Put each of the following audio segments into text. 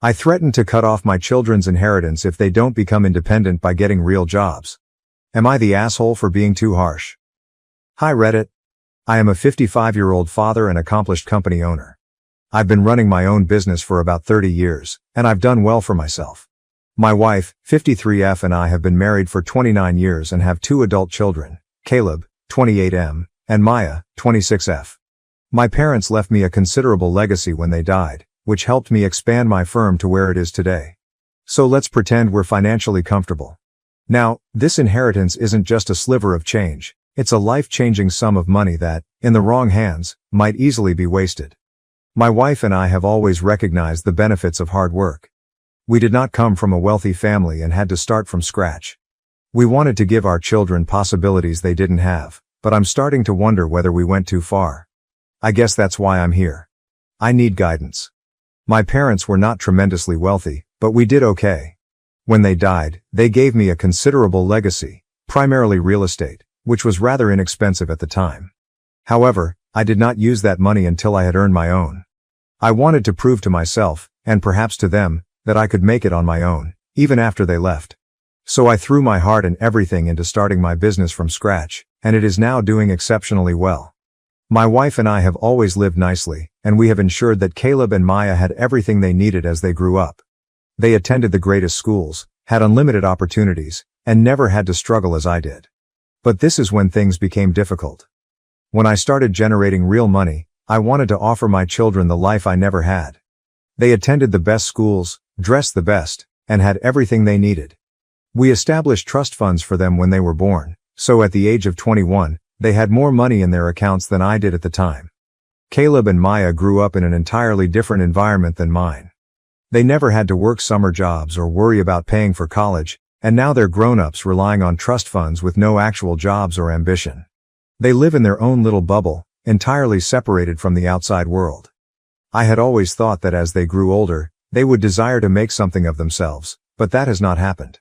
I threatened to cut off my children's inheritance if they don't become independent by getting real jobs. Am I the asshole for being too harsh? Hi Reddit. I am a 55-year-old father and accomplished company owner. I've been running my own business for about 30 years, and I've done well for myself. My wife, 53F, and I have been married for 29 years and have 2 adult children, Caleb, 28M, and Maya, 26F. My parents left me a considerable legacy when they died, which helped me expand my firm to where it is today. So let's pretend we're financially comfortable. Now, this inheritance isn't just a sliver of change, it's a life-changing sum of money that, in the wrong hands, might easily be wasted. My wife and I have always recognized the benefits of hard work. We did not come from a wealthy family and had to start from scratch. We wanted to give our children possibilities they didn't have, but I'm starting to wonder whether we went too far. I guess that's why I'm here. I need guidance. My parents were not tremendously wealthy, but we did okay. When they died, they gave me a considerable legacy, primarily real estate, which was rather inexpensive at the time. However, I did not use that money until I had earned my own. I wanted to prove to myself, and perhaps to them, that I could make it on my own, even after they left. So I threw my heart and everything into starting my business from scratch, and it is now doing exceptionally well. My wife and I have always lived nicely, and we have ensured that Caleb and Maya had everything they needed as they grew up. They attended the greatest schools, had unlimited opportunities, and never had to struggle as I did. But this is when things became difficult. When I started generating real money, I wanted to offer my children the life I never had. They attended the best schools, dressed the best, and had everything they needed. We established trust funds for them when they were born, so at the age of 21, they had more money in their accounts than I did at the time. Caleb and Maya grew up in an entirely different environment than mine. They never had to work summer jobs or worry about paying for college, and now they're grown-ups relying on trust funds with no actual jobs or ambition. They live in their own little bubble, entirely separated from the outside world. I had always thought that as they grew older, they would desire to make something of themselves, but that has not happened.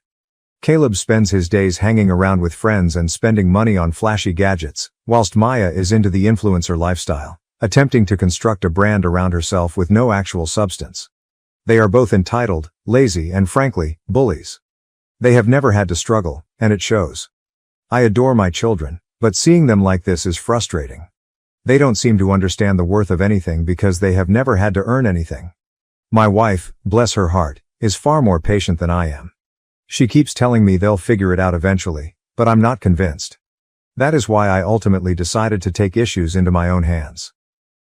Caleb spends his days hanging around with friends and spending money on flashy gadgets, whilst Maya is into the influencer lifestyle, attempting to construct a brand around herself with no actual substance. They are both entitled, lazy, and frankly, bullies. They have never had to struggle, and it shows. I adore my children, but seeing them like this is frustrating. They don't seem to understand the worth of anything because they have never had to earn anything. My wife, bless her heart, is far more patient than I am. She keeps telling me they'll figure it out eventually, but I'm not convinced. That is why I ultimately decided to take issues into my own hands.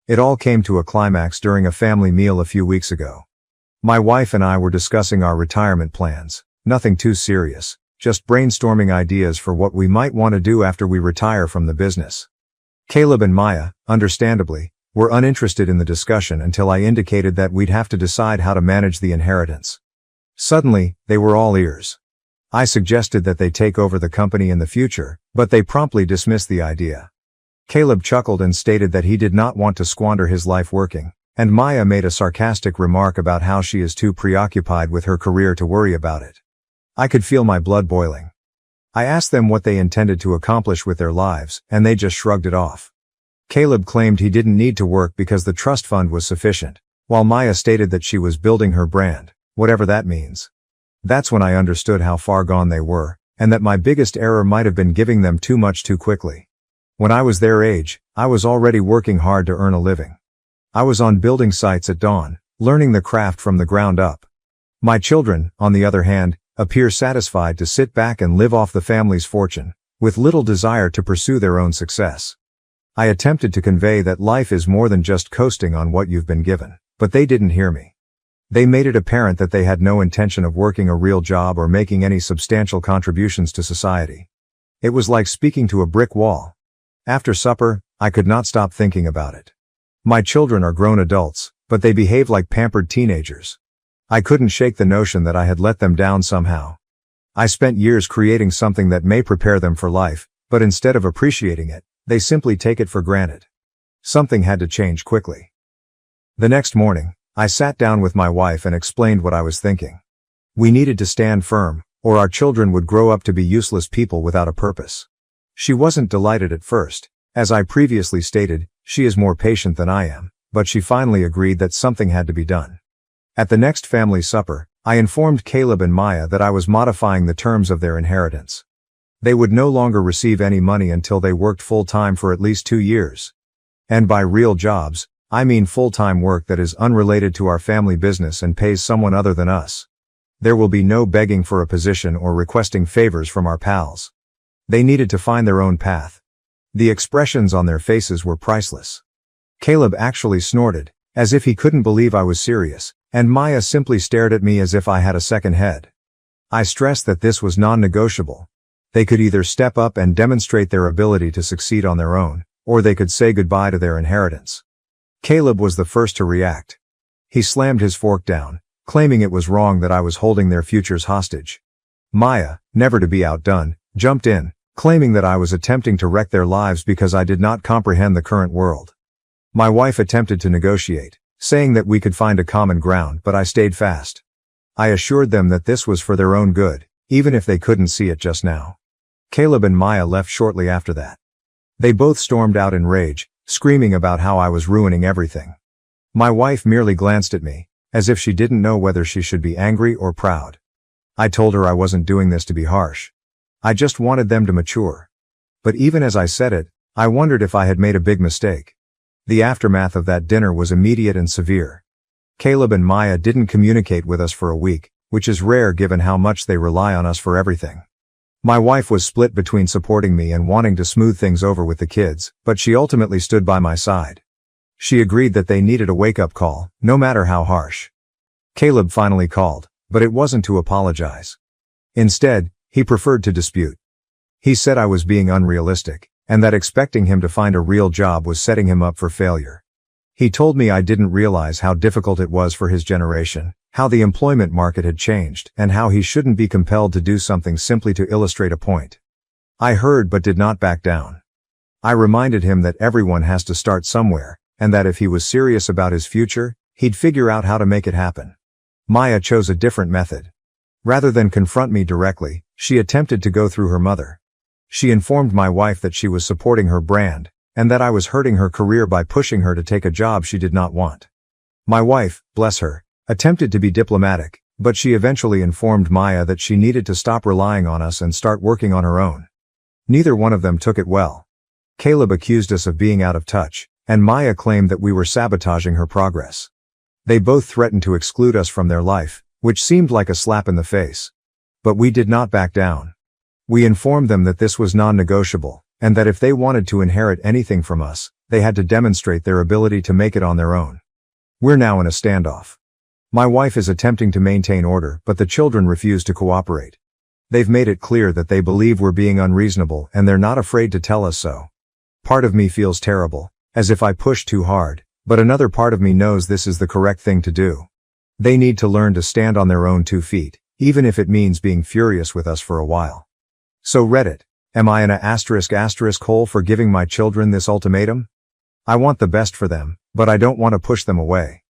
It all came to a climax during a family meal a few weeks ago. My wife and I were discussing our retirement plans, nothing too serious, just brainstorming ideas for what we might want to do after we retire from the business. Caleb and Maya, understandably, were uninterested in the discussion until I indicated that we'd have to decide how to manage the inheritance. Suddenly, they were all ears. I suggested that they take over the company in the future, but they promptly dismissed the idea. Caleb chuckled and stated that he did not want to squander his life working, and Maya made a sarcastic remark about how she is too preoccupied with her career to worry about it. I could feel my blood boiling. I asked them what they intended to accomplish with their lives, and they just shrugged it off. Caleb claimed he didn't need to work because the trust fund was sufficient, while Maya stated that she was building her brand, whatever that means. That's when I understood how far gone they were, and that my biggest error might have been giving them too much too quickly. When I was their age, I was already working hard to earn a living. I was on building sites at dawn, learning the craft from the ground up. My children, on the other hand, appear satisfied to sit back and live off the family's fortune, with little desire to pursue their own success. I attempted to convey that life is more than just coasting on what you've been given, but they didn't hear me. They made it apparent that they had no intention of working a real job or making any substantial contributions to society. It was like speaking to a brick wall. After supper, I could not stop thinking about it. My children are grown adults, but they behave like pampered teenagers. I couldn't shake the notion that I had let them down somehow. I spent years creating something that may prepare them for life, but instead of appreciating it, they simply take it for granted. Something had to change quickly. The next morning, I sat down with my wife and explained what I was thinking. We needed to stand firm, or our children would grow up to be useless people without a purpose. She wasn't delighted at first. As I previously stated, she is more patient than I am, but she finally agreed that something had to be done. At the next family supper, I informed Caleb and Maya that I was modifying the terms of their inheritance. They would no longer receive any money until they worked full-time for at least 2 years. And by real jobs, I mean full-time work that is unrelated to our family business and pays someone other than us. There will be no begging for a position or requesting favors from our pals. They needed to find their own path. The expressions on their faces were priceless. Caleb actually snorted, as if he couldn't believe I was serious, and Maya simply stared at me as if I had a second head. I stressed that this was non-negotiable. They could either step up and demonstrate their ability to succeed on their own, or they could say goodbye to their inheritance. Caleb was the first to react. He slammed his fork down, claiming it was wrong that I was holding their futures hostage. Maya, never to be outdone, jumped in, claiming that I was attempting to wreck their lives because I did not comprehend the current world. My wife attempted to negotiate, saying that we could find a common ground, but I stayed fast. I assured them that this was for their own good, even if they couldn't see it just now. Caleb and Maya left shortly after that. They both stormed out in rage, screaming about how I was ruining everything. My wife merely glanced at me, as if she didn't know whether she should be angry or proud. I told her I wasn't doing this to be harsh. I just wanted them to mature. But even as I said it, I wondered if I had made a big mistake. The aftermath of that dinner was immediate and severe. Caleb and Maya didn't communicate with us for a week, which is rare given how much they rely on us for everything. My wife was split between supporting me and wanting to smooth things over with the kids, but she ultimately stood by my side. She agreed that they needed a wake-up call, no matter how harsh. Caleb finally called, but it wasn't to apologize. Instead, he preferred to dispute. He said I was being unrealistic, and that expecting him to find a real job was setting him up for failure. He told me I didn't realize how difficult it was for his generation, how the employment market had changed, and how he shouldn't be compelled to do something simply to illustrate a point. I heard but did not back down. I reminded him that everyone has to start somewhere, and that if he was serious about his future, he'd figure out how to make it happen. Maya chose a different method. Rather than confront me directly, she attempted to go through her mother. She informed my wife that she was supporting her brand, and that I was hurting her career by pushing her to take a job she did not want. My wife, bless her, attempted to be diplomatic, but she eventually informed Maya that she needed to stop relying on us and start working on her own. Neither one of them took it well. Caleb accused us of being out of touch, and Maya claimed that we were sabotaging her progress. They both threatened to exclude us from their life, which seemed like a slap in the face. But we did not back down. We informed them that this was non-negotiable, and that if they wanted to inherit anything from us, they had to demonstrate their ability to make it on their own. We're now in a standoff. My wife is attempting to maintain order, but the children refuse to cooperate. They've made it clear that they believe we're being unreasonable, and they're not afraid to tell us so. Part of me feels terrible, as if I pushed too hard, but another part of me knows this is the correct thing to do. They need to learn to stand on their own 2 feet, even if it means being furious with us for a while. So Reddit, am I in a *** hole for giving my children this ultimatum? I want the best for them, but I don't want to push them away.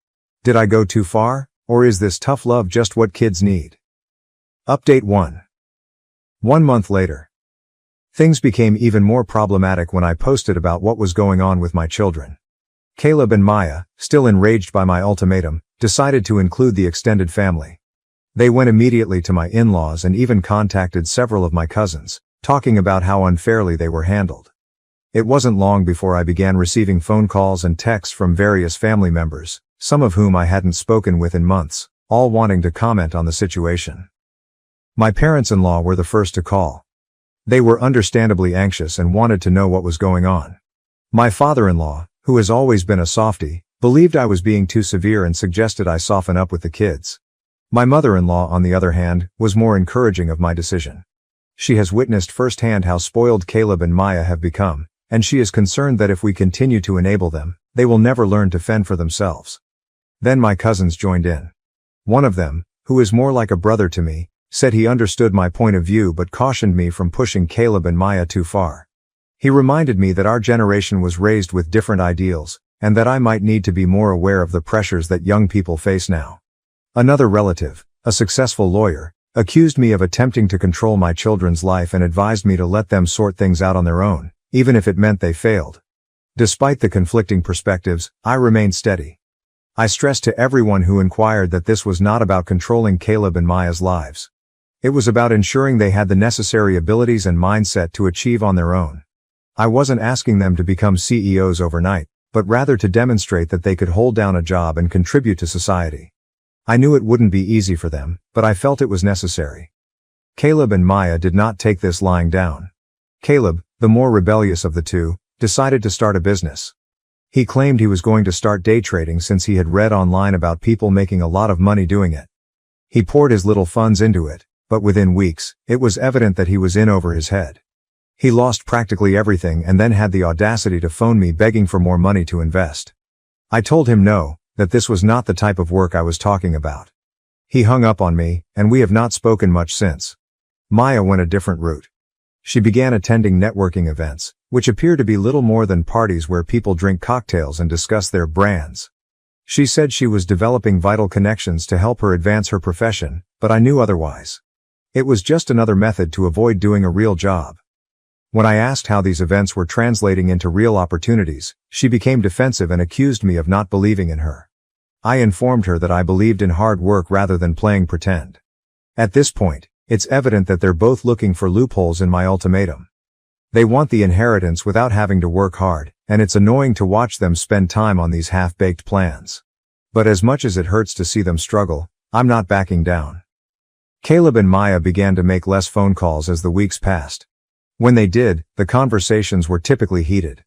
Did I go too far, or is this tough love just what kids need? Update 1. 1 month later. Things became even more problematic when I posted about what was going on with my children. Caleb and Maya, still enraged by my ultimatum, decided to include the extended family. They went immediately to my in-laws and even contacted several of my cousins, talking about how unfairly they were handled. It wasn't long before I began receiving phone calls and texts from various family members, some of whom I hadn't spoken with in months, all wanting to comment on the situation. My parents-in-law were the first to call. They were understandably anxious and wanted to know what was going on. My father-in-law, who has always been a softie, believed I was being too severe and suggested I soften up with the kids. My mother-in-law, on the other hand, was more encouraging of my decision. She has witnessed firsthand how spoiled Caleb and Maya have become, and she is concerned that if we continue to enable them, they will never learn to fend for themselves. Then my cousins joined in. One of them, who is more like a brother to me, said he understood my point of view but cautioned me from pushing Caleb and Maya too far. He reminded me that our generation was raised with different ideals, and that I might need to be more aware of the pressures that young people face now. Another relative, a successful lawyer, accused me of attempting to control my children's life and advised me to let them sort things out on their own, even if it meant they failed. Despite the conflicting perspectives, I remained steady. I stressed to everyone who inquired that this was not about controlling Caleb and Maya's lives. It was about ensuring they had the necessary abilities and mindset to achieve on their own. I wasn't asking them to become CEOs overnight, but rather to demonstrate that they could hold down a job and contribute to society. I knew it wouldn't be easy for them, but I felt it was necessary. Caleb and Maya did not take this lying down. Caleb, the more rebellious of the two, decided to start a business. He claimed he was going to start day trading since he had read online about people making a lot of money doing it. He poured his little funds into it, but within weeks, it was evident that he was in over his head. He lost practically everything and then had the audacity to phone me begging for more money to invest. I told him no, that this was not the type of work I was talking about. He hung up on me, and we have not spoken much since. Maya went a different route. She began attending networking events, which appear to be little more than parties where people drink cocktails and discuss their brands. She said she was developing vital connections to help her advance her profession, but I knew otherwise. It was just another method to avoid doing a real job. When I asked how these events were translating into real opportunities, she became defensive and accused me of not believing in her. I informed her that I believed in hard work rather than playing pretend. At this point, it's evident that they're both looking for loopholes in my ultimatum. They want the inheritance without having to work hard, and it's annoying to watch them spend time on these half-baked plans. But as much as it hurts to see them struggle, I'm not backing down. Caleb and Maya began to make less phone calls as the weeks passed. When they did, the conversations were typically heated.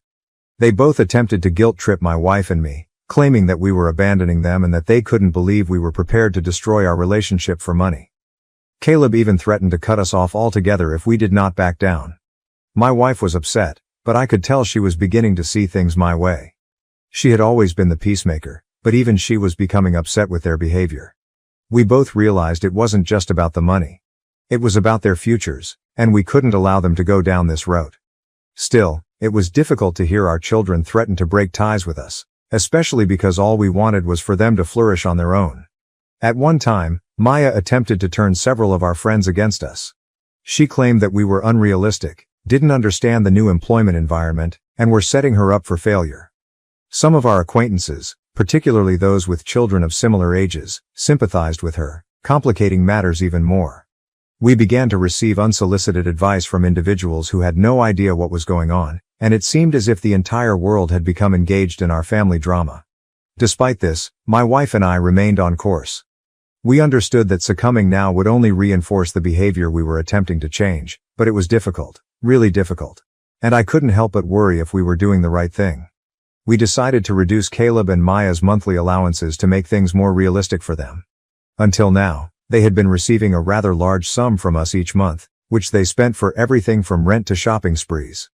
They both attempted to guilt-trip my wife and me, claiming that we were abandoning them and that they couldn't believe we were prepared to destroy our relationship for money. Caleb even threatened to cut us off altogether if we did not back down. My wife was upset, but I could tell she was beginning to see things my way. She had always been the peacemaker, but even she was becoming upset with their behavior. We both realized it wasn't just about the money. It was about their futures, and we couldn't allow them to go down this route. Still, it was difficult to hear our children threaten to break ties with us, especially because all we wanted was for them to flourish on their own. At one time, Maya attempted to turn several of our friends against us. She claimed that we were unrealistic, didn't understand the new employment environment, and were setting her up for failure. Some of our acquaintances, particularly those with children of similar ages, sympathized with her, complicating matters even more. We began to receive unsolicited advice from individuals who had no idea what was going on, and it seemed as if the entire world had become engaged in our family drama. Despite this, my wife and I remained on course. We understood that succumbing now would only reinforce the behavior we were attempting to change, but it was difficult, really difficult. And I couldn't help but worry if we were doing the right thing. We decided to reduce Caleb and Maya's monthly allowances to make things more realistic for them. Until now, they had been receiving a rather large sum from us each month, which they spent for everything from rent to shopping sprees.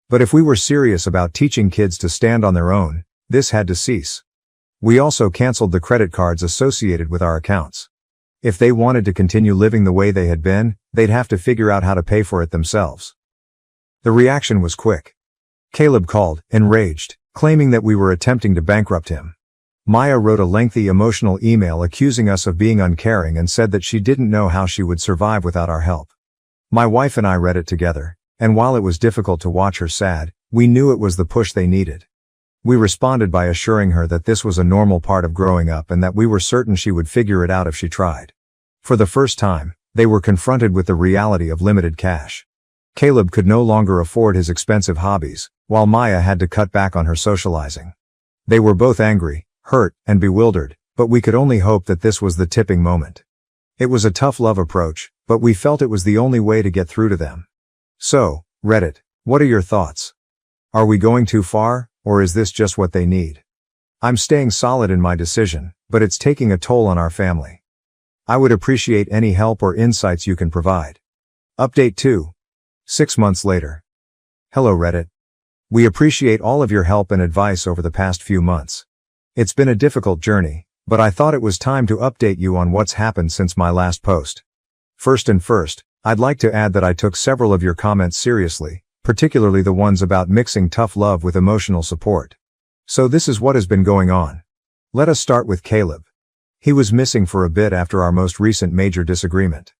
But if we were serious about teaching kids to stand on their own, this had to cease. We also canceled the credit cards associated with our accounts. If they wanted to continue living the way they had been, they'd have to figure out how to pay for it themselves. The reaction was quick. Caleb called, enraged, claiming that we were attempting to bankrupt him. Maya wrote a lengthy emotional email accusing us of being uncaring and said that she didn't know how she would survive without our help. My wife and I read it together, and while it was difficult to watch her sad, we knew it was the push they needed. We responded by assuring her that this was a normal part of growing up and that we were certain she would figure it out if she tried. For the first time, they were confronted with the reality of limited cash. Caleb could no longer afford his expensive hobbies, while Maya had to cut back on her socializing. They were both angry, hurt, and bewildered, but we could only hope that this was the tipping moment. It was a tough love approach, but we felt it was the only way to get through to them. So, Reddit, what are your thoughts? Are we going too far, or is this just what they need? I'm staying solid in my decision, but it's taking a toll on our family. I would appreciate any help or insights you can provide. Update 2. 6 months later. Hello Reddit. We appreciate all of your help and advice over the past few months. It's been a difficult journey, but I thought it was time to update you on what's happened since my last post. First, I'd like to add that I took several of your comments seriously, particularly the ones about mixing tough love with emotional support. So this is what has been going on. Let us start with Caleb. He was missing for a bit after our most recent major disagreement.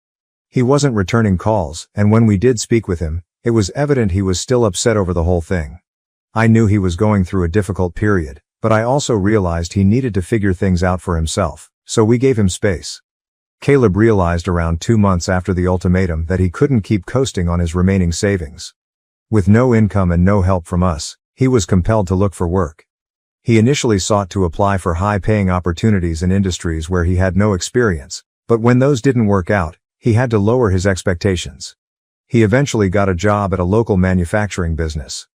He wasn't returning calls, and when we did speak with him, it was evident he was still upset over the whole thing. I knew he was going through a difficult period, But I also realized he needed to figure things out for himself, so we gave him space. Caleb realized around 2 months after the ultimatum that he couldn't keep coasting on his remaining savings. With no income and no help from us, he was compelled to look for work. He initially sought to apply for high-paying opportunities in industries where he had no experience, but when those didn't work out, he had to lower his expectations. He eventually got a job at a local manufacturing business.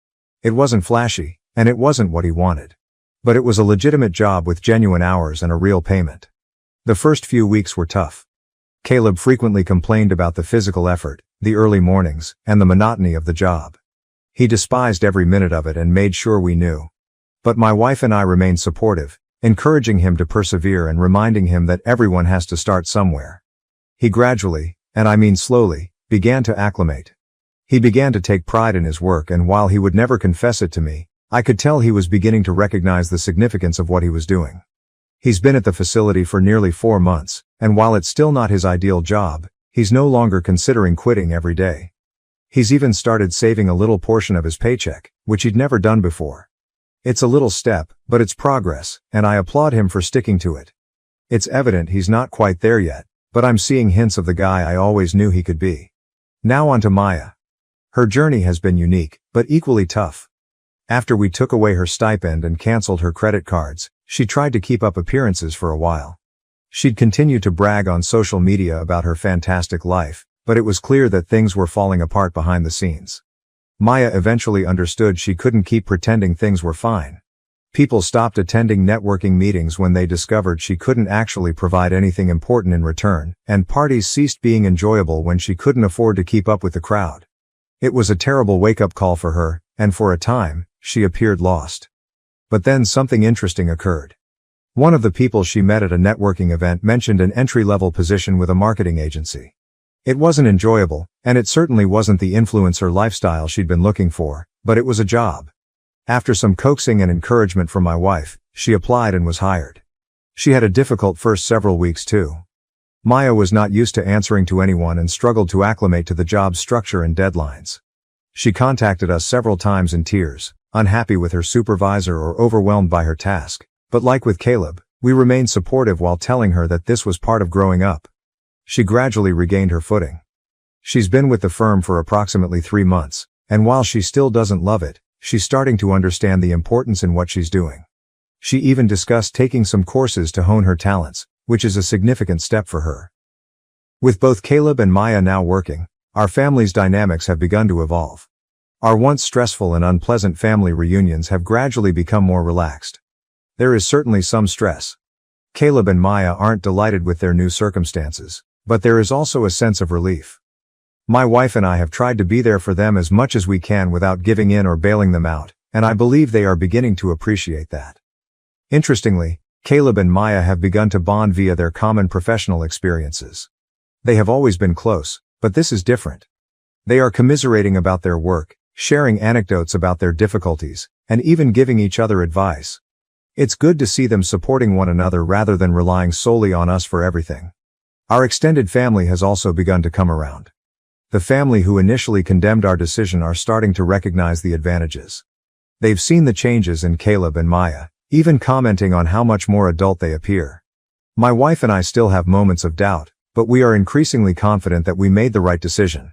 It wasn't flashy, and it wasn't what he wanted. But it was a legitimate job with genuine hours and a real payment. The first few weeks were tough. Caleb frequently complained about the physical effort, the early mornings, and the monotony of the job. He despised every minute of it and made sure we knew. But my wife and I remained supportive, encouraging him to persevere and reminding him that everyone has to start somewhere. He gradually, and I mean slowly, began to acclimate. He began to take pride in his work, and while he would never confess it to me, I could tell he was beginning to recognize the significance of what he was doing. He's been at the facility for nearly 4 months, and while it's still not his ideal job, he's no longer considering quitting every day. He's even started saving a little portion of his paycheck, which he'd never done before. It's a little step, but it's progress, and I applaud him for sticking to it. It's evident he's not quite there yet, but I'm seeing hints of the guy I always knew he could be. Now on to Maya. Her journey has been unique, but equally tough. After we took away her stipend and canceled her credit cards, she tried to keep up appearances for a while. She'd continue to brag on social media about her fantastic life, but it was clear that things were falling apart behind the scenes. Maya eventually understood she couldn't keep pretending things were fine. People stopped attending networking meetings when they discovered she couldn't actually provide anything important in return, and parties ceased being enjoyable when she couldn't afford to keep up with the crowd. It was a terrible wake-up call for her, and for a time, she appeared lost. But then something interesting occurred. One of the people she met at a networking event mentioned an entry-level position with a marketing agency. It wasn't enjoyable, and it certainly wasn't the influencer lifestyle she'd been looking for, but it was a job. After some coaxing and encouragement from my wife, she applied and was hired. She had a difficult first several weeks too. Maya was not used to answering to anyone and struggled to acclimate to the job's structure and deadlines. She contacted us several times in tears, unhappy with her supervisor or overwhelmed by her task, but like with Caleb, we remained supportive while telling her that this was part of growing up. She gradually regained her footing. She's been with the firm for approximately 3 months, and while she still doesn't love it, she's starting to understand the importance in what she's doing. She even discussed taking some courses to hone her talents, which is a significant step for her. With both Caleb and Maya now working, our family's dynamics have begun to evolve. Our once stressful and unpleasant family reunions have gradually become more relaxed. There is certainly some stress. Caleb and Maya aren't delighted with their new circumstances, but there is also a sense of relief. My wife and I have tried to be there for them as much as we can without giving in or bailing them out, and I believe they are beginning to appreciate that. Interestingly, Caleb and Maya have begun to bond via their common professional experiences. They have always been close, but this is different. They are commiserating about their work, sharing anecdotes about their difficulties, and even giving each other advice. It's good to see them supporting one another rather than relying solely on us for everything. Our extended family has also begun to come around. The family who initially condemned our decision are starting to recognize the advantages. They've seen the changes in Caleb and Maya, even commenting on how much more adult they appear. My wife and I still have moments of doubt, but we are increasingly confident that we made the right decision.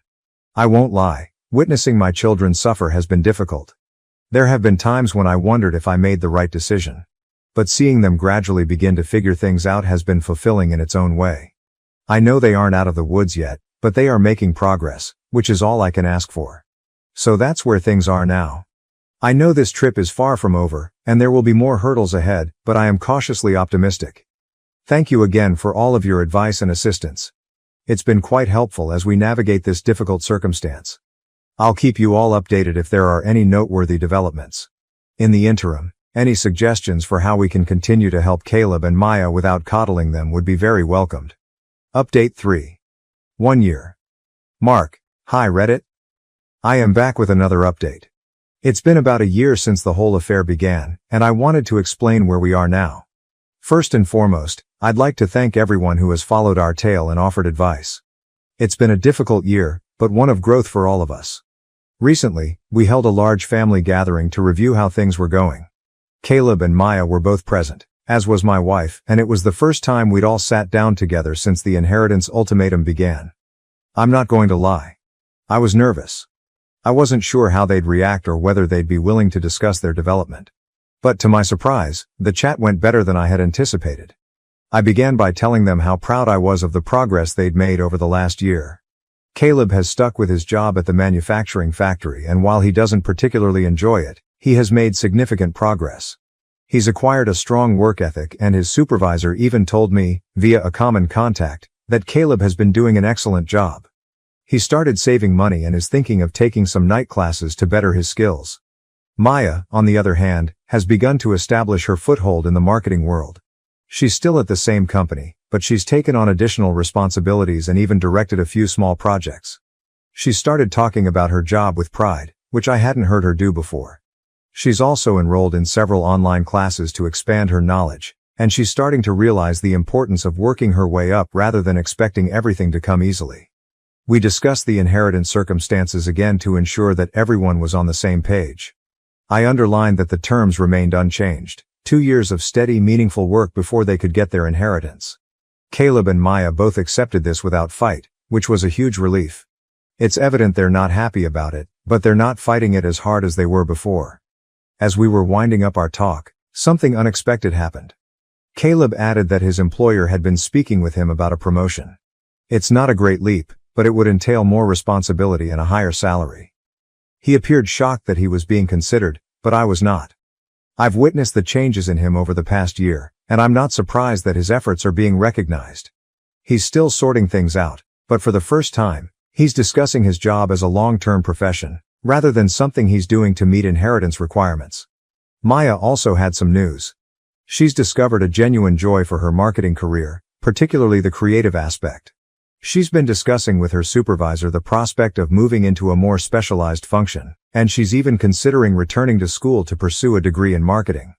I won't lie, witnessing my children suffer has been difficult. There have been times when I wondered if I made the right decision. But seeing them gradually begin to figure things out has been fulfilling in its own way. I know they aren't out of the woods yet, but they are making progress, which is all I can ask for. So that's where things are now. I know this trip is far from over, and there will be more hurdles ahead, but I am cautiously optimistic. Thank you again for all of your advice and assistance. It's been quite helpful as we navigate this difficult circumstance. I'll keep you all updated if there are any noteworthy developments. In the interim, any suggestions for how we can continue to help Caleb and Maya without coddling them would be very welcomed. Update 3. 1 year. Mark, hi Reddit. I am back with another update. It's been about a year since the whole affair began, and I wanted to explain where we are now. First and foremost, I'd like to thank everyone who has followed our tale and offered advice. It's been a difficult year, but one of growth for all of us. Recently, we held a large family gathering to review how things were going. Caleb and Maya were both present, as was my wife, and it was the first time we'd all sat down together since the inheritance ultimatum began. I'm not going to lie. I was nervous. I wasn't sure how they'd react or whether they'd be willing to discuss their development. But to my surprise, the chat went better than I had anticipated. I began by telling them how proud I was of the progress they'd made over the last year. Caleb has stuck with his job at the manufacturing factory, and while he doesn't particularly enjoy it, he has made significant progress. He's acquired a strong work ethic, and his supervisor even told me, via a common contact, that Caleb has been doing an excellent job. He started saving money and is thinking of taking some night classes to better his skills. Maya, on the other hand, has begun to establish her foothold in the marketing world. She's still at the same company, but she's taken on additional responsibilities and even directed a few small projects. She's started talking about her job with pride, which I hadn't heard her do before. She's also enrolled in several online classes to expand her knowledge, and she's starting to realize the importance of working her way up rather than expecting everything to come easily. We discussed the inheritance circumstances again to ensure that everyone was on the same page. I underlined that the terms remained unchanged, 2 years of steady, meaningful work before they could get their inheritance. Caleb and Maya both accepted this without fight, which was a huge relief. It's evident they're not happy about it, but they're not fighting it as hard as they were before. As we were winding up our talk, something unexpected happened. Caleb added that his employer had been speaking with him about a promotion. It's not a great leap, but it would entail more responsibility and a higher salary. He appeared shocked that he was being considered, but I was not. I've witnessed the changes in him over the past year, and I'm not surprised that his efforts are being recognized. He's still sorting things out, but for the first time, he's discussing his job as a long-term profession, rather than something he's doing to meet inheritance requirements. Maya also had some news. She's discovered a genuine joy for her marketing career, particularly the creative aspect. She's been discussing with her supervisor the prospect of moving into a more specialized function, and she's even considering returning to school to pursue a degree in marketing.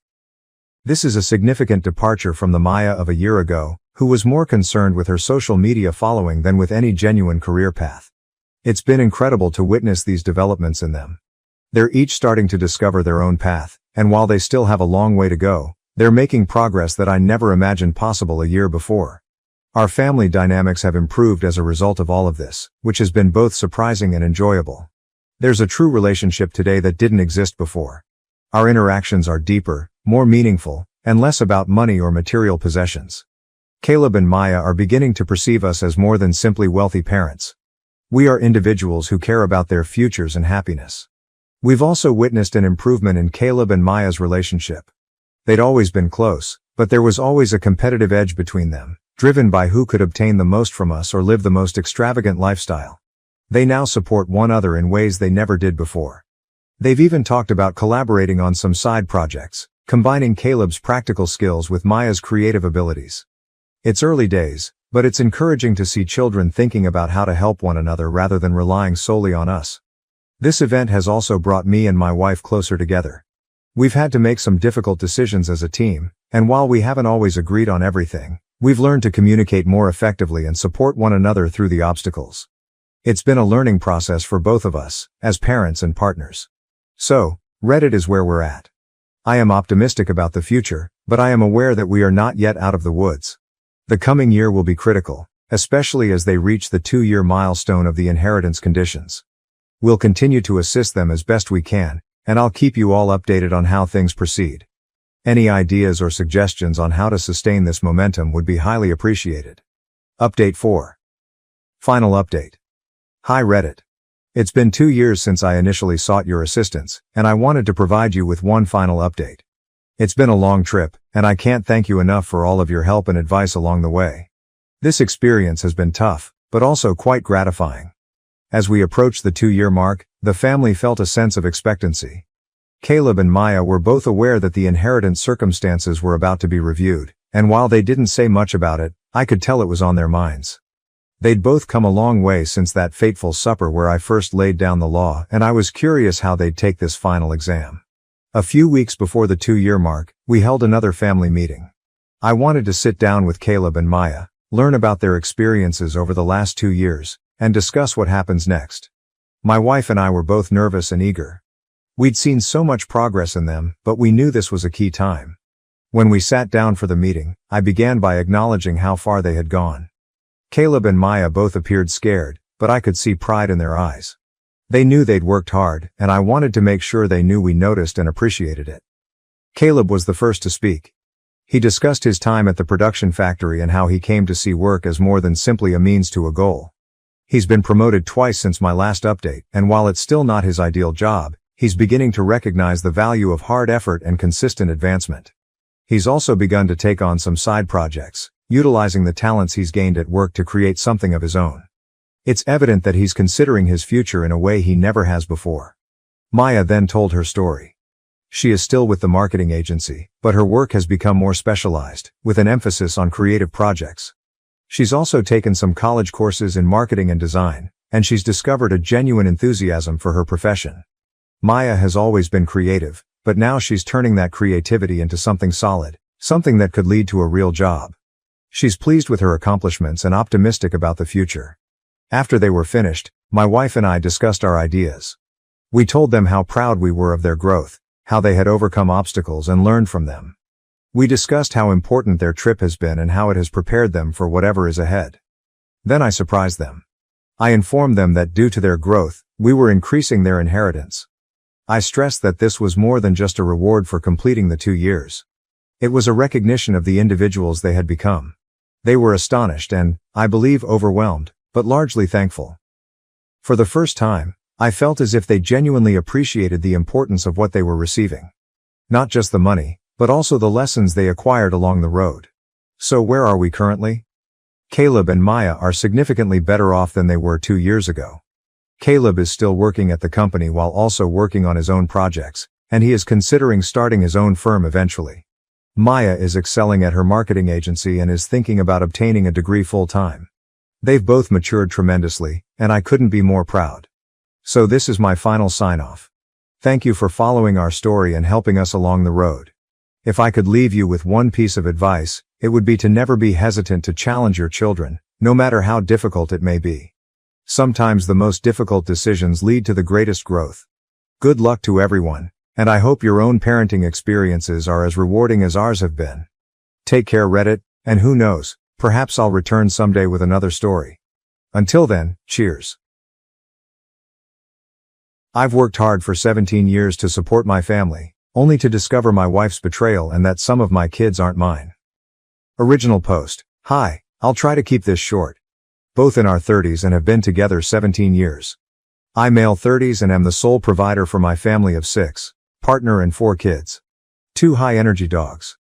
This is a significant departure from the Maya of a year ago, who was more concerned with her social media following than with any genuine career path. It's been incredible to witness these developments in them. They're each starting to discover their own path, and while they still have a long way to go, they're making progress that I never imagined possible a year before. Our family dynamics have improved as a result of all of this, which has been both surprising and enjoyable. There's a true relationship today that didn't exist before. Our interactions are deeper, more meaningful, and less about money or material possessions. Caleb and Maya are beginning to perceive us as more than simply wealthy parents. We are individuals who care about their futures and happiness. We've also witnessed an improvement in Caleb and Maya's relationship. They'd always been close, but there was always a competitive edge between them, driven by who could obtain the most from us or live the most extravagant lifestyle. They now support one another in ways they never did before. They've even talked about collaborating on some side projects, combining Caleb's practical skills with Maya's creative abilities. It's early days, but it's encouraging to see children thinking about how to help one another rather than relying solely on us. This event has also brought me and my wife closer together. We've had to make some difficult decisions as a team, and while we haven't always agreed on everything, we've learned to communicate more effectively and support one another through the obstacles. It's been a learning process for both of us, as parents and partners. So, Reddit is where we're at. I am optimistic about the future, but I am aware that we are not yet out of the woods. The coming year will be critical, especially as they reach the 2-year milestone of the inheritance conditions. We'll continue to assist them as best we can, and I'll keep you all updated on how things proceed. Any ideas or suggestions on how to sustain this momentum would be highly appreciated. Update 4. Final update. Hi Reddit. It's been 2 years since I initially sought your assistance, and I wanted to provide you with one final update. It's been a long trip, and I can't thank you enough for all of your help and advice along the way. This experience has been tough, but also quite gratifying. As we approached the 2-year mark, the family felt a sense of expectancy. Caleb and Maya were both aware that the inheritance circumstances were about to be reviewed, and while they didn't say much about it, I could tell it was on their minds. They'd both come a long way since that fateful supper where I first laid down the law, and I was curious how they'd take this final exam. A few weeks before the 2-year mark, we held another family meeting. I wanted to sit down with Caleb and Maya, learn about their experiences over the last 2 years, and discuss what happens next. My wife and I were both nervous and eager. We'd seen so much progress in them, but we knew this was a key time. When we sat down for the meeting, I began by acknowledging how far they had gone. Caleb and Maya both appeared scared, but I could see pride in their eyes. They knew they'd worked hard, and I wanted to make sure they knew we noticed and appreciated it. Caleb was the first to speak. He discussed his time at the production factory and how he came to see work as more than simply a means to a goal. He's been promoted twice since my last update, and while it's still not his ideal job, he's beginning to recognize the value of hard effort and consistent advancement. He's also begun to take on some side projects, utilizing the talents he's gained at work to create something of his own. It's evident that he's considering his future in a way he never has before. Maya then told her story. She is still with the marketing agency, but her work has become more specialized, with an emphasis on creative projects. She's also taken some college courses in marketing and design, and she's discovered a genuine enthusiasm for her profession. Maya has always been creative, but now she's turning that creativity into something solid, something that could lead to a real job. She's pleased with her accomplishments and optimistic about the future. After they were finished, my wife and I discussed our ideas. We told them how proud we were of their growth, how they had overcome obstacles and learned from them. We discussed how important their trip has been and how it has prepared them for whatever is ahead. Then I surprised them. I informed them that due to their growth, we were increasing their inheritance. I stressed that this was more than just a reward for completing the 2 years. It was a recognition of the individuals they had become. They were astonished and, I believe, overwhelmed, but largely thankful. For the first time, I felt as if they genuinely appreciated the importance of what they were receiving. Not just the money, but also the lessons they acquired along the road. So where are we currently? Caleb and Maya are significantly better off than they were 2 years ago. Caleb is still working at the company while also working on his own projects, and he is considering starting his own firm eventually. Maya is excelling at her marketing agency and is thinking about obtaining a degree full-time. They've both matured tremendously, and I couldn't be more proud. So this is my final sign-off. Thank you for following our story and helping us along the road. If I could leave you with one piece of advice, it would be to never be hesitant to challenge your children, no matter how difficult it may be. Sometimes the most difficult decisions lead to the greatest growth. Good luck to everyone, and I hope your own parenting experiences are as rewarding as ours have been. Take care, Reddit, and who knows, perhaps I'll return someday with another story. Until then, cheers. I've worked hard for 17 years to support my family, only to discover my wife's betrayal and that some of my kids aren't mine. Original post. Hi, I'll try to keep this short. Both in our 30s and have been together 17 years. I male 30s and am the sole provider for my family of 6, partner and 4 kids. 2 high-energy dogs.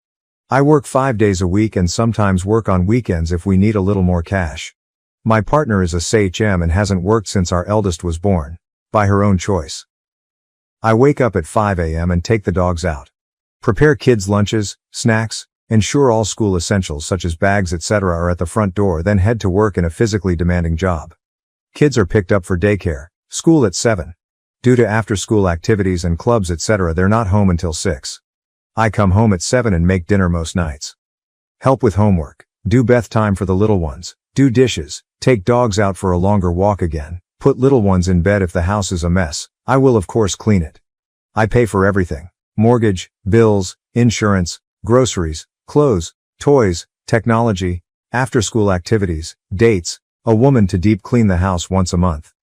I work 5 days a week and sometimes work on weekends if we need a little more cash. My partner is a SHM and hasn't worked since our eldest was born, by her own choice. I wake up at 5 a.m. and take the dogs out. Prepare kids' lunches, snacks, ensure all school essentials such as bags etc. are at the front door, then head to work in a physically demanding job. Kids are picked up for daycare, school at 7. Due to after-school activities and clubs etc. they're not home until 6. I come home at 7 and make dinner most nights. Help with homework, do bath time for the little ones, do dishes, take dogs out for a longer walk again, put little ones in bed if the house is a mess. I will of course clean it. I pay for everything: mortgage, bills, insurance, groceries, clothes, toys, technology, after-school activities, dates, a woman to deep clean the house once a month.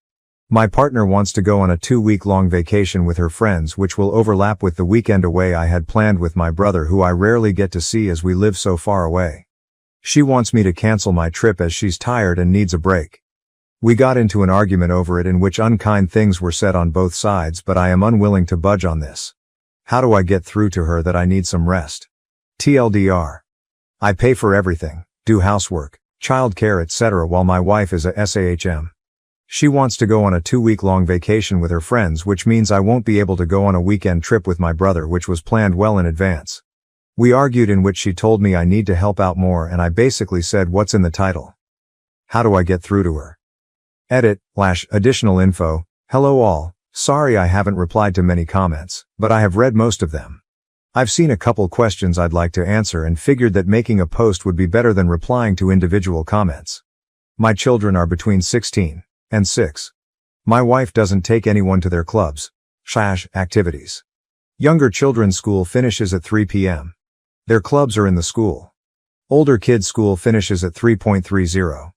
My partner wants to go on a 2-week-long vacation with her friends which will overlap with the weekend away I had planned with my brother who I rarely get to see as we live so far away. She wants me to cancel my trip as she's tired and needs a break. We got into an argument over it in which unkind things were said on both sides, but I am unwilling to budge on this. How do I get through to her that I need some rest? TLDR. I pay for everything, do housework, childcare etc. while my wife is a SAHM. She wants to go on a 2-week-long vacation with her friends, which means I won't be able to go on a weekend trip with my brother which was planned well in advance. We argued in which she told me I need to help out more and I basically said what's in the title. How do I get through to her? Edit/additional info. Hello all, sorry I haven't replied to many comments, but I have read most of them. I've seen a couple questions I'd like to answer and figured that making a post would be better than replying to individual comments. My children are between 16 and 6. My wife doesn't take anyone to their clubs, Activities. Younger children's school finishes at 3 p.m. Their clubs are in the school. Older kids' school finishes at 3:30.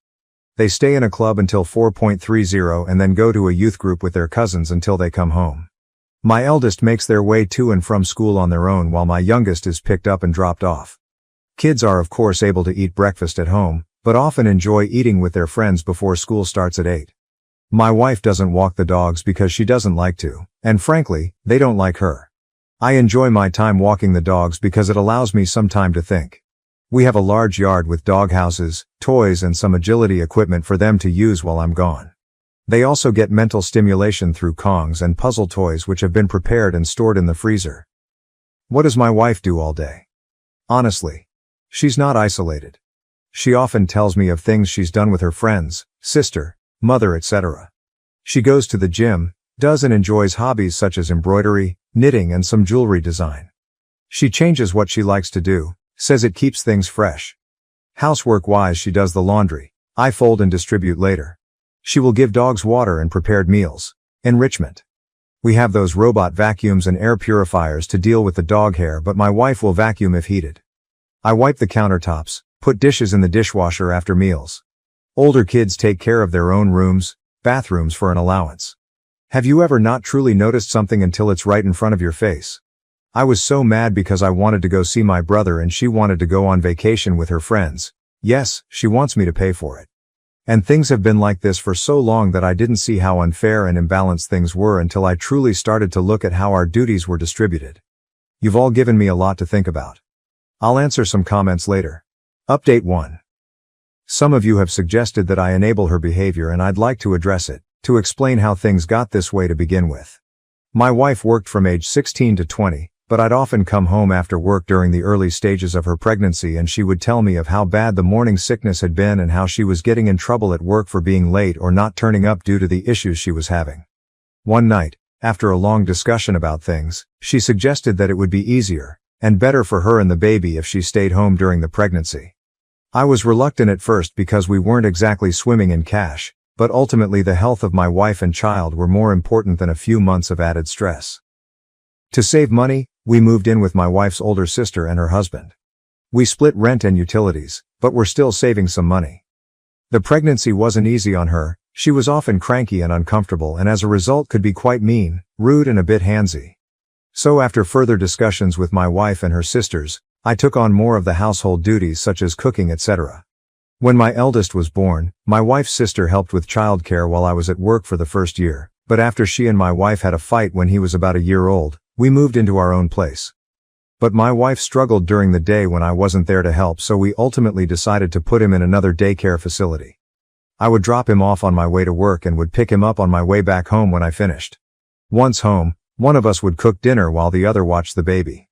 They stay in a club until 4:30 and then go to a youth group with their cousins until they come home. My eldest makes their way to and from school on their own while my youngest is picked up and dropped off. Kids are of course able to eat breakfast at home, but often enjoy eating with their friends before school starts at 8. My wife doesn't walk the dogs because she doesn't like to, and frankly, they don't like her. I enjoy my time walking the dogs because it allows me some time to think. We have a large yard with dog houses, toys and some agility equipment for them to use while I'm gone. They also get mental stimulation through Kongs and puzzle toys which have been prepared and stored in the freezer. What does my wife do all day? Honestly, she's not isolated. She often tells me of things she's done with her friends, sister, mother, etc. She goes to the gym, does and enjoys hobbies such as embroidery, knitting and some jewelry design. She changes what she likes to do, says it keeps things fresh. Housework-wise she does the laundry, I fold and distribute later. She will give dogs water and prepared meals. Enrichment. We have those robot vacuums and air purifiers to deal with the dog hair, but my wife will vacuum if heated. I wipe the countertops, put dishes in the dishwasher after meals. Older kids take care of their own rooms, bathrooms for an allowance. Have you ever not truly noticed something until it's right in front of your face? I was so mad because I wanted to go see my brother and she wanted to go on vacation with her friends. Yes, she wants me to pay for it. And things have been like this for so long that I didn't see how unfair and imbalanced things were until I truly started to look at how our duties were distributed. You've all given me a lot to think about. I'll answer some comments later. Update 1. Some of you have suggested that I enable her behavior and I'd like to address it, to explain how things got this way to begin with. My wife worked from age 16 to 20. But I'd often come home after work during the early stages of her pregnancy and she would tell me of how bad the morning sickness had been and how she was getting in trouble at work for being late or not turning up due to the issues she was having. One night, after a long discussion about things, she suggested that it would be easier and better for her and the baby if she stayed home during the pregnancy. I was reluctant at first because we weren't exactly swimming in cash, but ultimately the health of my wife and child were more important than a few months of added stress. To save money, we moved in with my wife's older sister and her husband. We split rent and utilities, but we're still saving some money. The pregnancy wasn't easy on her, she was often cranky and uncomfortable and as a result could be quite mean, rude and a bit handsy. So after further discussions with my wife and her sisters, I took on more of the household duties such as cooking, etc. When my eldest was born, my wife's sister helped with childcare while I was at work for the first year, but after she and my wife had a fight when he was about a year old, we moved into our own place. But my wife struggled during the day when I wasn't there to help, so we ultimately decided to put him in another daycare facility. I would drop him off on my way to work and would pick him up on my way back home when I finished. Once home, one of us would cook dinner while the other watched the baby.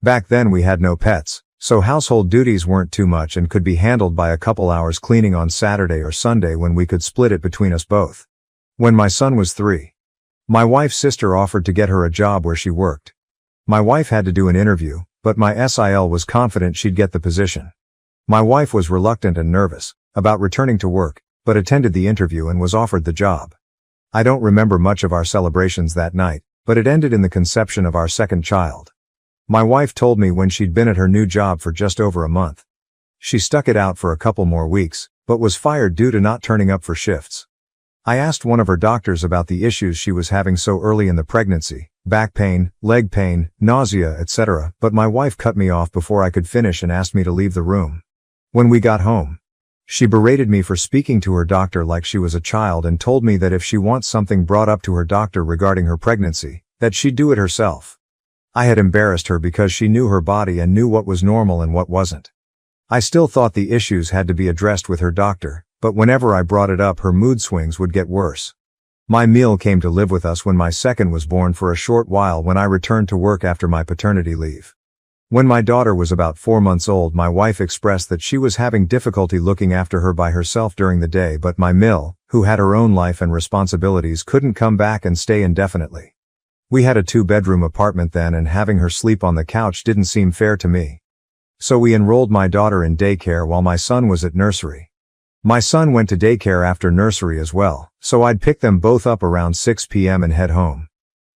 Back then we had no pets, so household duties weren't too much and could be handled by a couple hours cleaning on Saturday or Sunday when we could split it between us both. When my son was 3, my wife's sister offered to get her a job where she worked. My wife had to do an interview, but my SIL was confident she'd get the position. My wife was reluctant and nervous about returning to work, but attended the interview and was offered the job. I don't remember much of our celebrations that night, but it ended in the conception of our second child. My wife told me when she'd been at her new job for just over a month. She stuck it out for a couple more weeks, but was fired due to not turning up for shifts. I asked one of her doctors about the issues she was having so early in the pregnancy, back pain, leg pain, nausea, etc., but my wife cut me off before I could finish and asked me to leave the room. When we got home, she berated me for speaking to her doctor like she was a child and told me that if she wants something brought up to her doctor regarding her pregnancy, that she'd do it herself. I had embarrassed her because she knew her body and knew what was normal and what wasn't. I still thought the issues had to be addressed with her doctor, but whenever I brought it up her mood swings would get worse. My meal came to live with us when my second was born for a short while when I returned to work after my paternity leave. When my daughter was about 4 months old, my wife expressed that she was having difficulty looking after her by herself during the day, but my Mill, who had her own life and responsibilities, couldn't come back and stay indefinitely. We had a 2-bedroom apartment then and having her sleep on the couch didn't seem fair to me. So we enrolled my daughter in daycare while my son was at nursery. My son went to daycare after nursery as well, so I'd pick them both up around 6 p.m. and head home.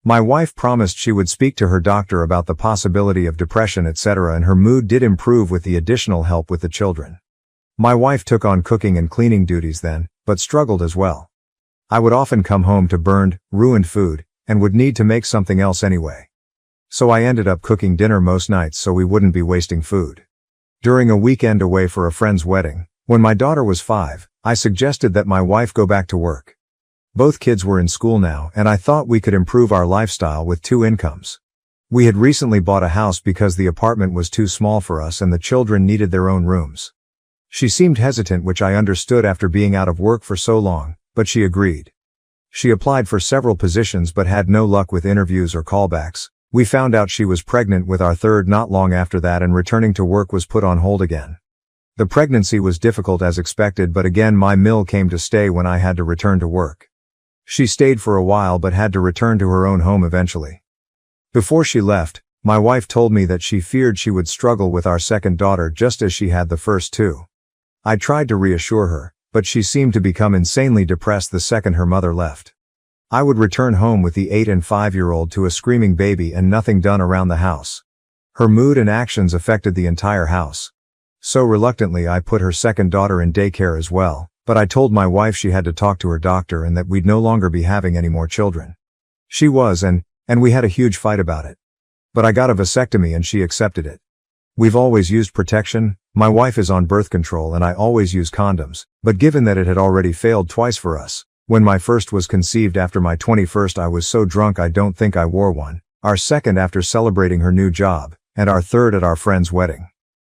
My wife promised she would speak to her doctor about the possibility of depression, etc., and her mood did improve with the additional help with the children. My wife took on cooking and cleaning duties then, but struggled as well. I would often come home to burned, ruined food, and would need to make something else anyway. So I ended up cooking dinner most nights so we wouldn't be wasting food. During a weekend away for a friend's wedding, when my daughter was 5, I suggested that my wife go back to work. Both kids were in school now, and I thought we could improve our lifestyle with 2 incomes. We had recently bought a house because the apartment was too small for us and the children needed their own rooms. She seemed hesitant, which I understood after being out of work for so long, but she agreed. She applied for several positions but had no luck with interviews or callbacks. We found out she was pregnant with our third not long after that, and returning to work was put on hold again. The pregnancy was difficult as expected, but again my mill came to stay when I had to return to work. She stayed for a while but had to return to her own home eventually. Before she left, my wife told me that she feared she would struggle with our second daughter just as she had the first 2. I tried to reassure her, but she seemed to become insanely depressed the second her mother left. I would return home with the 8 and 5-year-old to a screaming baby and nothing done around the house. Her mood and actions affected the entire house. So reluctantly I put her second daughter in daycare as well, but I told my wife she had to talk to her doctor and that we'd no longer be having any more children. She was, and we had a huge fight about it. But I got a vasectomy and she accepted it. We've always used protection. My wife is on birth control and I always use condoms, but given that it had already failed twice for us, when my first was conceived after my 21st I was so drunk I don't think I wore one, our second after celebrating her new job, and our third at our friend's wedding.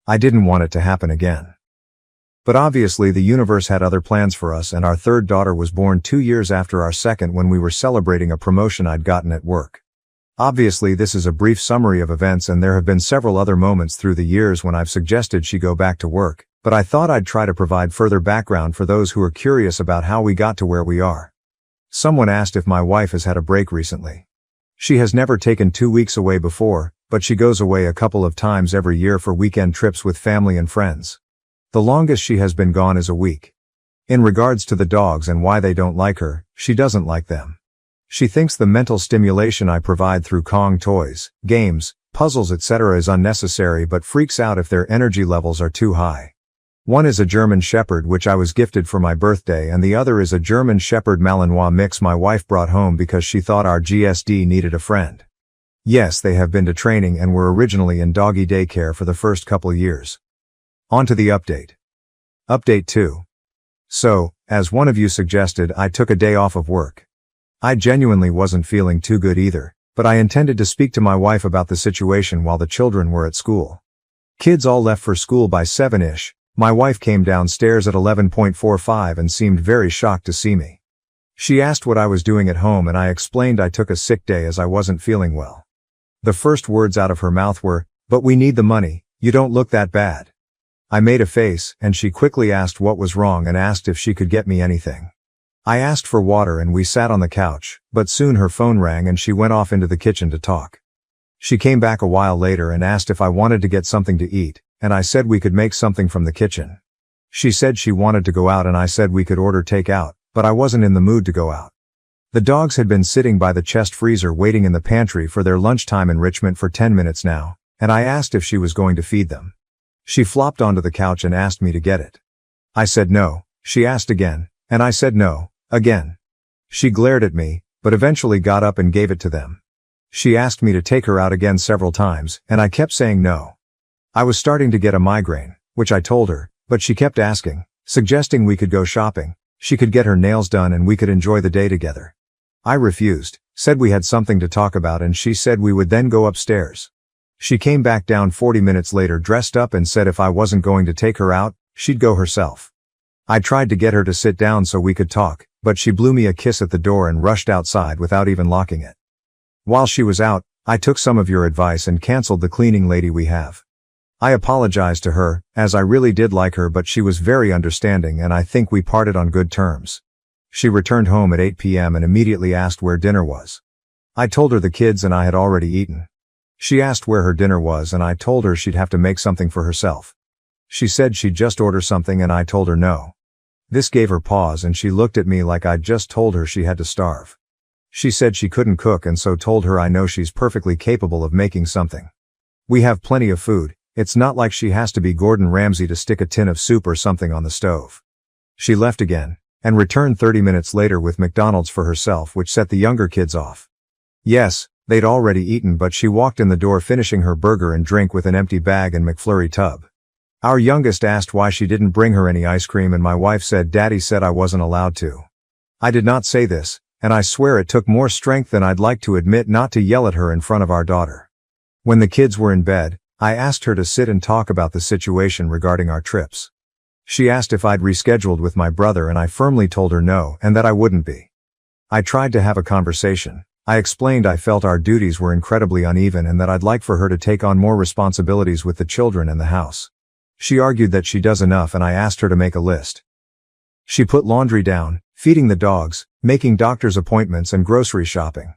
I didn't want it to happen again. But obviously the universe had other plans for us, and our third daughter was born 2 years after our second when we were celebrating a promotion I'd gotten at work. Obviously this is a brief summary of events, and there have been several other moments through the years when I've suggested she go back to work, but I thought I'd try to provide further background for those who are curious about how we got to where we are. Someone asked if my wife has had a break recently. She has never taken 2 weeks away before, but she goes away a couple of times every year for weekend trips with family and friends. The longest she has been gone is a week. In regards to the dogs and why they don't like her, she doesn't like them. She thinks the mental stimulation I provide through Kong toys, games, puzzles, etc. is unnecessary, but freaks out if their energy levels are too high. One is a German Shepherd which I was gifted for my birthday, and the other is a German Shepherd Malinois mix my wife brought home because she thought our GSD needed a friend. Yes, they have been to training and were originally in doggy daycare for the first couple years. On to the update. Update 2. So, as one of you suggested, I took a day off of work. I genuinely wasn't feeling too good either, but I intended to speak to my wife about the situation while the children were at school. Kids all left for school by 7-ish. My wife came downstairs at 11:45 and seemed very shocked to see me. She asked what I was doing at home and I explained I took a sick day as I wasn't feeling well. The first words out of her mouth were, "But we need the money, you don't look that bad." I made a face, and she quickly asked what was wrong and asked if she could get me anything. I asked for water and we sat on the couch, but soon her phone rang and she went off into the kitchen to talk. She came back a while later and asked if I wanted to get something to eat, and I said we could make something from the kitchen. She said she wanted to go out and I said we could order takeout, but I wasn't in the mood to go out. The dogs had been sitting by the chest freezer waiting in the pantry for their lunchtime enrichment for 10 minutes now, and I asked if she was going to feed them. She flopped onto the couch and asked me to get it. I said no. She asked again, and I said no, again. She glared at me, but eventually got up and gave it to them. She asked me to take her out again several times, and I kept saying no. I was starting to get a migraine, which I told her, but she kept asking, suggesting we could go shopping, she could get her nails done and we could enjoy the day together. I refused, said we had something to talk about, and she said we would then go upstairs. She came back down 40 minutes later dressed up and said if I wasn't going to take her out, she'd go herself. I tried to get her to sit down so we could talk, but she blew me a kiss at the door and rushed outside without even locking it. While she was out, I took some of your advice and canceled the cleaning lady we have. I apologized to her, as I really did like her, but she was very understanding and I think we parted on good terms. She returned home at 8 p.m. and immediately asked where dinner was. I told her the kids and I had already eaten. She asked where her dinner was and I told her she'd have to make something for herself. She said she'd just order something and I told her no. This gave her pause and she looked at me like I'd just told her she had to starve. She said she couldn't cook and so told her I know she's perfectly capable of making something. We have plenty of food, it's not like she has to be Gordon Ramsay to stick a tin of soup or something on the stove. She left again, and returned 30 minutes later with McDonald's for herself, which set the younger kids off. Yes, they'd already eaten, but she walked in the door finishing her burger and drink with an empty bag and McFlurry tub. Our youngest asked why she didn't bring her any ice cream and my wife said Daddy said I wasn't allowed to. I did not say this, and I swear it took more strength than I'd like to admit not to yell at her in front of our daughter. When the kids were in bed, I asked her to sit and talk about the situation regarding our trips. She asked if I'd rescheduled with my brother and I firmly told her no and that I wouldn't be. I tried to have a conversation. I explained I felt our duties were incredibly uneven and that I'd like for her to take on more responsibilities with the children and the house. She argued that she does enough and I asked her to make a list. She put laundry down, feeding the dogs, making doctor's appointments and grocery shopping.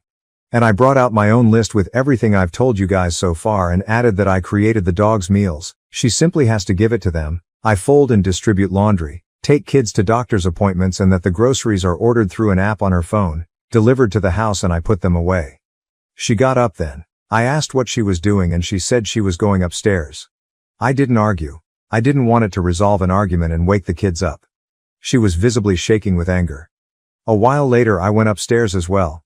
And I brought out my own list with everything I've told you guys so far and added that I created the dogs' meals. She simply has to give it to them. I fold and distribute laundry, take kids to doctor's appointments and that the groceries are ordered through an app on her phone, delivered to the house and I put them away. She got up then. I asked what she was doing and she said she was going upstairs. I didn't argue. I didn't want it to resolve an argument and wake the kids up. She was visibly shaking with anger. A while later I went upstairs as well.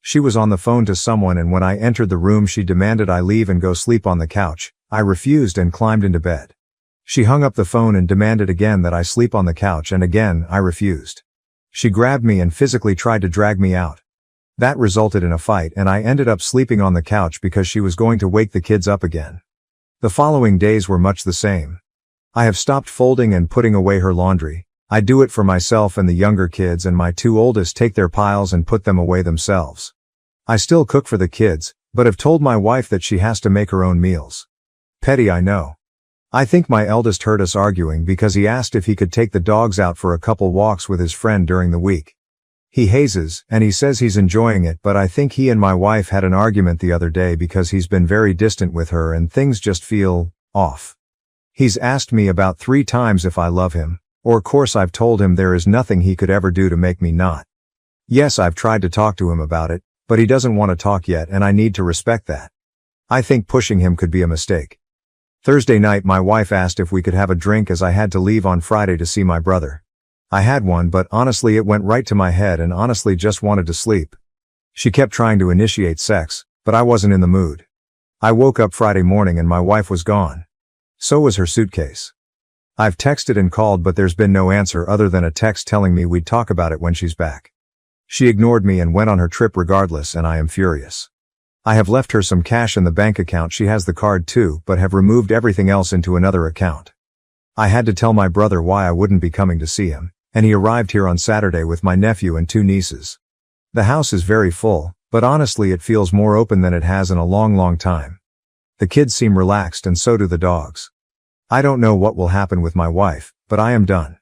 She was on the phone to someone and when I entered the room she demanded I leave and go sleep on the couch. I refused and climbed into bed. She hung up the phone and demanded again that I sleep on the couch and again I refused. She grabbed me and physically tried to drag me out. That resulted in a fight and I ended up sleeping on the couch because she was going to wake the kids up again. The following days were much the same. I have stopped folding and putting away her laundry. I do it for myself and the younger kids and my two oldest take their piles and put them away themselves. I still cook for the kids, but have told my wife that she has to make her own meals. Petty, I know. I think my eldest heard us arguing because he asked if he could take the dogs out for a couple walks with his friend during the week. He hazes, and he says he's enjoying it, but I think he and my wife had an argument the other day because he's been very distant with her and things just feel off. He's asked me about 3 times if I love him, or course I've told him there is nothing he could ever do to make me not. Yes, I've tried to talk to him about it, but he doesn't want to talk yet and I need to respect that. I think pushing him could be a mistake. Thursday night my wife asked if we could have a drink as I had to leave on Friday to see my brother. I had one but honestly it went right to my head and honestly just wanted to sleep. She kept trying to initiate sex, but I wasn't in the mood. I woke up Friday morning and my wife was gone. So was her suitcase. I've texted and called but there's been no answer other than a text telling me we'd talk about it when she's back. She ignored me and went on her trip regardless and I am furious. I have left her some cash in the bank account, she has the card too, but have removed everything else into another account. I had to tell my brother why I wouldn't be coming to see him, and he arrived here on Saturday with my nephew and 2 nieces. The house is very full, but honestly it feels more open than it has in a long time. The kids seem relaxed and so do the dogs. I don't know what will happen with my wife, but I am done.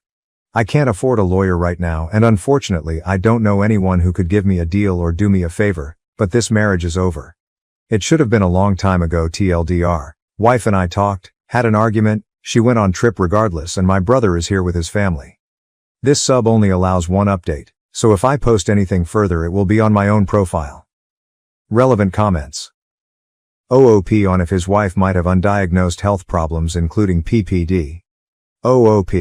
I can't afford a lawyer right now and unfortunately I don't know anyone who could give me a deal or do me a favor, but this marriage is over. It should have been a long time ago TLDR. Wife and I talked, had an argument, she went on trip regardless and my brother is here with his family. This sub only allows 1 update, so if I post anything further it will be on my own profile. Relevant comments. OOP on if his wife might have undiagnosed health problems including PPD. OOP.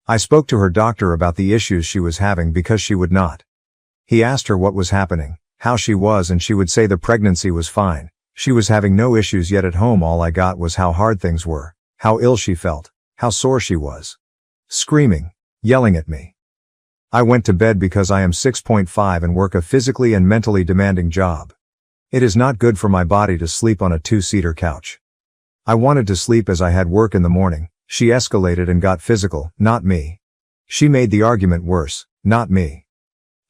I spoke to her doctor about the issues she was having because she would not. He asked her what was happening, how she was and she would say the pregnancy was fine. She was having no issues yet at home all I got was how hard things were, how ill she felt, how sore she was. Screaming, yelling at me. I went to bed because I am 6.5 and work a physically and mentally demanding job. It is not good for my body to sleep on a 2-seater couch. I wanted to sleep as I had work in the morning. She escalated and got physical, not me. She made the argument worse, not me.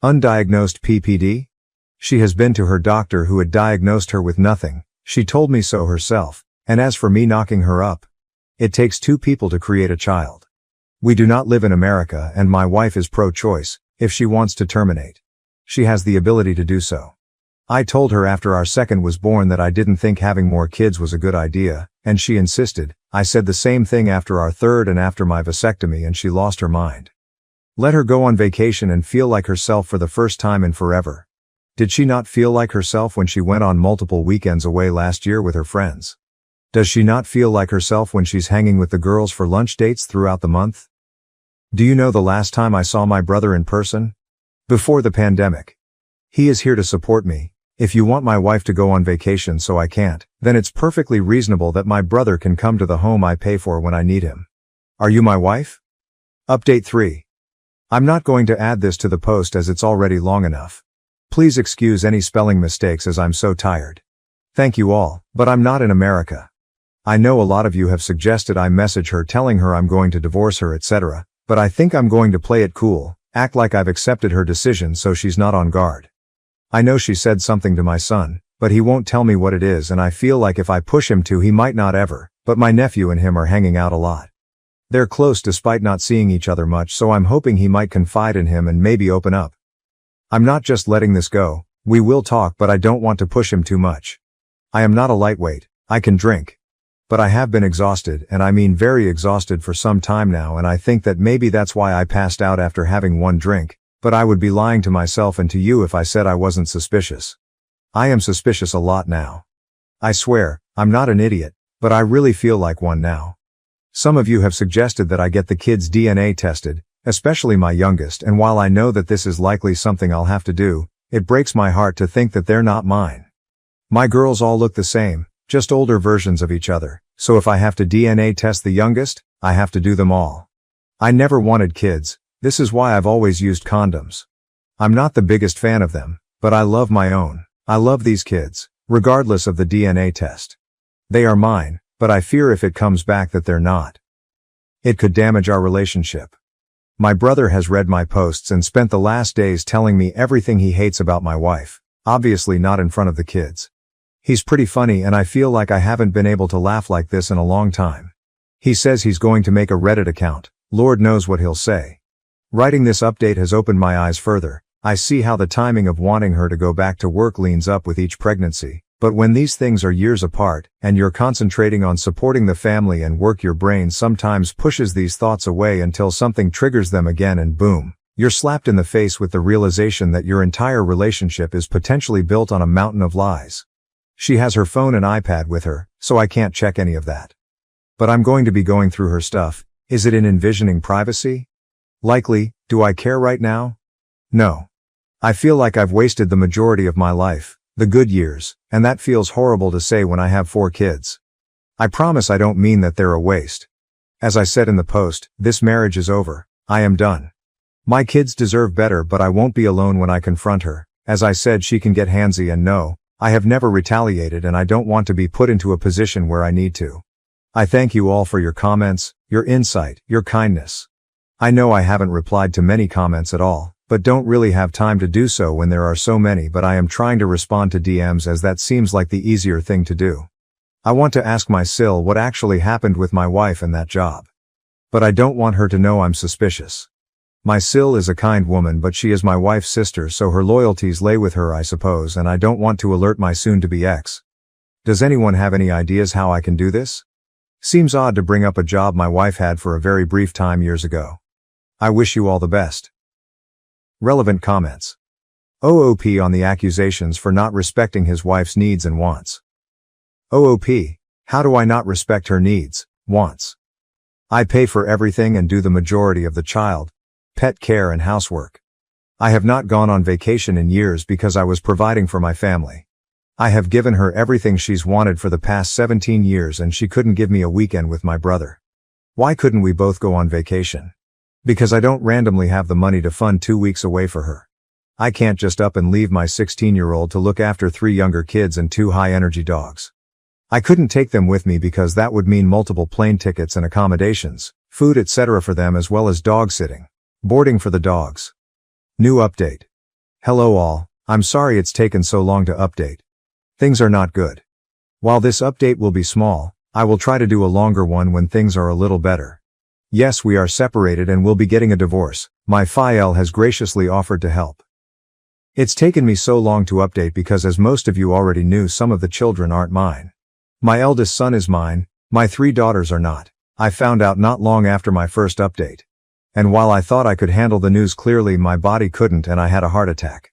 Undiagnosed PPD? She has been to her doctor who had diagnosed her with nothing. She told me so herself, and as for me knocking her up, it takes 2 people to create a child. We do not live in America and my wife is pro-choice. If she wants to terminate, she has the ability to do so. I told her after our second was born that I didn't think having more kids was a good idea, and she insisted. I said the same thing after our third and after my vasectomy and she lost her mind. Let her go on vacation and feel like herself for the first time in forever. Did she not feel like herself when she went on multiple weekends away last year with her friends? Does she not feel like herself when she's hanging with the girls for lunch dates throughout the month? Do you know the last time I saw my brother in person? Before the pandemic. He is here to support me. If you want my wife to go on vacation so I can't, then it's perfectly reasonable that my brother can come to the home I pay for when I need him. Are you my wife? Update 3. I'm not going to add this to the post as it's already long enough. Please excuse any spelling mistakes as I'm so tired. Thank you all, but I'm not in America. I know a lot of you have suggested I message her telling her I'm going to divorce her, etc., but I think I'm going to play it cool, act like I've accepted her decision so she's not on guard. I know she said something to my son, but he won't tell me what it is, and I feel like if I push him to he might not ever, but my nephew and him are hanging out a lot. They're close despite not seeing each other much, so I'm hoping he might confide in him and maybe open up. I'm not just letting this go. We will talk, but I don't want to push him too much. I am not a lightweight. I can drink. But I have been exhausted, and I mean very exhausted for some time now, and I think that maybe that's why I passed out after having one drink, but I would be lying to myself and to you if I said I wasn't suspicious. I am suspicious a lot now. I swear, I'm not an idiot, but I really feel like one now. Some of you have suggested that I get the kids' DNA tested, especially my youngest, and while I know that this is likely something I'll have to do, it breaks my heart to think that they're not mine. My girls all look the same, just older versions of each other, so if I have to DNA test the youngest, I have to do them all. I never wanted kids. This is why I've always used condoms. I'm not the biggest fan of them, but I love my own. I love these kids, regardless of the DNA test. They are mine, but I fear if it comes back that they're not. It could damage our relationship. My brother has read my posts and spent the last days telling me everything he hates about my wife, obviously not in front of the kids. He's pretty funny, and I feel like I haven't been able to laugh like this in a long time. He says he's going to make a Reddit account. Lord knows what he'll say. Writing this update has opened my eyes further. I see how the timing of wanting her to go back to work leans up with each pregnancy, but when these things are years apart, and you're concentrating on supporting the family and work, your brain sometimes pushes these thoughts away until something triggers them again, and boom, you're slapped in the face with the realization that your entire relationship is potentially built on a mountain of lies. She has her phone and iPad with her, so I can't check any of that. But I'm going to be going through her stuff. Is it in envisioning privacy? Likely. Do I care right now? No. I feel like I've wasted the majority of my life, the good years, and that feels horrible to say when I have 4 kids. I promise I don't mean that they're a waste. As I said in the post, this marriage is over. I am done. My kids deserve better, but I won't be alone when I confront her. As I said, she can get handsy, and no, I have never retaliated, and I don't want to be put into a position where I need to. I thank you all for your comments, your insight, your kindness. I know I haven't replied to many comments at all, but don't really have time to do so when there are so many, but I am trying to respond to DMs as that seems like the easier thing to do. I want to ask my Sil what actually happened with my wife and that job. But I don't want her to know I'm suspicious. My Sil is a kind woman, but she is my wife's sister, so her loyalties lay with her, I suppose, and I don't want to alert my soon-to-be ex. Does anyone have any ideas how I can do this? Seems odd to bring up a job my wife had for a very brief time years ago. I wish you all the best. Relevant comments. OOP on the accusations for not respecting his wife's needs and wants. OOP, how do I not respect her needs, wants? I pay for everything and do the majority of the child, pet care and housework. I have not gone on vacation in years because I was providing for my family. I have given her everything she's wanted for the past 17 years, and she couldn't give me a weekend with my brother. Why couldn't we both go on vacation? Because I don't randomly have the money to fund 2 weeks away for her. I can't just up and leave my 16-year-old to look after 3 younger kids and 2 high-energy dogs. I couldn't take them with me because that would mean multiple plane tickets and accommodations, food, etc. for them, as well as dog sitting, boarding for the dogs. New update. Hello all, I'm sorry it's taken so long to update. Things are not good. While this update will be small, I will try to do a longer one when things are a little better. Yes, we are separated and will be getting a divorce. My FIL has graciously offered to help. It's taken me so long to update because, as most of you already knew, some of the children aren't mine. My eldest son is mine, my 3 daughters are not. I found out not long after my first update. And while I thought I could handle the news clearly, my body couldn't, and I had a heart attack.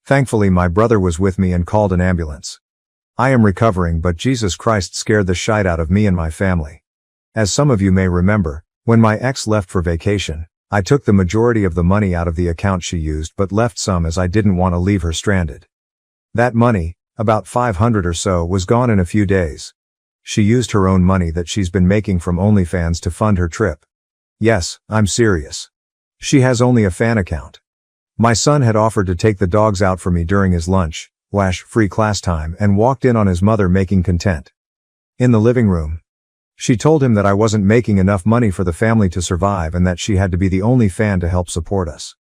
Thankfully my brother was with me and called an ambulance. I am recovering, but Jesus Christ scared the shite out of me and my family. As some of you may remember, when my ex left for vacation, I took the majority of the money out of the account she used but left some as I didn't want to leave her stranded. That money, about 500 or so, was gone in a few days. She used her own money that she's been making from OnlyFans to fund her trip. Yes, I'm serious. She has only a fan account. My son had offered to take the dogs out for me during his lunch/free class time and walked in on his mother making content. In the living room. She told him that I wasn't making enough money for the family to survive and that she had to be the only fan to help support us.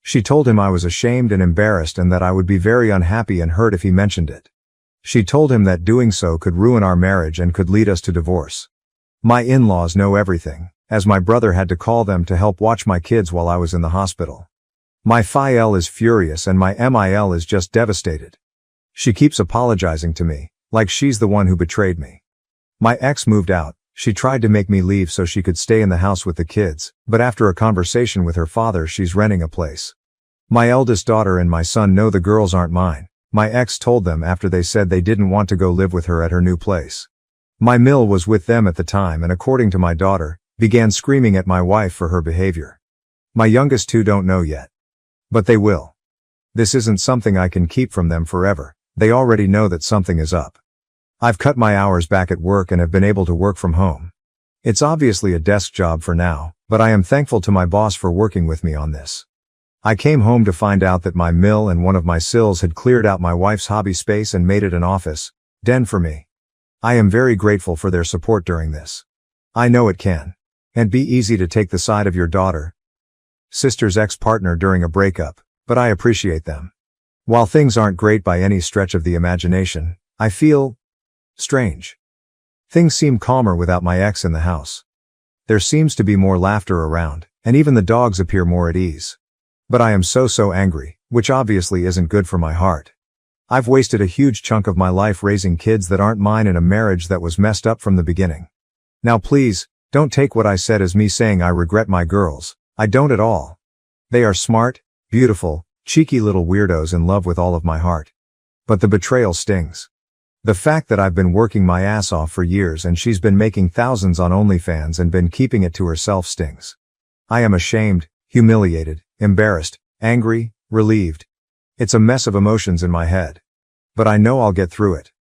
She told him I was ashamed and embarrassed and that I would be very unhappy and hurt if he mentioned it. She told him that doing so could ruin our marriage and could lead us to divorce. My in-laws know everything, as my brother had to call them to help watch my kids while I was in the hospital. My FIL is furious and my MIL is just devastated. She keeps apologizing to me, like she's the one who betrayed me. My ex moved out. She tried to make me leave so she could stay in the house with the kids, but after a conversation with her father, she's renting a place. My eldest daughter and my son know the girls aren't mine. My ex told them after they said they didn't want to go live with her at her new place. My mill was with them at the time and, according to my daughter, began screaming at my wife for her behavior. My youngest two don't know yet. But they will. This isn't something I can keep from them forever. They already know that something is up. I've cut my hours back at work and have been able to work from home. It's obviously a desk job for now, but I am thankful to my boss for working with me on this. I came home to find out that my mill and one of my sills had cleared out my wife's hobby space and made it an office den for me. I am very grateful for their support during this. I know it can and be easy to take the side of your daughter, sister's ex-partner during a breakup, but I appreciate them. While things aren't great by any stretch of the imagination, I feel strange. Things seem calmer without my ex in the house. There seems to be more laughter around, and even the dogs appear more at ease. But I am so angry, which obviously isn't good for my heart. I've wasted a huge chunk of my life raising kids that aren't mine in a marriage that was messed up from the beginning. Now please, don't take what I said as me saying I regret my girls. I don't at all. They are smart, beautiful, cheeky little weirdos in love with all of my heart. But the betrayal stings. The fact that I've been working my ass off for years and she's been making thousands on OnlyFans and been keeping it to herself stings. I am ashamed, humiliated, embarrassed, angry, relieved. It's a mess of emotions in my head. But I know I'll get through it.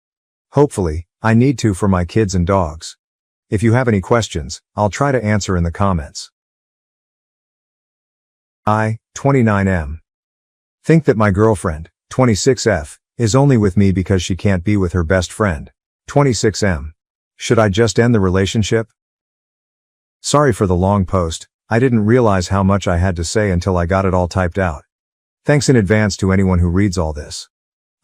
Hopefully, I need to for my kids and dogs. If you have any questions, I'll try to answer in the comments. I, 29M. Think that my girlfriend, 26F, is only with me because she can't be with her best friend, 26M. Should I just end the relationship? Sorry for the long post. I didn't realize how much I had to say until I got it all typed out. Thanks in advance to anyone who reads all this.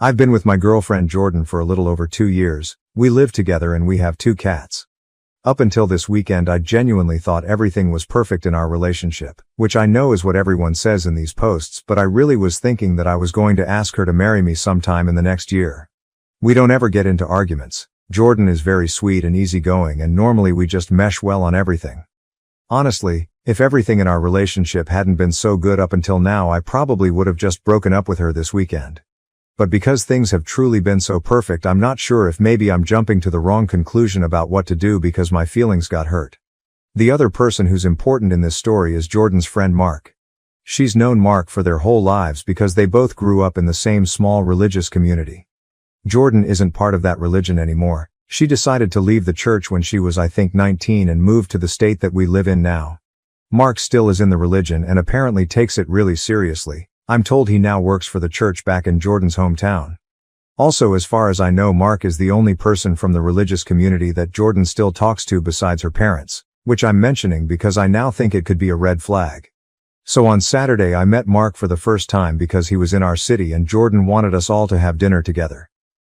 I've been with my girlfriend Jordan for a little over 2 years. We live together and we have 2 cats. Up until this weekend I genuinely thought everything was perfect in our relationship, which I know is what everyone says in these posts, but I really was thinking that I was going to ask her to marry me sometime in the next year. We don't ever get into arguments. Jordan is very sweet and easygoing and normally we just mesh well on everything. Honestly, if everything in our relationship hadn't been so good up until now, I probably would have just broken up with her this weekend. But because things have truly been so perfect, I'm not sure if maybe I'm jumping to the wrong conclusion about what to do because my feelings got hurt. The other person who's important in this story is Jordan's friend Mark. She's known Mark for their whole lives because they both grew up in the same small religious community. Jordan isn't part of that religion anymore. She decided to leave the church when she was I think 19 and moved to the state that we live in now. Mark still is in the religion and apparently takes it really seriously. I'm told he now works for the church back in Jordan's hometown. Also, as far as I know, Mark is the only person from the religious community that Jordan still talks to besides her parents, which I'm mentioning because I now think it could be a red flag. So on Saturday I met Mark for the first time because he was in our city and Jordan wanted us all to have dinner together.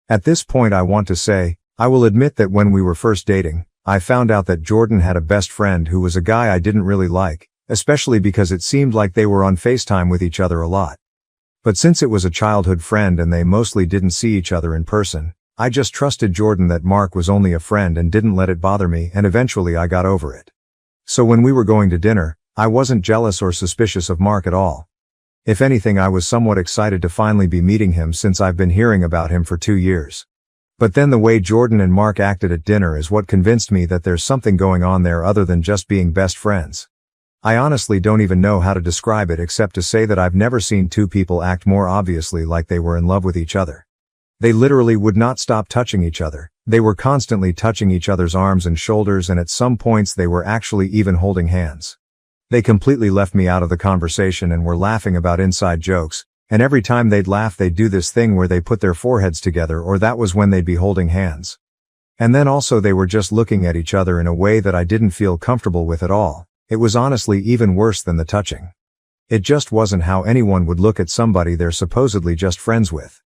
At this point I want to say, I will admit that when we were first dating, I found out that Jordan had a best friend who was a guy I didn't really like, especially because it seemed like they were on FaceTime with each other a lot. But since it was a childhood friend and they mostly didn't see each other in person, I just trusted Jordan that Mark was only a friend and didn't let it bother me, and eventually I got over it. So when we were going to dinner, I wasn't jealous or suspicious of Mark at all. If anything, I was somewhat excited to finally be meeting him since I've been hearing about him for 2 years. But then the way Jordan and Mark acted at dinner is what convinced me that there's something going on there other than just being best friends. I honestly don't even know how to describe it except to say that I've never seen two people act more obviously like they were in love with each other. They literally would not stop touching each other. They were constantly touching each other's arms and shoulders, and at some points they were actually even holding hands. They completely left me out of the conversation and were laughing about inside jokes, and every time they'd laugh they'd do this thing where they put their foreheads together, or that was when they'd be holding hands. And then also they were just looking at each other in a way that I didn't feel comfortable with at all. It was honestly even worse than the touching. It just wasn't how anyone would look at somebody they're supposedly just friends with.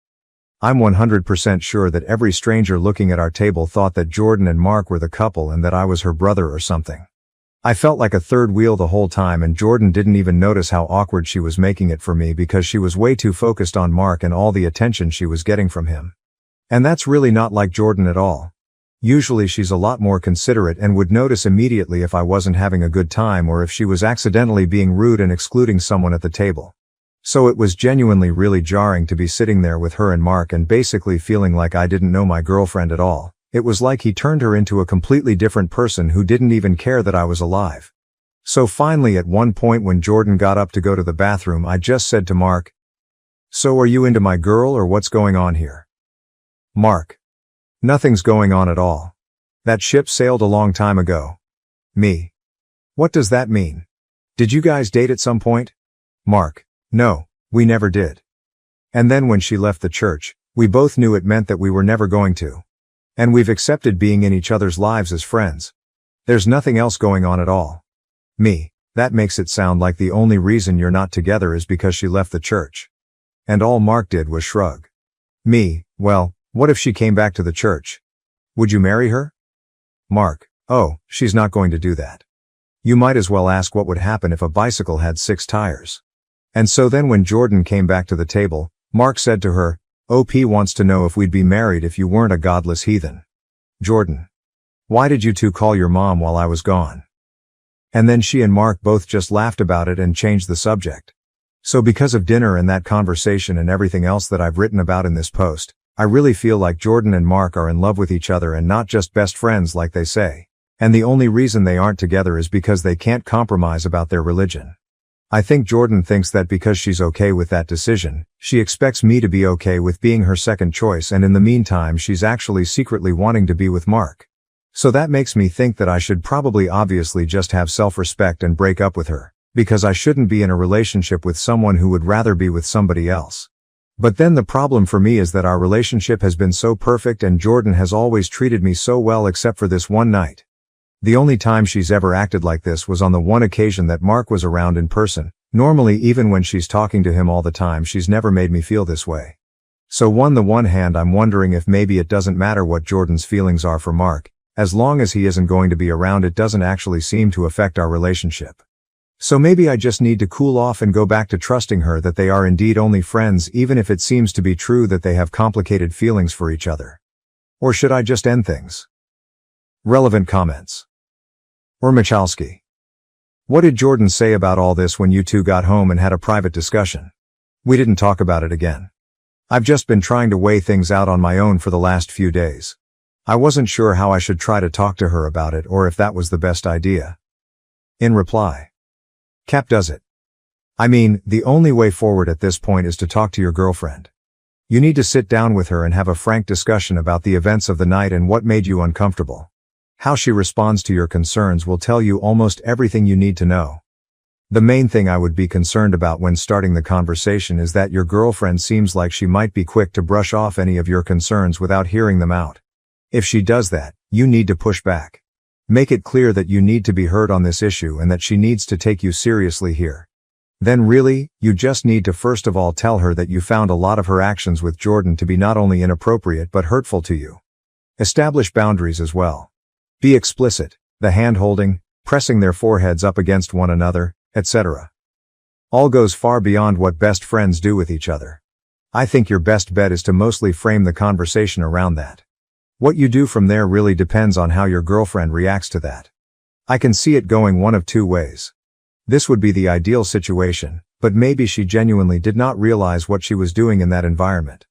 I'm 100% sure that every stranger looking at our table thought that Jordan and Mark were the couple and that I was her brother or something. I felt like a third wheel the whole time, and Jordan didn't even notice how awkward she was making it for me because she was way too focused on Mark and all the attention she was getting from him. And that's really not like Jordan at all. Usually she's a lot more considerate and would notice immediately if I wasn't having a good time or if she was accidentally being rude and excluding someone at the table. So it was genuinely really jarring to be sitting there with her and Mark and basically feeling like I didn't know my girlfriend at all. It was like he turned her into a completely different person who didn't even care that I was alive. So finally, at one point when Jordan got up to go to the bathroom, I just said to Mark, "So are you into my girl or what's going on here?" Mark: "Nothing's going on at all. That ship sailed a long time ago." Me: "What does that mean? Did you guys date at some point?" Mark: "No, we never did. And then when she left the church, we both knew it meant that we were never going to. And we've accepted being in each other's lives as friends. There's nothing else going on at all." Me: "That makes it sound like the only reason you're not together is because she left the church." And all Mark did was shrug. Me: "Well, what if she came back to the church? Would you marry her?" Mark: "Oh, she's not going to do that. You might as well ask what would happen if a bicycle had 6 tires." And so then when Jordan came back to the table, Mark said to her, "OP wants to know if we'd be married if you weren't a godless heathen." Jordan: "Why did you two call your mom while I was gone?" And then she and Mark both just laughed about it and changed the subject. So because of dinner and that conversation and everything else that I've written about in this post, I really feel like Jordan and Mark are in love with each other and not just best friends like they say. And the only reason they aren't together is because they can't compromise about their religion. I think Jordan thinks that because she's okay with that decision, she expects me to be okay with being her second choice, and in the meantime she's actually secretly wanting to be with Mark. So that makes me think that I should probably obviously just have self-respect and break up with her, because I shouldn't be in a relationship with someone who would rather be with somebody else. But then the problem for me is that our relationship has been so perfect and Jordan has always treated me so well except for this one night. The only time she's ever acted like this was on the one occasion that Mark was around in person. Normally, even when she's talking to him all the time, she's never made me feel this way. So on the one hand, I'm wondering if maybe it doesn't matter what Jordan's feelings are for Mark. As long as he isn't going to be around, it doesn't actually seem to affect our relationship. So maybe I just need to cool off and go back to trusting her that they are indeed only friends, even if it seems to be true that they have complicated feelings for each other. Or should I just end things? Relevant comments. Or Michalski: "What did Jordan say about all this when you two got home and had a private discussion?" "We didn't talk about it again. I've just been trying to weigh things out on my own for the last few days. I wasn't sure how I should try to talk to her about it or if that was the best idea." In reply: "Cap does it. I mean, the only way forward at this point is to talk to your girlfriend. You need to sit down with her and have a frank discussion about the events of the night and what made you uncomfortable. How she responds to your concerns will tell you almost everything you need to know. The main thing I would be concerned about when starting the conversation is that your girlfriend seems like she might be quick to brush off any of your concerns without hearing them out. If she does that, you need to push back. Make it clear that you need to be heard on this issue and that she needs to take you seriously here. Then really, you just need to first of all tell her that you found a lot of her actions with Jordan to be not only inappropriate but hurtful to you. Establish boundaries as well. Be explicit, the hand-holding, pressing their foreheads up against one another, etc. All goes far beyond what best friends do with each other. I think your best bet is to mostly frame the conversation around that. What you do from there really depends on how your girlfriend reacts to that. I can see it going one of two ways. This would be the ideal situation, But maybe she genuinely did not realize what she was doing in that environment.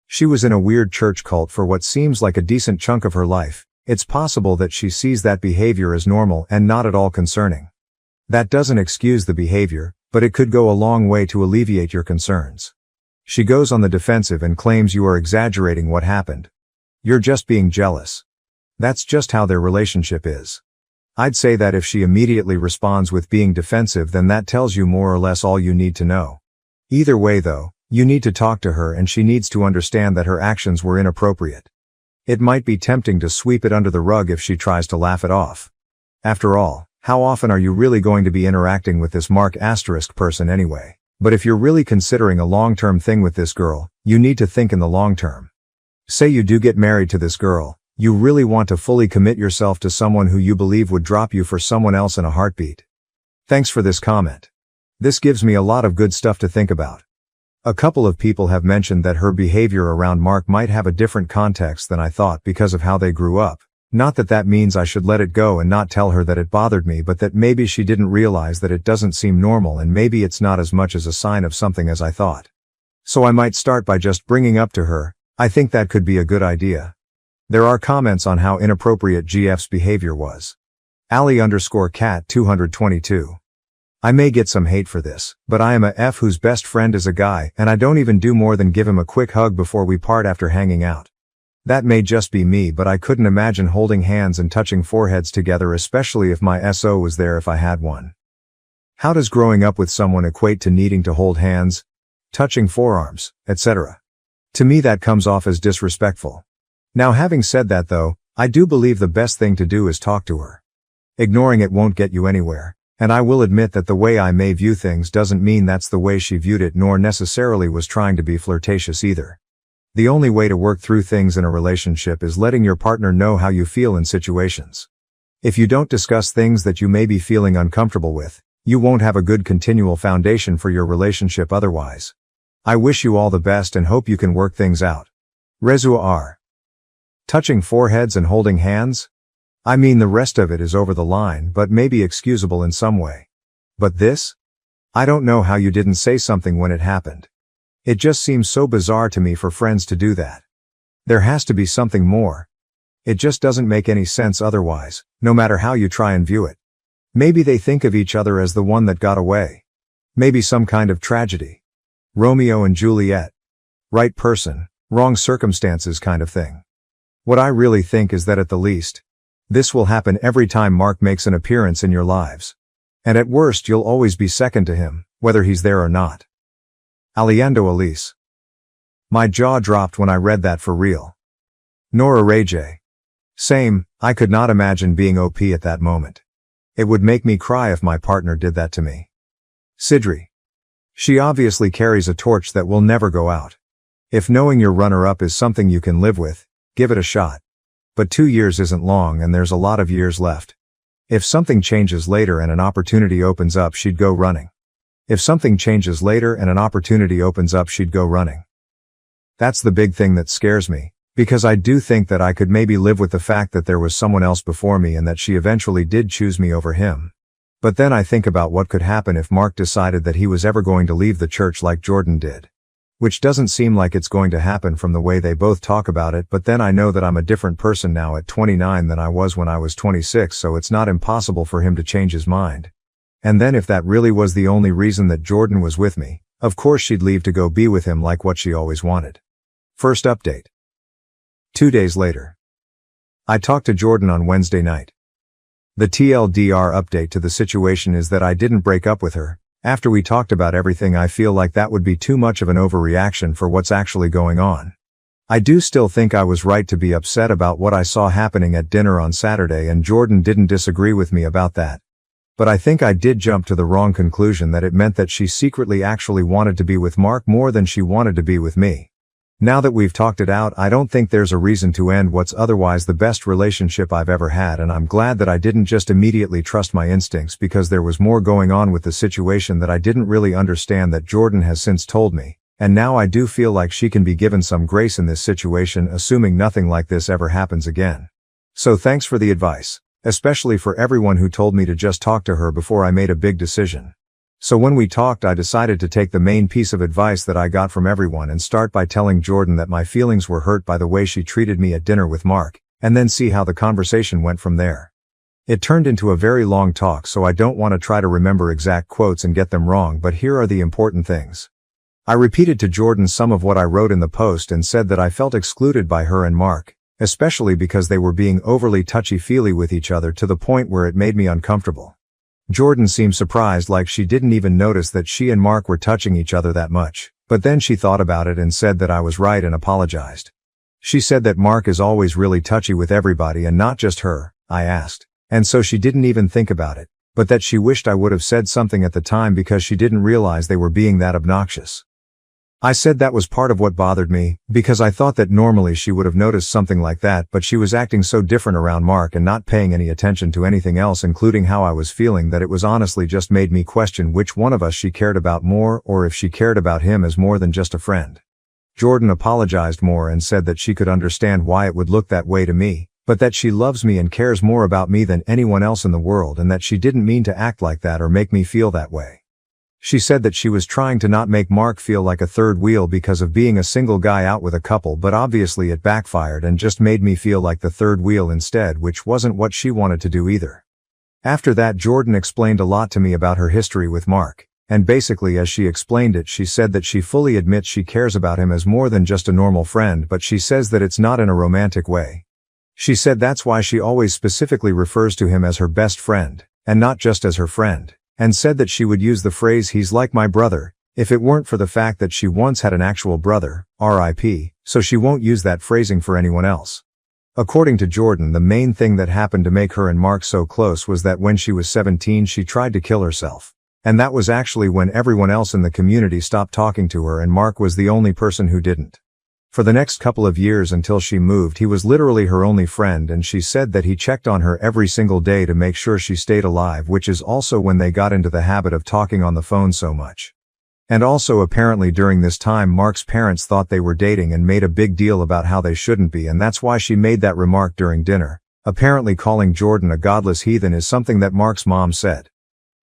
She was in a weird church cult for what seems like a decent chunk of her life. It's possible that she sees that behavior as normal and not at all concerning. That doesn't excuse the behavior, but it could go a long way to alleviate your concerns. She goes on the defensive and claims you are exaggerating what happened. You're just being jealous. That's just how their relationship is. I'd say that if she immediately responds with being defensive, then that tells you more or less all you need to know. Either way though, you need to talk to her and she needs to understand that her actions were inappropriate. It might be tempting to sweep it under the rug if she tries to laugh it off. After all, how often are you really going to be interacting with this Mark * person anyway? But if you're really considering a long-term thing with this girl, you need to think in the long term. Say you do get married to this girl, you really want to fully commit yourself to someone who you believe would drop you for someone else in a heartbeat. Thanks for this comment. This gives me a lot of good stuff to think about. A couple of people have mentioned that her behavior around Mark might have a different context than I thought because of how they grew up. Not that that means I should let it go and not tell her that it bothered me, but that maybe she didn't realize that it doesn't seem normal and maybe it's not as much as a sign of something as I thought. So I might start by just bringing up to her, I think that could be a good idea. There are comments on how inappropriate GF's behavior was. Ali_cat 222. I may get some hate for this, but I am a F whose best friend is a guy and I don't even do more than give him a quick hug before we part after hanging out. That may just be me, but I couldn't imagine holding hands and touching foreheads together, especially if my SO was there if I had one. How does growing up with someone equate to needing to hold hands, touching forearms, etc.? To me that comes off as disrespectful. Now having said that though, I do believe the best thing to do is talk to her. Ignoring it won't get you anywhere. And I will admit that the way I may view things doesn't mean that's the way she viewed it, nor necessarily was trying to be flirtatious either. The only way to work through things in a relationship is letting your partner know how you feel in situations. If you don't discuss things that you may be feeling uncomfortable with, you won't have a good continual foundation for your relationship otherwise. I wish you all the best and hope you can work things out. Rezua R. Touching foreheads and holding hands? I mean, the rest of it is over the line, but maybe excusable in some way. But this? I don't know how you didn't say something when it happened. It just seems so bizarre to me for friends to do that. There has to be something more. It just doesn't make any sense otherwise, no matter how you try and view it. Maybe they think of each other as the one that got away. Maybe some kind of tragedy. Romeo and Juliet. Right person, wrong circumstances kind of thing. What I really think is that at the least, this will happen every time Mark makes an appearance in your lives. And at worst you'll always be second to him, whether he's there or not. Aliando Elise. My jaw dropped when I read that, for real. Nora Ray J. Same, I could not imagine being OP at that moment. It would make me cry if my partner did that to me. Sidri. She obviously carries a torch that will never go out. If knowing your runner-up is something you can live with, give it a shot. But 2 years isn't long and there's a lot of years left. If something changes later and an opportunity opens up, she'd go running. If something changes later and an opportunity opens up, she'd go running. That's the big thing that scares me, because I do think that I could maybe live with the fact that there was someone else before me and that she eventually did choose me over him. But then I think about what could happen if Mark decided that he was ever going to leave the church like Jordan did. Which doesn't seem like it's going to happen from the way they both talk about it, but then I know that I'm a different person now at 29 than I was when I was 26, so it's not impossible for him to change his mind. And then if that really was the only reason that Jordan was with me, of course she'd leave to go be with him like what she always wanted. First update. 2 days later. I talked to Jordan on Wednesday night. The TLDR update to the situation is that I didn't break up with her. After we talked about everything, I feel like that would be too much of an overreaction for what's actually going on. I do still think I was right to be upset about what I saw happening at dinner on Saturday, and Jordan didn't disagree with me about that. But I think I did jump to the wrong conclusion that it meant that she secretly actually wanted to be with Mark more than she wanted to be with me. Now that we've talked it out, I don't think there's a reason to end what's otherwise the best relationship I've ever had, and I'm glad that I didn't just immediately trust my instincts, because there was more going on with the situation that I didn't really understand that Jordan has since told me, and now I do feel like she can be given some grace in this situation, assuming nothing like this ever happens again. So thanks for the advice, especially for everyone who told me to just talk to her before I made a big decision. So when we talked, I decided to take the main piece of advice that I got from everyone and start by telling Jordan that my feelings were hurt by the way she treated me at dinner with Mark, and then see how the conversation went from there. It turned into a very long talk, so I don't want to try to remember exact quotes and get them wrong, but here are the important things. I repeated to Jordan some of what I wrote in the post and said that I felt excluded by her and Mark, especially because they were being overly touchy-feely with each other to the point where it made me uncomfortable. Jordan seemed surprised, like she didn't even notice that she and Mark were touching each other that much, but then she thought about it and said that I was right and apologized. She said that Mark is always really touchy with everybody and not just her, I asked, and so she didn't even think about it, but that she wished I would have said something at the time because she didn't realize they were being that obnoxious. I said that was part of what bothered me, because I thought that normally she would have noticed something like that, but she was acting so different around Mark and not paying any attention to anything else, including how I was feeling, that it was honestly just made me question which one of us she cared about more, or if she cared about him as more than just a friend. Jordan apologized more and said that she could understand why it would look that way to me, but that she loves me and cares more about me than anyone else in the world, and that she didn't mean to act like that or make me feel that way. She said that she was trying to not make Mark feel like a third wheel because of being a single guy out with a couple, but obviously it backfired and just made me feel like the third wheel instead, which wasn't what she wanted to do either. After that, Jordan explained a lot to me about her history with Mark, and basically as she explained it, she said that she fully admits she cares about him as more than just a normal friend, but she says that it's not in a romantic way. She said that's why she always specifically refers to him as her best friend, and not just as her friend, and said that she would use the phrase "he's like my brother" if it weren't for the fact that she once had an actual brother, RIP, so she won't use that phrasing for anyone else. According to Jordan, the main thing that happened to make her and Mark so close was that when she was 17 she tried to kill herself. And that was actually when everyone else in the community stopped talking to her and Mark was the only person who didn't. For the next couple of years until she moved, he was literally her only friend, and she said that he checked on her every single day to make sure she stayed alive, which is also when they got into the habit of talking on the phone so much. And also apparently during this time Mark's parents thought they were dating and made a big deal about how they shouldn't be, and that's why she made that remark during dinner. Apparently calling Jordan a godless heathen is something that Mark's mom said.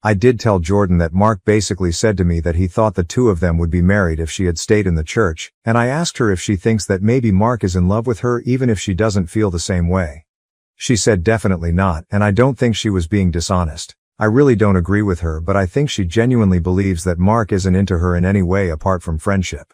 I did tell Jordan that Mark basically said to me that he thought the two of them would be married if she had stayed in the church, and I asked her if she thinks that maybe Mark is in love with her even if she doesn't feel the same way. She said definitely not, and I don't think she was being dishonest. I really don't agree with her, but I think she genuinely believes that Mark isn't into her in any way apart from friendship.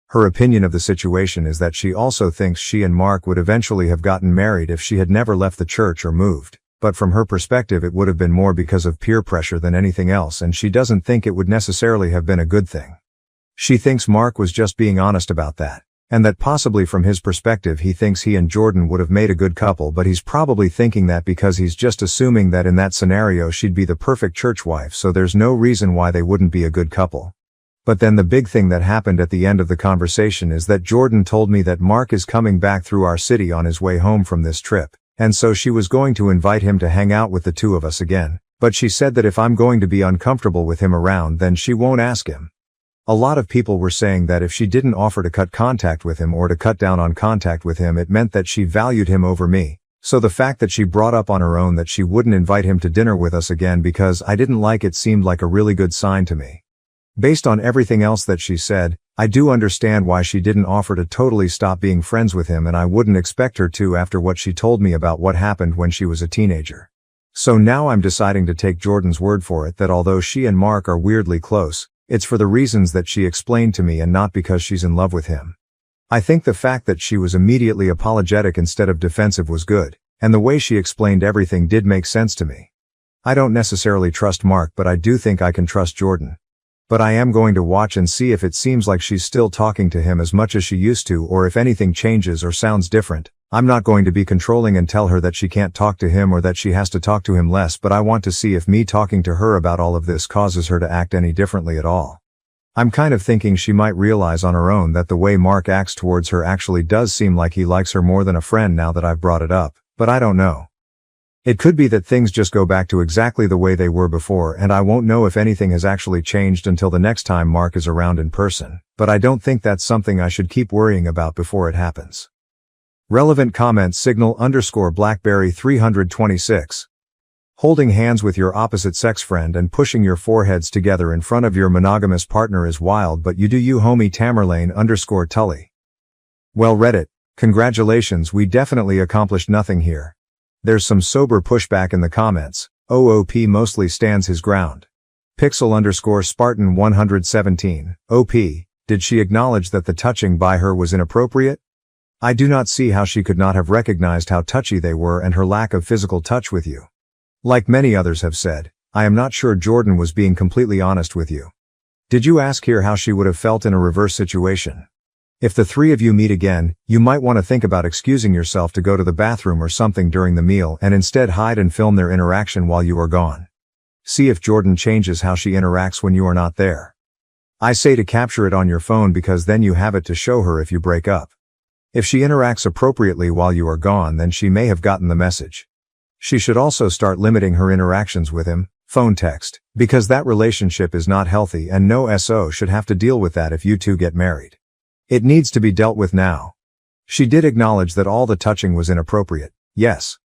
Her opinion of the situation is that she also thinks she and Mark would eventually have gotten married if she had never left the church or moved. But from her perspective it would have been more because of peer pressure than anything else, and she doesn't think it would necessarily have been a good thing. She thinks Mark was just being honest about that, and that possibly from his perspective he thinks he and Jordan would have made a good couple, but he's probably thinking that because he's just assuming that in that scenario she'd be the perfect church wife, so there's no reason why they wouldn't be a good couple. But then the big thing that happened at the end of the conversation is that Jordan told me that Mark is coming back through our city on his way home from this trip. And so she was going to invite him to hang out with the two of us again, but she said that if I'm going to be uncomfortable with him around, then she won't ask him. A lot of people were saying that if she didn't offer to cut contact with him or to cut down on contact with him, it meant that she valued him over me. So the fact that she brought up on her own that she wouldn't invite him to dinner with us again because I didn't like it seemed like a really good sign to me. Based on everything else that she said, I do understand why she didn't offer to totally stop being friends with him, and I wouldn't expect her to after what she told me about what happened when she was a teenager. So now I'm deciding to take Jordan's word for it that although she and Mark are weirdly close, it's for the reasons that she explained to me and not because she's in love with him. I think the fact that she was immediately apologetic instead of defensive was good, and the way she explained everything did make sense to me. I don't necessarily trust Mark, but I do think I can trust Jordan. But I am going to watch and see if it seems like she's still talking to him as much as she used to, or if anything changes or sounds different. I'm not going to be controlling and tell her that she can't talk to him or that she has to talk to him less, but I want to see if me talking to her about all of this causes her to act any differently at all. I'm kind of thinking she might realize on her own that the way Mark acts towards her actually does seem like he likes her more than a friend now that I've brought it up, but I don't know. It could be that things just go back to exactly the way they were before, and I won't know if anything has actually changed until the next time Mark is around in person, but I don't think that's something I should keep worrying about before it happens. Relevant comments signal _ BlackBerry 326. Holding hands with your opposite sex friend and pushing your foreheads together in front of your monogamous partner is wild, but you do you, homie. Tamerlane_Tully. Well, Reddit, congratulations, we definitely accomplished nothing here. There's some sober pushback in the comments. OOP mostly stands his ground. Pixel_Spartan 117. OP, did she acknowledge that the touching by her was inappropriate? I do not see how she could not have recognized how touchy they were and her lack of physical touch with you. Like many others have said, I am not sure Jordan was being completely honest with you. Did you ask her how she would have felt in a reverse situation? If the three of you meet again, you might want to think about excusing yourself to go to the bathroom or something during the meal and instead hide and film their interaction while you are gone. See if Jordan changes how she interacts when you are not there. I say to capture it on your phone because then you have it to show her if you break up. If she interacts appropriately while you are gone, then she may have gotten the message. She should also start limiting her interactions with him, phone text, because that relationship is not healthy and no SO should have to deal with that if you two get married. It needs to be dealt with now. She did acknowledge that all the touching was inappropriate, yes.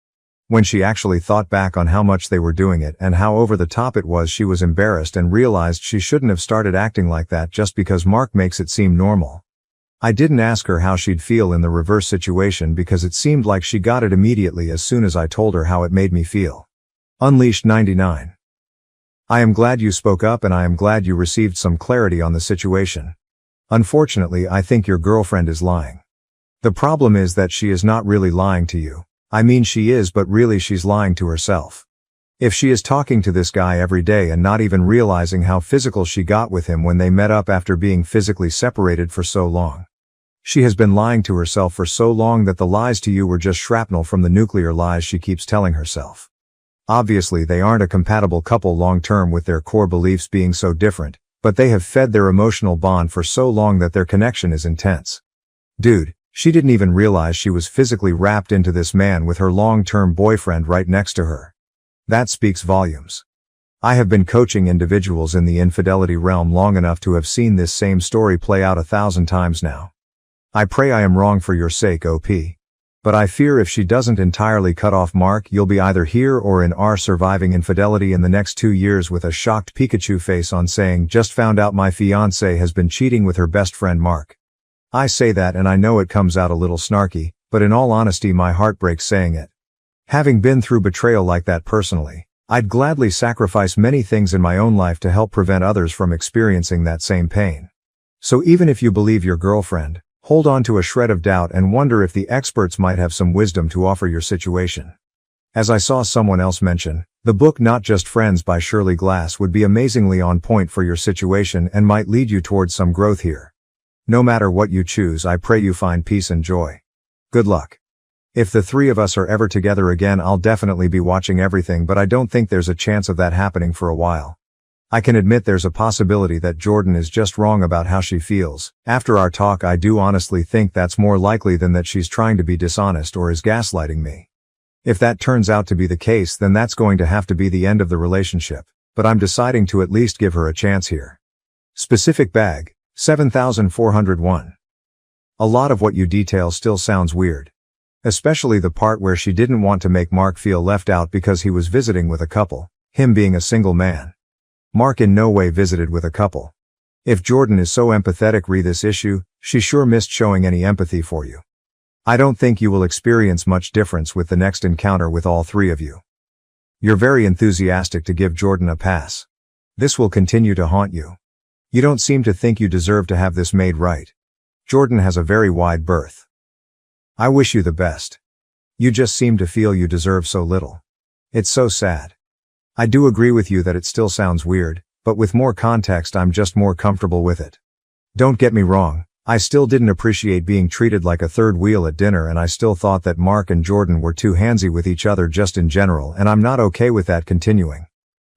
When she actually thought back on how much they were doing it and how over the top it was, she was embarrassed and realized she shouldn't have started acting like that just because Mark makes it seem normal. I didn't ask her how she'd feel in the reverse situation because it seemed like she got it immediately as soon as I told her how it made me feel. Unleashed 99. I am glad you spoke up and I am glad you received some clarity on the situation. Unfortunately, I think your girlfriend is lying. The problem is that she is not really lying to you. I mean, she is, but really she's lying to herself. If she is talking to this guy every day and not even realizing how physical she got with him when they met up after being physically separated for so long. She has been lying to herself for so long that the lies to you were just shrapnel from the nuclear lies she keeps telling herself. Obviously, they aren't a compatible couple long-term with their core beliefs being so different, but they have fed their emotional bond for so long that their connection is intense. Dude, she didn't even realize she was physically wrapped into this man with her long-term boyfriend right next to her. That speaks volumes. I have been coaching individuals in the infidelity realm long enough to have seen this same story play out 1,000 times now. I pray I am wrong for your sake, OP. But I fear if she doesn't entirely cut off Mark, you'll be either here or in R surviving infidelity in the next 2 years with a shocked Pikachu face on saying, just found out my fiancé has been cheating with her best friend Mark. I say that and I know it comes out a little snarky, but in all honesty my heart breaks saying it. Having been through betrayal like that personally, I'd gladly sacrifice many things in my own life to help prevent others from experiencing that same pain. So even if you believe your girlfriend, hold on to a shred of doubt and wonder if the experts might have some wisdom to offer your situation. As I saw someone else mention, the book Not Just Friends by Shirley Glass would be amazingly on point for your situation and might lead you towards some growth here. No matter what you choose, I pray you find peace and joy. Good luck. If the three of us are ever together again, I'll definitely be watching everything, but I don't think there's a chance of that happening for a while. I can admit there's a possibility that Jordan is just wrong about how she feels. After our talk, I do honestly think that's more likely than that she's trying to be dishonest or is gaslighting me. If that turns out to be the case, then that's going to have to be the end of the relationship, but I'm deciding to at least give her a chance here. Specific bag, 7401. A lot of what you detail still sounds weird. Especially the part where she didn't want to make Mark feel left out because he was visiting with a couple, him being a single man. Mark in no way visited with a couple. If Jordan is so empathetic re this issue, she sure missed showing any empathy for you. I don't think you will experience much difference with the next encounter with all three of you. You're very enthusiastic to give Jordan a pass. This will continue to haunt you. You don't seem to think you deserve to have this made right. Jordan has a very wide berth. I wish you the best. You just seem to feel you deserve so little. It's so sad. I do agree with you that it still sounds weird, but with more context I'm just more comfortable with it. Don't get me wrong, I still didn't appreciate being treated like a third wheel at dinner, and I still thought that Mark and Jordan were too handsy with each other just in general, and I'm not okay with that continuing.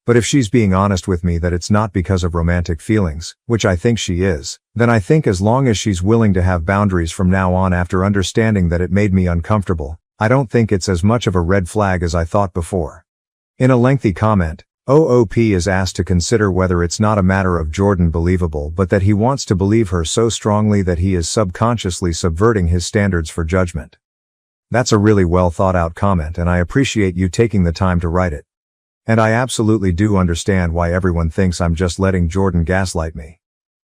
But if she's being honest with me that it's not because of romantic feelings, which I think she is, then I think as long as she's willing to have boundaries from now on after understanding that it made me uncomfortable, I don't think it's as much of a red flag as I thought before. In a lengthy comment, OOP is asked to consider whether it's not a matter of Jordan believable but that he wants to believe her so strongly that he is subconsciously subverting his standards for judgment. That's a really well thought out comment and I appreciate you taking the time to write it. And I absolutely do understand why everyone thinks I'm just letting Jordan gaslight me.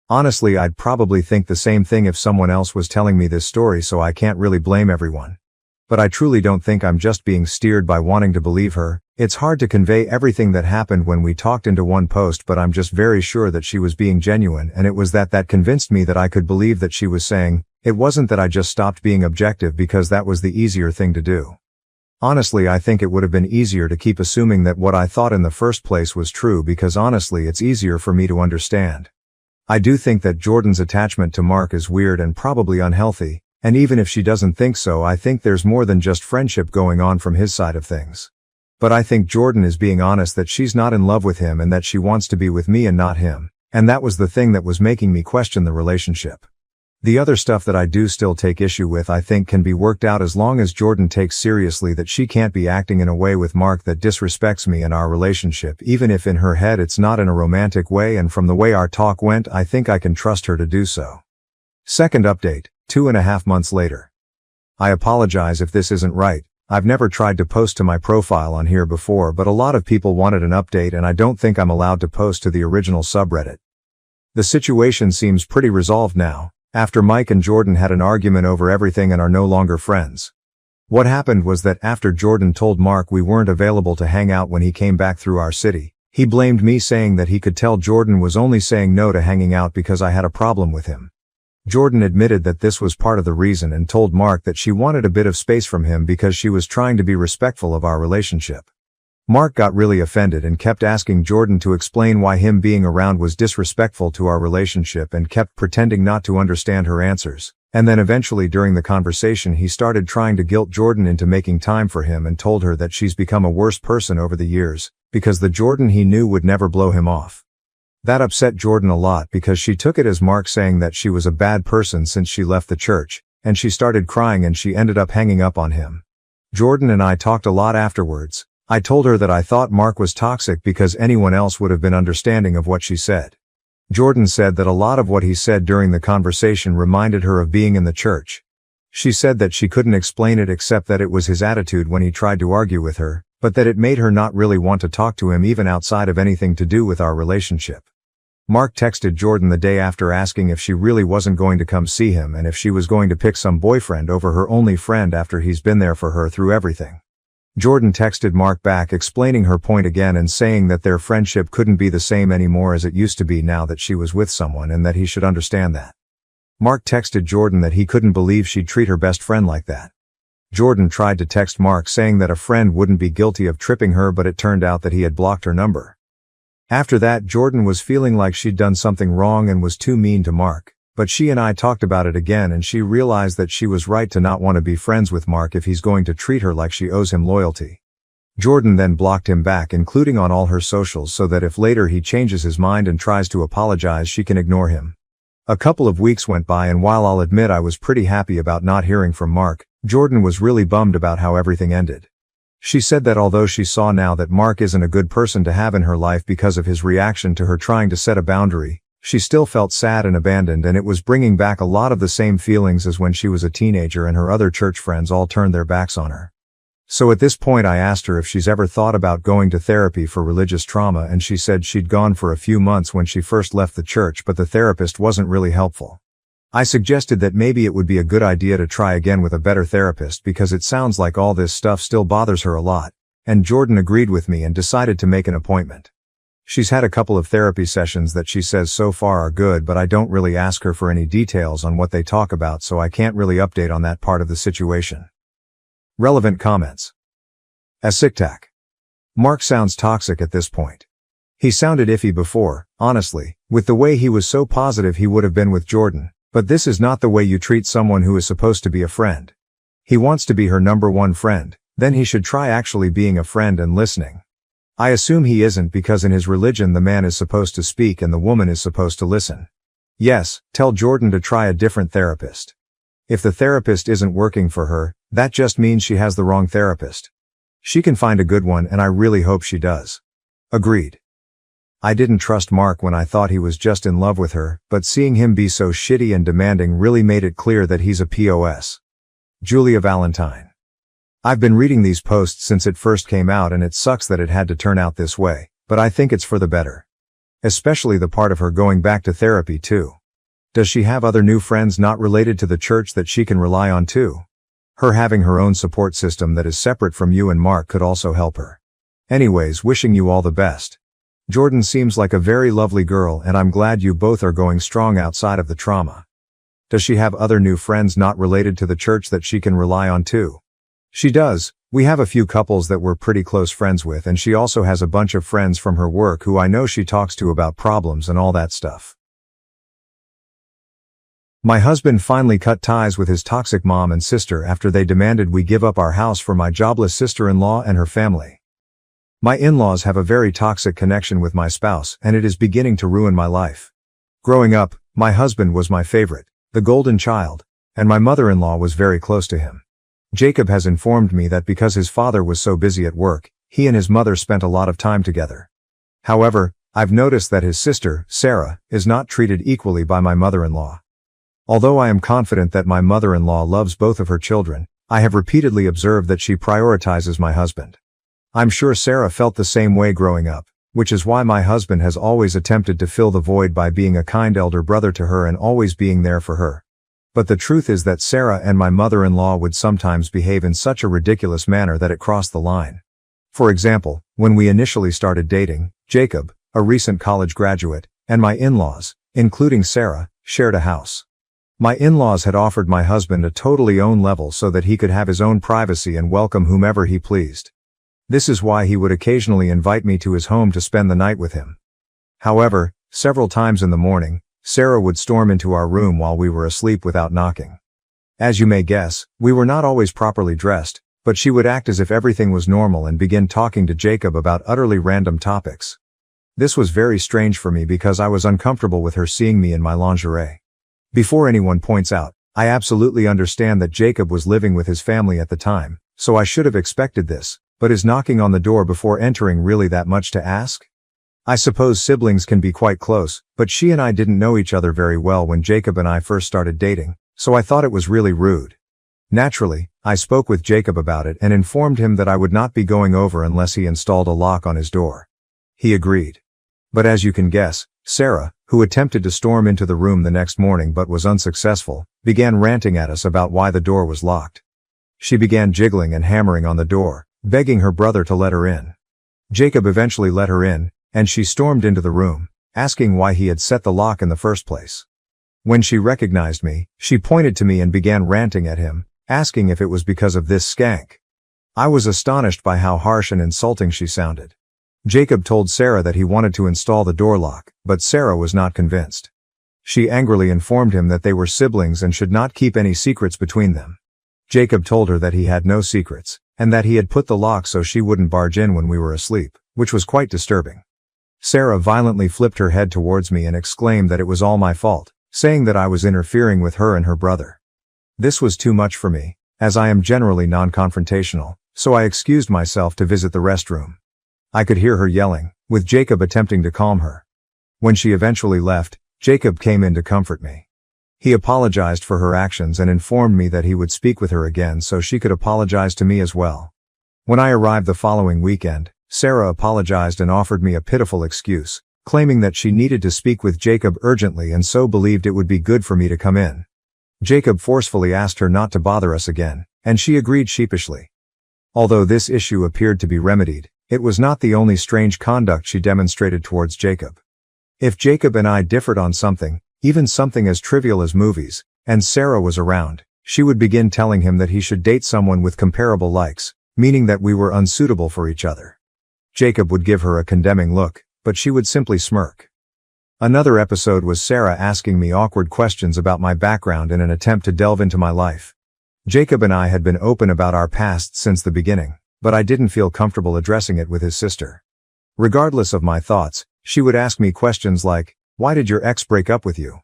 Honestly, I'd probably think the same thing if someone else was telling me this story, so I can't really blame everyone. But I truly don't think I'm just being steered by wanting to believe her. It's hard to convey everything that happened when we talked into one post, but I'm just very sure that she was being genuine, and it was that convinced me that I could believe that she was saying. It wasn't that I just stopped being objective because that was the easier thing to do. Honestly, I think it would have been easier to keep assuming that what I thought in the first place was true, because honestly it's easier for me to understand. I do think that Jordan's attachment to Mark is weird and probably unhealthy, and even if she doesn't think so, I think there's more than just friendship going on from his side of things. But I think Jordan is being honest that she's not in love with him and that she wants to be with me and not him, and that was the thing that was making me question the relationship. The other stuff that I do still take issue with, I think can be worked out as long as Jordan takes seriously that she can't be acting in a way with Mark that disrespects me and our relationship, even if in her head it's not in a romantic way, and from the way our talk went, I think I can trust her to do so. Second update, 2.5 months later. I apologize if this isn't right. I've never tried to post to my profile on here before, but a lot of people wanted an update and I don't think I'm allowed to post to the original subreddit. The situation seems pretty resolved now, after Mike and Jordan had an argument over everything and are no longer friends. What happened was that after Jordan told Mark we weren't available to hang out when he came back through our city, he blamed me, saying that he could tell Jordan was only saying no to hanging out because I had a problem with him. Jordan admitted that this was part of the reason and told Mark that she wanted a bit of space from him because she was trying to be respectful of our relationship. Mark got really offended and kept asking Jordan to explain why him being around was disrespectful to our relationship, and kept pretending not to understand her answers. And then eventually during the conversation he started trying to guilt Jordan into making time for him and told her that she's become a worse person over the years, because the Jordan he knew would never blow him off. That upset Jordan a lot because she took it as Mark saying that she was a bad person since she left the church, and she started crying and she ended up hanging up on him. Jordan and I talked a lot afterwards. I told her that I thought Mark was toxic because anyone else would have been understanding of what she said. Jordan said that a lot of what he said during the conversation reminded her of being in the church. She said that she couldn't explain it except that it was his attitude when he tried to argue with her, but that it made her not really want to talk to him even outside of anything to do with our relationship. Mark texted Jordan the day after asking if she really wasn't going to come see him and if she was going to pick some boyfriend over her only friend after he's been there for her through everything. Jordan texted Mark back explaining her point again and saying that their friendship couldn't be the same anymore as it used to be now that she was with someone, and that he should understand that. Mark texted Jordan that he couldn't believe she'd treat her best friend like that. Jordan tried to text Mark saying that a friend wouldn't be guilty of tripping her, but it turned out that he had blocked her number. After that, Jordan was feeling like she'd done something wrong and was too mean to Mark. But she and I talked about it again and she realized that she was right to not want to be friends with Mark if he's going to treat her like she owes him loyalty. Jordan then blocked him back, including on all her socials, so that if later he changes his mind and tries to apologize, she can ignore him. A couple of weeks went by, and while I'll admit I was pretty happy about not hearing from Mark, Jordan was really bummed about how everything ended. She said that although she saw now that Mark isn't a good person to have in her life because of his reaction to her trying to set a boundary, she still felt sad and abandoned, and it was bringing back a lot of the same feelings as when she was a teenager and her other church friends all turned their backs on her. So at this point I asked her if she's ever thought about going to therapy for religious trauma, and she said she'd gone for a few months when she first left the church, but the therapist wasn't really helpful. I suggested that maybe it would be a good idea to try again with a better therapist because it sounds like all this stuff still bothers her a lot, and Jordan agreed with me and decided to make an appointment. She's had a couple of therapy sessions that she says so far are good, but I don't really ask her for any details on what they talk about, so I can't really update on that part of the situation. Relevant comments. Asiktak. Mark sounds toxic at this point. He sounded iffy before, honestly, with the way he was so positive he would have been with Jordan, but this is not the way you treat someone who is supposed to be a friend. He wants to be her number one friend, then he should try actually being a friend and listening. I assume he isn't, because in his religion the man is supposed to speak and the woman is supposed to listen. Yes, tell Jordan to try a different therapist. If the therapist isn't working for her, that just means she has the wrong therapist. She can find a good one, and I really hope she does. Agreed. I didn't trust Mark when I thought he was just in love with her, but seeing him be so shitty and demanding really made it clear that he's a POS. Julia Valentine. I've been reading these posts since it first came out and it sucks that it had to turn out this way, but I think it's for the better. Especially the part of her going back to therapy too. Does she have other new friends not related to the church that she can rely on too? Her having her own support system that is separate from you and Mark could also help her. Anyways, wishing you all the best. Jordan seems like a very lovely girl and I'm glad you both are going strong outside of the trauma. Does she have other new friends not related to the church that she can rely on too? She does. We have a few couples that we're pretty close friends with and she also has a bunch of friends from her work who I know she talks to about problems and all that stuff. My husband finally cut ties with his toxic mom and sister after they demanded we give up our house for my jobless sister-in-law and her family. My in-laws have a very toxic connection with my spouse and it is beginning to ruin my life. Growing up, my husband was my favorite, the golden child, and my mother-in-law was very close to him. Jacob has informed me that because his father was so busy at work, he and his mother spent a lot of time together. However, I've noticed that his sister, Sarah, is not treated equally by my mother-in-law. Although I am confident that my mother-in-law loves both of her children, I have repeatedly observed that she prioritizes my husband. I'm sure Sarah felt the same way growing up, which is why my husband has always attempted to fill the void by being a kind elder brother to her and always being there for her. But the truth is that Sarah and my mother-in-law would sometimes behave in such a ridiculous manner that it crossed the line. For example, when we initially started dating, Jacob, a recent college graduate, and my in-laws, including Sarah, shared a house. My in-laws had offered my husband a totally own level so that he could have his own privacy and welcome whomever he pleased. This is why he would occasionally invite me to his home to spend the night with him. However, several times in the morning, Sarah would storm into our room while we were asleep without knocking. As you may guess, we were not always properly dressed, but she would act as if everything was normal and begin talking to Jacob about utterly random topics. This was very strange for me because I was uncomfortable with her seeing me in my lingerie. Before anyone points out, I absolutely understand that Jacob was living with his family at the time, so I should have expected this. But is knocking on the door before entering really that much to ask? I suppose siblings can be quite close, but she and I didn't know each other very well when Jacob and I first started dating, so I thought it was really rude. Naturally, I spoke with Jacob about it and informed him that I would not be going over unless he installed a lock on his door. He agreed. But as you can guess, Sarah, who attempted to storm into the room the next morning but was unsuccessful, began ranting at us about why the door was locked. She began jiggling and hammering on the door, begging her brother to let her in. Jacob eventually let her in, and she stormed into the room, asking why he had set the lock in the first place. When she recognized me, she pointed to me and began ranting at him, asking if it was because of this skank. I was astonished by how harsh and insulting she sounded. Jacob told Sarah that he wanted to install the door lock, but Sarah was not convinced. She angrily informed him that they were siblings and should not keep any secrets between them. Jacob told her that he had no secrets, and that he had put the lock so she wouldn't barge in when we were asleep, which was quite disturbing. Sarah violently flipped her head towards me and exclaimed that it was all my fault, saying that I was interfering with her and her brother. This was too much for me, as I am generally non-confrontational, so I excused myself to visit the restroom. I could hear her yelling, with Jacob attempting to calm her. When she eventually left, Jacob came in to comfort me. He apologized for her actions and informed me that he would speak with her again so she could apologize to me as well. When I arrived the following weekend, Sarah apologized and offered me a pitiful excuse, claiming that she needed to speak with Jacob urgently and so believed it would be good for me to come in. Jacob forcefully asked her not to bother us again, and she agreed sheepishly. Although this issue appeared to be remedied, it was not the only strange conduct she demonstrated towards Jacob. If Jacob and I differed on something, even something as trivial as movies, and Sarah was around, she would begin telling him that he should date someone with comparable likes, meaning that we were unsuitable for each other. Jacob would give her a condemning look, but she would simply smirk. Another episode was Sarah asking me awkward questions about my background in an attempt to delve into my life. Jacob and I had been open about our past since the beginning, but I didn't feel comfortable addressing it with his sister. Regardless of my thoughts, she would ask me questions like, "Why did your ex break up with you?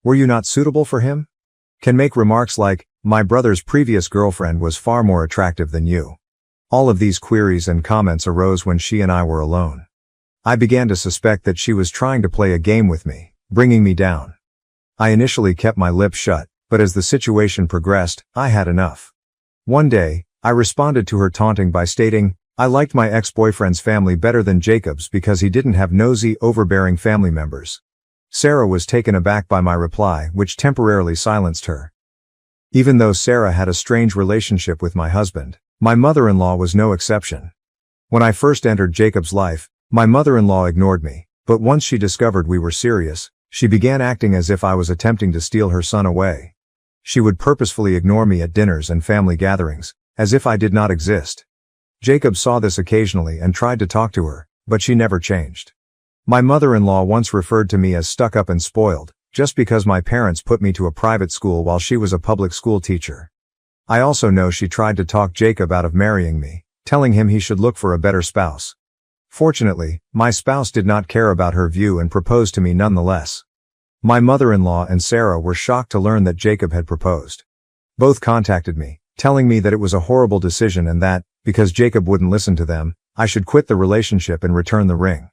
Were you not suitable for him?" Can make remarks like, "My brother's previous girlfriend was far more attractive than you." All of these queries and comments arose when she and I were alone. I began to suspect that she was trying to play a game with me, bringing me down. I initially kept my lips shut, but as the situation progressed, I had enough. One day, I responded to her taunting by stating, I liked my ex-boyfriend's family better than Jacob's because he didn't have nosy, overbearing family members. Sarah was taken aback by my reply, which temporarily silenced her. Even though Sarah had a strange relationship with my husband, my mother-in-law was no exception. When I first entered Jacob's life, my mother-in-law ignored me, but once she discovered we were serious, she began acting as if I was attempting to steal her son away. She would purposefully ignore me at dinners and family gatherings, as if I did not exist. Jacob saw this occasionally and tried to talk to her, but she never changed. My mother-in-law once referred to me as stuck-up and spoiled, just because my parents put me to a private school while she was a public school teacher. I also know she tried to talk Jacob out of marrying me, telling him he should look for a better spouse. Fortunately, my spouse did not care about her view and proposed to me nonetheless. My mother-in-law and Sarah were shocked to learn that Jacob had proposed. Both contacted me, telling me that it was a horrible decision and that, because Jacob wouldn't listen to them, I should quit the relationship and return the ring.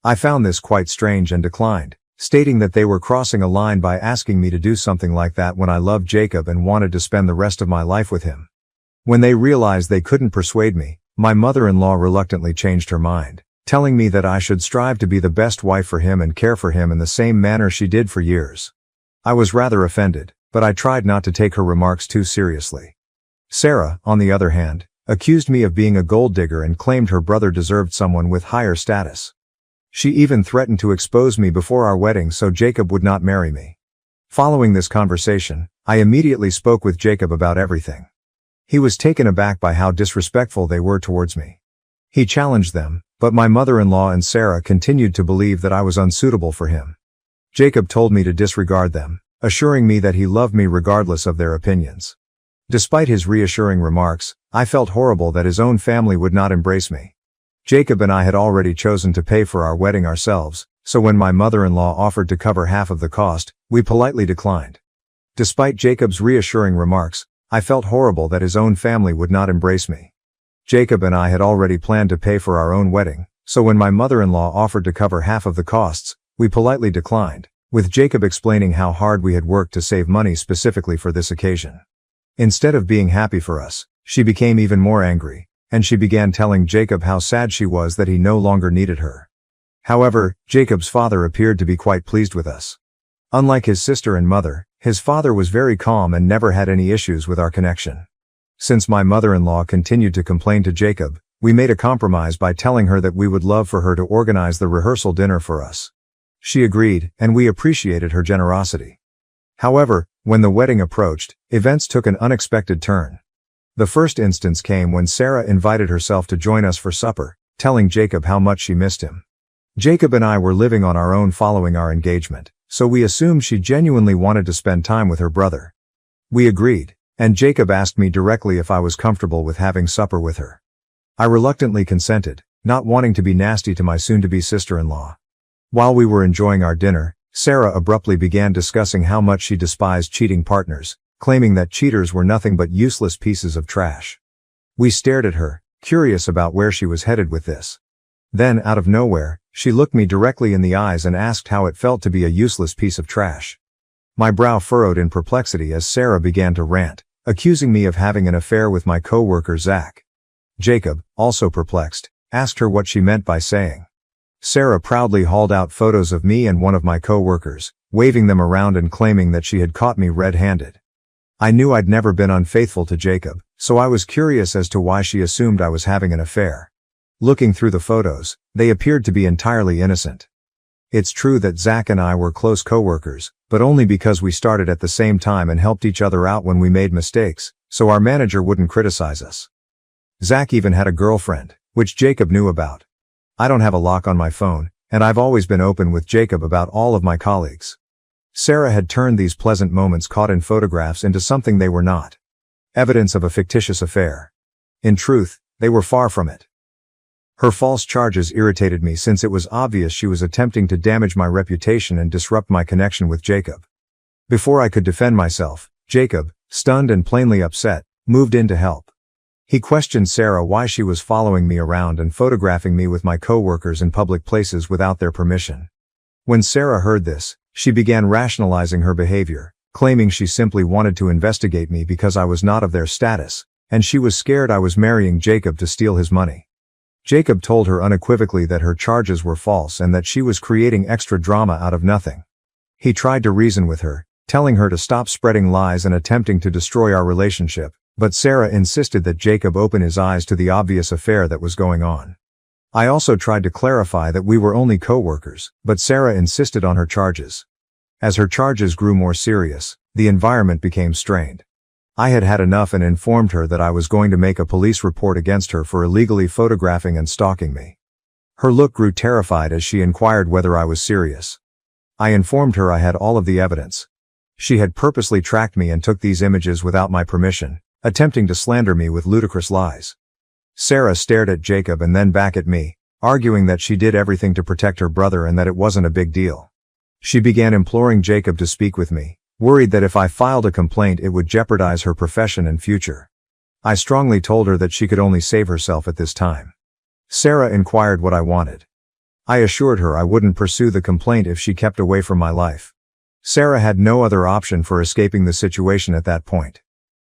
I found this quite strange and declined, stating that they were crossing a line by asking me to do something like that when I loved Jacob and wanted to spend the rest of my life with him. When they realized they couldn't persuade me, my mother-in-law reluctantly changed her mind, telling me that I should strive to be the best wife for him and care for him in the same manner she did for years. I was rather offended, but I tried not to take her remarks too seriously. Sarah, on the other hand, accused me of being a gold digger and claimed her brother deserved someone with higher status. She even threatened to expose me before our wedding so Jacob would not marry me. Following this conversation, I immediately spoke with Jacob about everything. He was taken aback by how disrespectful they were towards me. He challenged them, but my mother-in-law and Sarah continued to believe that I was unsuitable for him. Jacob told me to disregard them, assuring me that he loved me regardless of their opinions. Despite his reassuring remarks, I felt horrible that his own family would not embrace me. Jacob and I had already chosen to pay for our wedding ourselves, so when my mother-in-law offered to cover half of the cost, we politely declined. Despite Jacob's reassuring remarks, I felt horrible that his own family would not embrace me. Jacob and I had already planned to pay for our own wedding, so when my mother-in-law offered to cover half of the costs, we politely declined, with Jacob explaining how hard we had worked to save money specifically for this occasion. Instead of being happy for us, she became even more angry, and she began telling Jacob how sad she was that he no longer needed her. However, Jacob's father appeared to be quite pleased with us. Unlike his sister and mother, his father was very calm and never had any issues with our connection. Since my mother-in-law continued to complain to Jacob, we made a compromise by telling her that we would love for her to organize the rehearsal dinner for us. She agreed, and we appreciated her generosity. However, when the wedding approached, events took an unexpected turn. The first instance came when Sarah invited herself to join us for supper, telling Jacob how much she missed him. Jacob and I were living on our own following our engagement, so we assumed she genuinely wanted to spend time with her brother. We agreed, and Jacob asked me directly if I was comfortable with having supper with her. I reluctantly consented, not wanting to be nasty to my soon-to-be sister-in-law. While we were enjoying our dinner, Sarah abruptly began discussing how much she despised cheating partners, claiming that cheaters were nothing but useless pieces of trash. We stared at her, curious about where she was headed with this. Then, out of nowhere, she looked me directly in the eyes and asked how it felt to be a useless piece of trash. My brow furrowed in perplexity as Sarah began to rant, accusing me of having an affair with my co-worker Zach. Jacob, also perplexed, asked her what she meant by saying. Sarah proudly hauled out photos of me and one of my co-workers, waving them around and claiming that she had caught me red-handed. I knew I'd never been unfaithful to Jacob, so I was curious as to why she assumed I was having an affair. Looking through the photos, they appeared to be entirely innocent. It's true that Zach and I were close co-workers, but only because we started at the same time and helped each other out when we made mistakes, so our manager wouldn't criticize us. Zach even had a girlfriend, which Jacob knew about. I don't have a lock on my phone, and I've always been open with Jacob about all of my colleagues. Sarah had turned these pleasant moments caught in photographs into something they were not. Evidence of a fictitious affair. In truth, they were far from it. Her false charges irritated me since it was obvious she was attempting to damage my reputation and disrupt my connection with Jacob. Before I could defend myself, Jacob, stunned and plainly upset, moved in to help. He questioned Sarah why she was following me around and photographing me with my co-workers in public places without their permission. When Sarah heard this, she began rationalizing her behavior, claiming she simply wanted to investigate me because I was not of their status, and she was scared I was marrying Jacob to steal his money. Jacob told her unequivocally that her charges were false and that she was creating extra drama out of nothing. He tried to reason with her, telling her to stop spreading lies and attempting to destroy our relationship, but Sarah insisted that Jacob open his eyes to the obvious affair that was going on. I also tried to clarify that we were only co-workers, but Sarah insisted on her charges. As her charges grew more serious, the environment became strained. I had had enough and informed her that I was going to make a police report against her for illegally photographing and stalking me. Her look grew terrified as she inquired whether I was serious. I informed her I had all of the evidence. She had purposely tracked me and took these images without my permission, attempting to slander me with ludicrous lies. Sarah stared at Jacob and then back at me, arguing that she did everything to protect her brother and that it wasn't a big deal. She began imploring Jacob to speak with me, worried that if I filed a complaint it would jeopardize her profession and future. I strongly told her that she could only save herself at this time. Sarah inquired what I wanted. I assured her I wouldn't pursue the complaint if she kept away from my life. Sarah had no other option for escaping the situation at that point.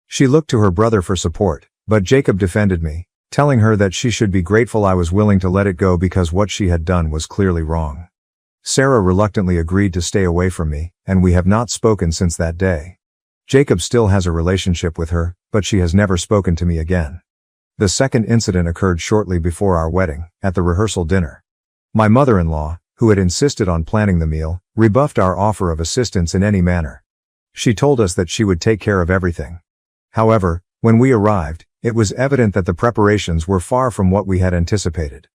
She looked to her brother for support, but Jacob defended me, telling her that she should be grateful I was willing to let it go because what she had done was clearly wrong. Sarah reluctantly agreed to stay away from me, and we have not spoken since that day. Jacob still has a relationship with her, but she has never spoken to me again. The second incident occurred shortly before our wedding, at the rehearsal dinner. My mother-in-law, who had insisted on planning the meal, rebuffed our offer of assistance in any manner. She told us that she would take care of everything. However, when we arrived, it was evident that the preparations were far from what we had anticipated.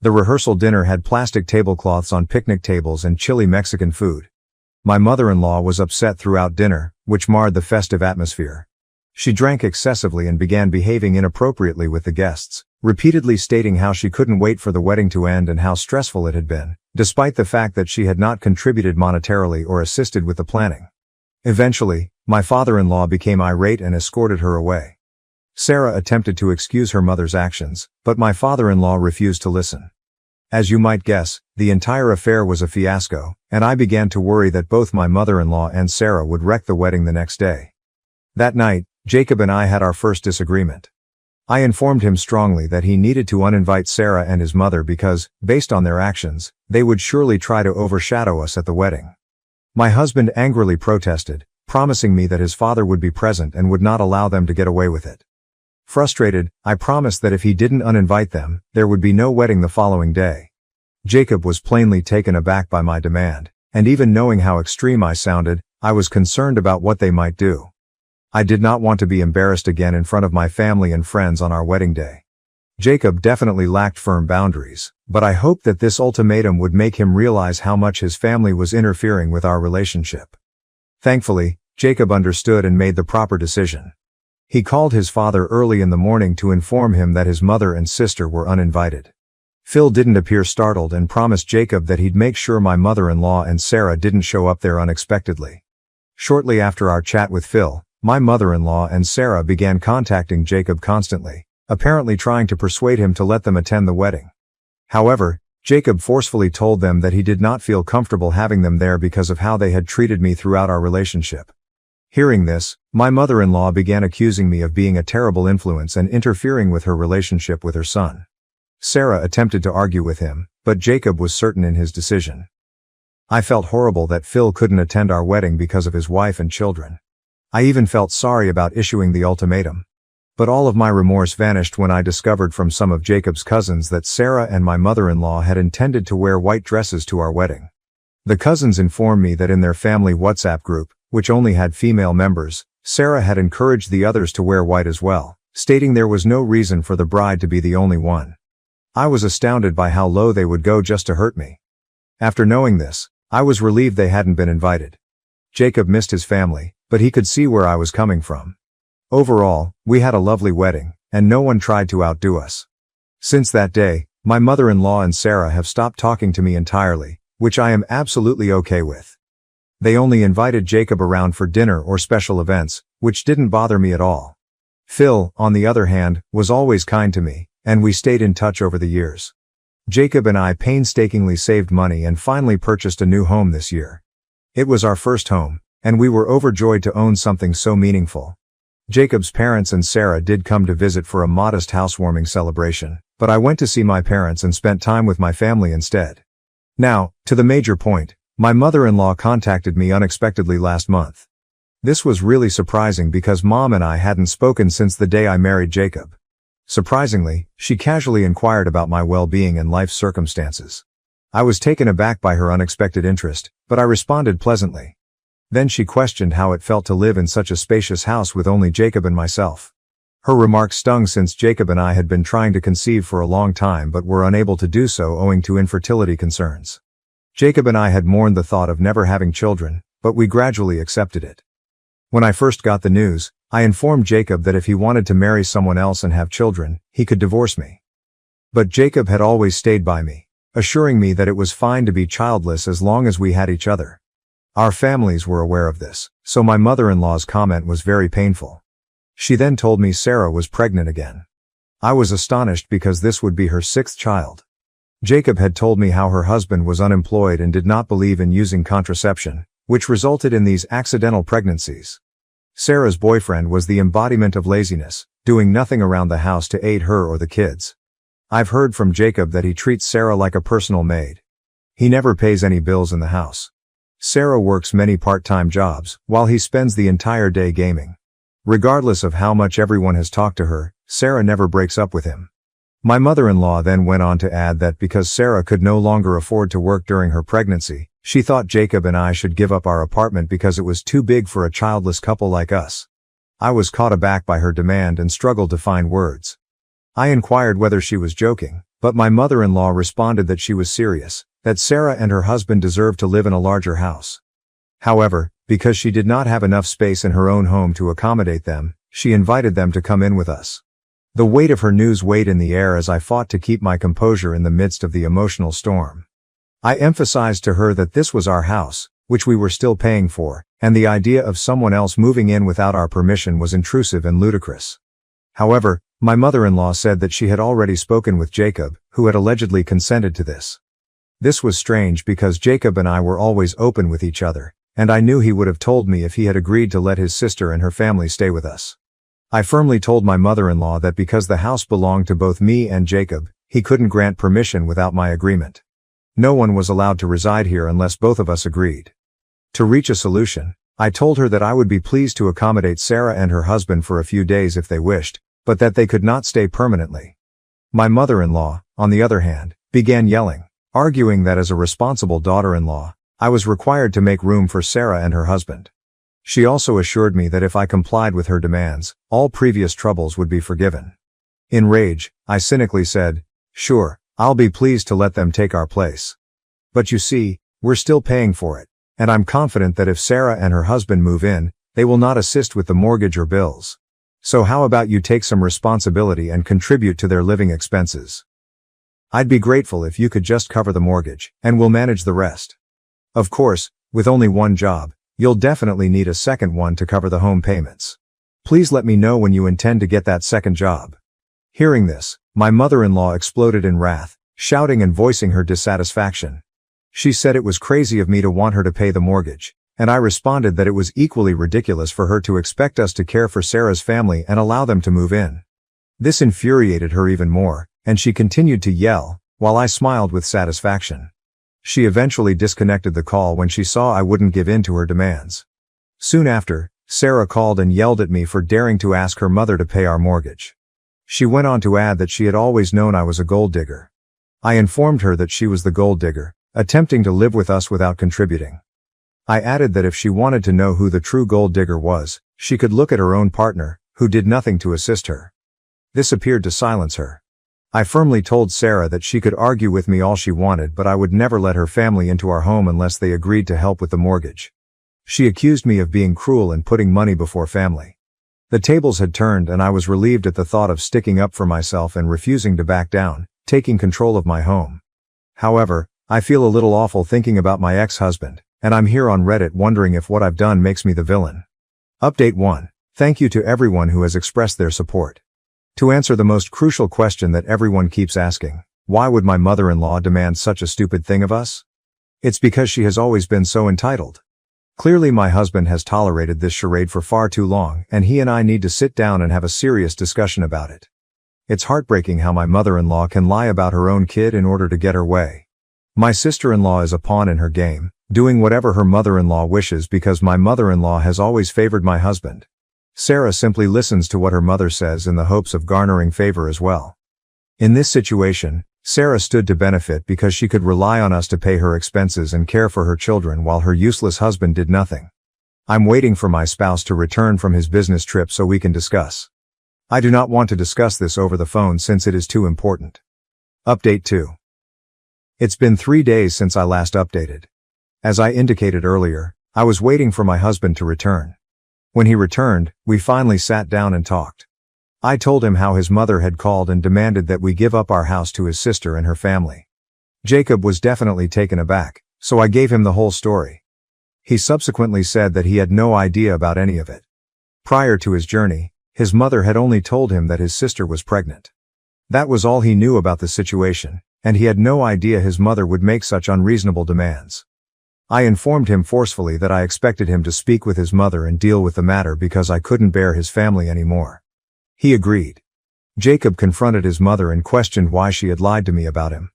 The rehearsal dinner had plastic tablecloths on picnic tables and chilly Mexican food. My mother-in-law was upset throughout dinner, which marred the festive atmosphere. She drank excessively and began behaving inappropriately with the guests, repeatedly stating how she couldn't wait for the wedding to end and how stressful it had been, despite the fact that she had not contributed monetarily or assisted with the planning. Eventually, my father-in-law became irate and escorted her away. Sarah attempted to excuse her mother's actions, but my father-in-law refused to listen. As you might guess, the entire affair was a fiasco, and I began to worry that both my mother-in-law and Sarah would wreck the wedding the next day. That night, Jacob and I had our first disagreement. I informed him strongly that he needed to uninvite Sarah and his mother because, based on their actions, they would surely try to overshadow us at the wedding. My husband angrily protested, promising me that his father would be present and would not allow them to get away with it. Frustrated, I promised that if he didn't uninvite them, there would be no wedding the following day. Jacob was plainly taken aback by my demand, and even knowing how extreme I sounded, I was concerned about what they might do. I did not want to be embarrassed again in front of my family and friends on our wedding day. Jacob definitely lacked firm boundaries, but I hoped that this ultimatum would make him realize how much his family was interfering with our relationship. Thankfully, Jacob understood and made the proper decision. He called his father early in the morning to inform him that his mother and sister were uninvited. Phil didn't appear startled and promised Jacob that he'd make sure my mother-in-law and Sarah didn't show up there unexpectedly. Shortly after our chat with Phil, my mother-in-law and Sarah began contacting Jacob constantly, apparently trying to persuade him to let them attend the wedding. However, Jacob forcefully told them that he did not feel comfortable having them there because of how they had treated me throughout our relationship. Hearing this, my mother-in-law began accusing me of being a terrible influence and interfering with her relationship with her son. Sarah attempted to argue with him, but Jacob was certain in his decision. I felt horrible that Phil couldn't attend our wedding because of his wife and children. I even felt sorry about issuing the ultimatum. But all of my remorse vanished when I discovered from some of Jacob's cousins that Sarah and my mother-in-law had intended to wear white dresses to our wedding. The cousins informed me that in their family WhatsApp group, which only had female members, Sarah had encouraged the others to wear white as well, stating there was no reason for the bride to be the only one. I was astounded by how low they would go just to hurt me. After knowing this, I was relieved they hadn't been invited. Jacob missed his family, but he could see where I was coming from. Overall, we had a lovely wedding, and no one tried to outdo us. Since that day, my mother-in-law and Sarah have stopped talking to me entirely, which I am absolutely okay with. They only invited Jacob around for dinner or special events, which didn't bother me at all. Phil, on the other hand, was always kind to me, and we stayed in touch over the years. Jacob and I painstakingly saved money and finally purchased a new home this year. It was our first home, and we were overjoyed to own something so meaningful. Jacob's parents and Sarah did come to visit for a modest housewarming celebration, but I went to see my parents and spent time with my family instead. Now, to the major point, my mother-in-law contacted me unexpectedly last month. This was really surprising because Mom and I hadn't spoken since the day I married Jacob. Surprisingly, she casually inquired about my well-being and life circumstances. I was taken aback by her unexpected interest, but I responded pleasantly. Then she questioned how it felt to live in such a spacious house with only Jacob and myself. Her remark stung since Jacob and I had been trying to conceive for a long time but were unable to do so owing to infertility concerns. Jacob and I had mourned the thought of never having children, but we gradually accepted it. When I first got the news, I informed Jacob that if he wanted to marry someone else and have children, he could divorce me. But Jacob had always stayed by me, assuring me that it was fine to be childless as long as we had each other. Our families were aware of this, so my mother-in-law's comment was very painful. She then told me Sarah was pregnant again. I was astonished because this would be her 6th child. Jacob had told me how her husband was unemployed and did not believe in using contraception, which resulted in these accidental pregnancies. Sarah's boyfriend was the embodiment of laziness, doing nothing around the house to aid her or the kids. I've heard from Jacob that he treats Sarah like a personal maid. He never pays any bills in the house. Sarah works many part-time jobs, while he spends the entire day gaming. Regardless of how much everyone has talked to her, Sarah never breaks up with him. My mother-in-law then went on to add that because Sarah could no longer afford to work during her pregnancy, she thought Jacob and I should give up our apartment because it was too big for a childless couple like us. I was caught aback by her demand and struggled to find words. I inquired whether she was joking, but my mother-in-law responded that she was serious, that Sarah and her husband deserved to live in a larger house. However, because she did not have enough space in her own home to accommodate them, she invited them to come in with us. The weight of her news weighed in the air as I fought to keep my composure in the midst of the emotional storm. I emphasized to her that this was our house, which we were still paying for, and the idea of someone else moving in without our permission was intrusive and ludicrous. However, my mother-in-law said that she had already spoken with Jacob, who had allegedly consented to this. This was strange because Jacob and I were always open with each other, and I knew he would have told me if he had agreed to let his sister and her family stay with us. I firmly told my mother-in-law that because the house belonged to both me and Jacob, he couldn't grant permission without my agreement. No one was allowed to reside here unless both of us agreed. To reach a solution, I told her that I would be pleased to accommodate Sarah and her husband for a few days if they wished, but that they could not stay permanently. My mother-in-law, on the other hand, began yelling, arguing that as a responsible daughter-in-law, I was required to make room for Sarah and her husband. She also assured me that if I complied with her demands, all previous troubles would be forgiven. In rage, I cynically said, "Sure, I'll be pleased to let them take our place. But you see, we're still paying for it, and I'm confident that if Sarah and her husband move in, they will not assist with the mortgage or bills. So how about you take some responsibility and contribute to their living expenses? I'd be grateful if you could just cover the mortgage, and we'll manage the rest. Of course, with only one job, you'll definitely need a second one to cover the home payments. Please let me know when you intend to get that second job." Hearing this, my mother-in-law exploded in wrath, shouting and voicing her dissatisfaction. She said it was crazy of me to want her to pay the mortgage, and I responded that it was equally ridiculous for her to expect us to care for Sarah's family and allow them to move in. This infuriated her even more, and she continued to yell, while I smiled with satisfaction. She eventually disconnected the call when she saw I wouldn't give in to her demands. Soon after, Sarah called and yelled at me for daring to ask her mother to pay our mortgage. She went on to add that she had always known I was a gold digger. I informed her that she was the gold digger, attempting to live with us without contributing. I added that if she wanted to know who the true gold digger was, she could look at her own partner, who did nothing to assist her. This appeared to silence her. I firmly told Sarah that she could argue with me all she wanted, but I would never let her family into our home unless they agreed to help with the mortgage. She accused me of being cruel and putting money before family. The tables had turned and I was relieved at the thought of sticking up for myself and refusing to back down, taking control of my home. However, I feel a little awful thinking about my ex-husband, and I'm here on Reddit wondering if what I've done makes me the villain. Update 1. Thank you to everyone who has expressed their support. To answer the most crucial question that everyone keeps asking, why would my mother-in-law demand such a stupid thing of us? It's because she has always been so entitled. Clearly my husband has tolerated this charade for far too long, and he and I need to sit down and have a serious discussion about it. It's heartbreaking how my mother-in-law can lie about her own kid in order to get her way. My sister-in-law is a pawn in her game, doing whatever her mother-in-law wishes because my mother-in-law has always favored my husband. Sarah simply listens to what her mother says in the hopes of garnering favor as well. In this situation, Sarah stood to benefit because she could rely on us to pay her expenses and care for her children while her useless husband did nothing. I'm waiting for my spouse to return from his business trip so we can discuss. I do not want to discuss this over the phone since it is too important. Update 2. It's been 3 days since I last updated. As I indicated earlier, I was waiting for my husband to return. When he returned, we finally sat down and talked. I told him how his mother had called and demanded that we give up our house to his sister and her family. Jacob was definitely taken aback, so I gave him the whole story. He subsequently said that he had no idea about any of it. Prior to his journey, his mother had only told him that his sister was pregnant. That was all he knew about the situation, and he had no idea his mother would make such unreasonable demands. I informed him forcefully that I expected him to speak with his mother and deal with the matter because I couldn't bear his family anymore. He agreed. Jacob confronted his mother and questioned why she had lied to me about him.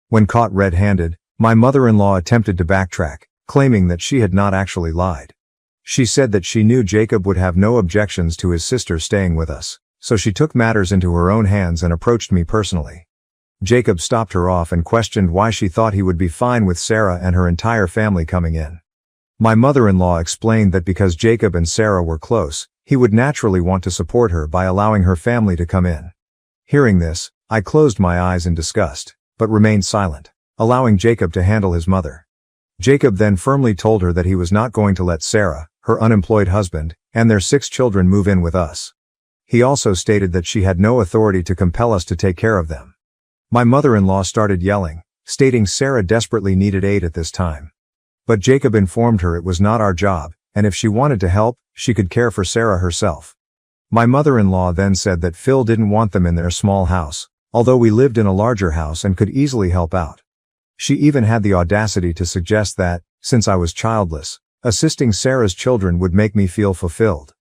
When caught red-handed, my mother-in-law attempted to backtrack, claiming that she had not actually lied. She said that she knew Jacob would have no objections to his sister staying with us, so she took matters into her own hands and approached me personally. Jacob stopped her off and questioned why she thought he would be fine with Sarah and her entire family coming in. My mother-in-law explained that because Jacob and Sarah were close, he would naturally want to support her by allowing her family to come in. Hearing this, I closed my eyes in disgust, but remained silent, allowing Jacob to handle his mother. Jacob then firmly told her that he was not going to let Sarah, her unemployed husband, and their 6 children move in with us. He also stated that she had no authority to compel us to take care of them. My mother-in-law started yelling, stating Sarah desperately needed aid at this time. But Jacob informed her it was not our job, and if she wanted to help, she could care for Sarah herself. My mother-in-law then said that Phil didn't want them in their small house, although we lived in a larger house and could easily help out. She even had the audacity to suggest that, since I was childless, assisting Sarah's children would make me feel fulfilled.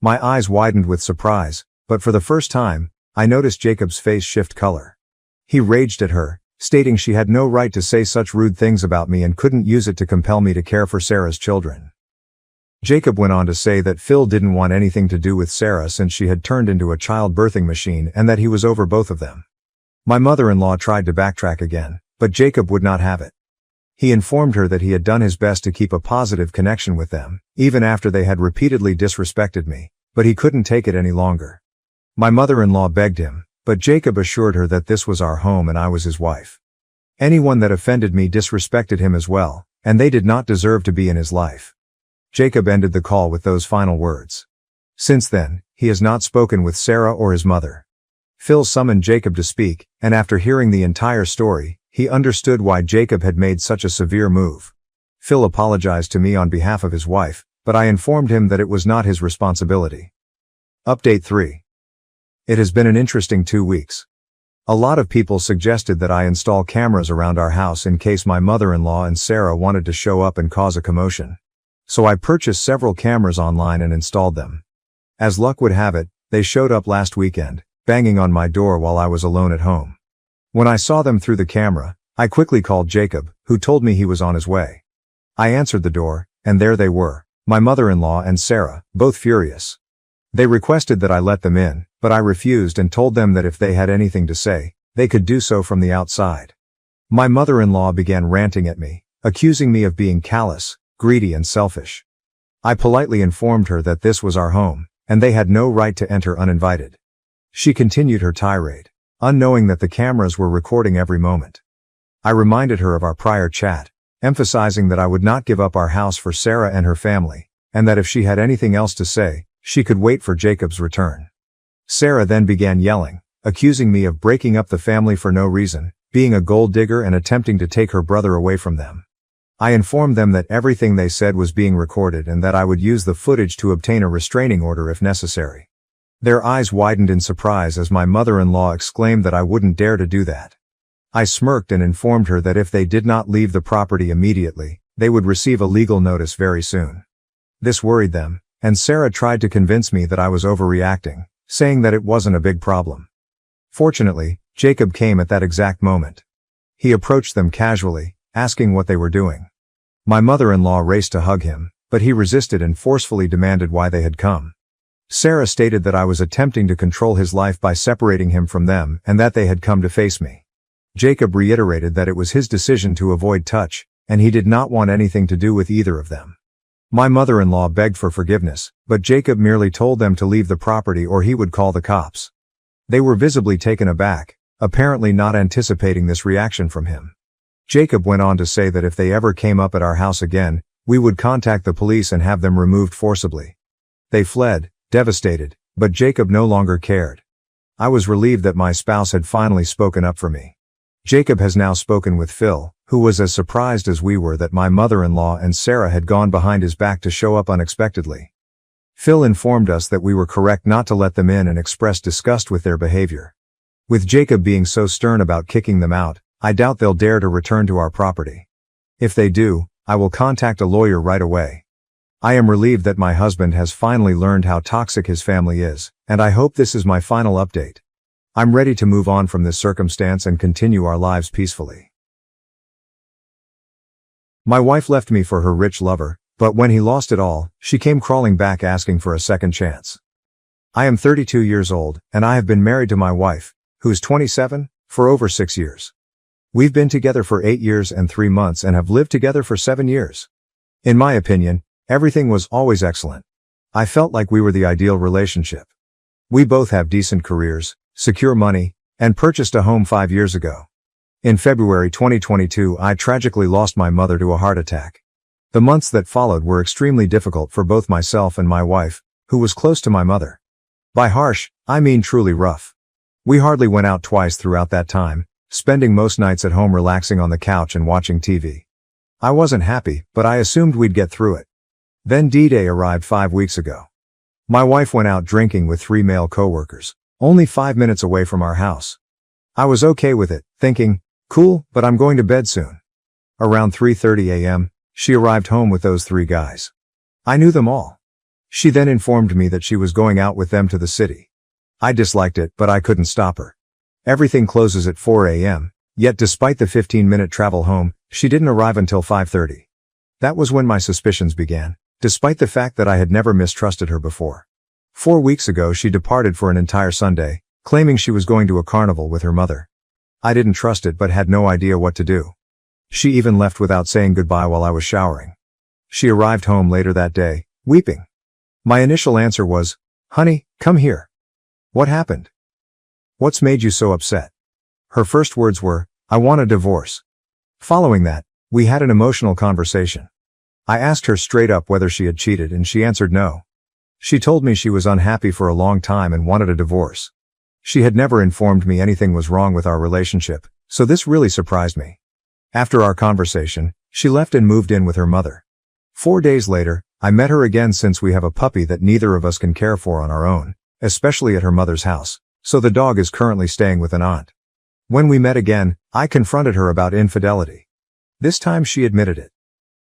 My eyes widened with surprise, but for the first time, I noticed Jacob's face shift color. He raged at her, stating she had no right to say such rude things about me and couldn't use it to compel me to care for Sarah's children. Jacob went on to say that Phil didn't want anything to do with Sarah since she had turned into a child-birthing machine and that he was over both of them. My mother-in-law tried to backtrack again, but Jacob would not have it. He informed her that he had done his best to keep a positive connection with them, even after they had repeatedly disrespected me, but he couldn't take it any longer. My mother-in-law begged him, but Jacob assured her that this was our home and I was his wife. Anyone that offended me disrespected him as well, and they did not deserve to be in his life. Jacob ended the call with those final words. Since then, he has not spoken with Sarah or his mother. Phil summoned Jacob to speak, and after hearing the entire story, he understood why Jacob had made such a severe move. Phil apologized to me on behalf of his wife, but I informed him that it was not his responsibility. Update 3. It has been an interesting 2 weeks. A lot of people suggested that I install cameras around our house in case my mother-in-law and Sarah wanted to show up and cause a commotion. So I purchased several cameras online and installed them. As luck would have it, they showed up last weekend, banging on my door while I was alone at home. When I saw them through the camera, I quickly called Jacob, who told me he was on his way. I answered the door, and there they were, my mother-in-law and Sarah, both furious. They requested that I let them in, but I refused and told them that if they had anything to say, they could do so from the outside. My mother-in-law began ranting at me, accusing me of being callous, greedy and selfish. I politely informed her that this was our home, and they had no right to enter uninvited. She continued her tirade, unknowing that the cameras were recording every moment. I reminded her of our prior chat, emphasizing that I would not give up our house for Sarah and her family, and that if she had anything else to say, she could wait for Jacob's return. Sarah then began yelling, accusing me of breaking up the family for no reason, being a gold digger and attempting to take her brother away from them. I informed them that everything they said was being recorded and that I would use the footage to obtain a restraining order if necessary. Their eyes widened in surprise as my mother-in-law exclaimed that I wouldn't dare to do that. I smirked and informed her that if they did not leave the property immediately, They would receive a legal notice very soon. This worried them, and Sarah tried to convince me that I was overreacting, saying that it wasn't a big problem. Fortunately, Jacob came at that exact moment. He approached them casually, asking what they were doing. My mother-in-law raced to hug him, but he resisted and forcefully demanded why they had come. Sarah stated that I was attempting to control his life by separating him from them and that they had come to face me. Jacob reiterated that it was his decision to avoid touch, and he did not want anything to do with either of them. My mother-in-law begged for forgiveness, but Jacob merely told them to leave the property or he would call the cops. They were visibly taken aback, apparently not anticipating this reaction from him. Jacob went on to say that if they ever came up at our house again, we would contact the police and have them removed forcibly. They fled, devastated, but Jacob no longer cared. I was relieved that my spouse had finally spoken up for me. Jacob has now spoken with Phil, who was as surprised as we were that my mother-in-law and Sarah had gone behind his back to show up unexpectedly. Phil informed us that we were correct not to let them in and expressed disgust with their behavior. With Jacob being so stern about kicking them out, I doubt they'll dare to return to our property. If they do, I will contact a lawyer right away. I am relieved that my husband has finally learned how toxic his family is, and I hope this is my final update. I'm ready to move on from this circumstance and continue our lives peacefully. My wife left me for her rich lover, but when he lost it all, she came crawling back asking for a second chance. I am 32 years old, and I have been married to my wife, who is 27, for over 6 years. We've been together for 8 years and 3 months and have lived together for 7 years. In my opinion, everything was always excellent. I felt like we were the ideal relationship. We both have decent careers, secure money, and purchased a home 5 years ago. In February 2022, I tragically lost my mother to a heart attack. The months that followed were extremely difficult for both myself and my wife, who was close to my mother. By harsh, I mean truly rough. We hardly went out twice throughout that time, spending most nights at home relaxing on the couch and watching TV. I wasn't happy, but I assumed we'd get through it. Then D-Day arrived 5 weeks ago. My wife went out drinking with 3 male coworkers, only 5 minutes away from our house. I was okay with it, thinking, cool, but I'm going to bed soon. Around 3:30 a.m., she arrived home with those 3 guys. I knew them all. She then informed me that she was going out with them to the city. I disliked it, but I couldn't stop her. Everything closes at 4 a.m., yet despite the 15-minute travel home, she didn't arrive until 5:30. That was when my suspicions began, despite the fact that I had never mistrusted her before. 4 weeks ago she departed for an entire Sunday, claiming she was going to a carnival with her mother. I didn't trust it but had no idea what to do. She even left without saying goodbye while I was showering. She arrived home later that day, weeping. My initial answer was, "Honey, come here. What happened? What's made you so upset?" Her first words were, "I want a divorce." Following that, we had an emotional conversation. I asked her straight up whether she had cheated and she answered no. She told me she was unhappy for a long time and wanted a divorce. She had never informed me anything was wrong with our relationship, so this really surprised me. After our conversation, she left and moved in with her mother. 4 days later, I met her again since we have a puppy that neither of us can care for on our own, especially at her mother's house, so the dog is currently staying with an aunt. When we met again, I confronted her about infidelity. This time she admitted it.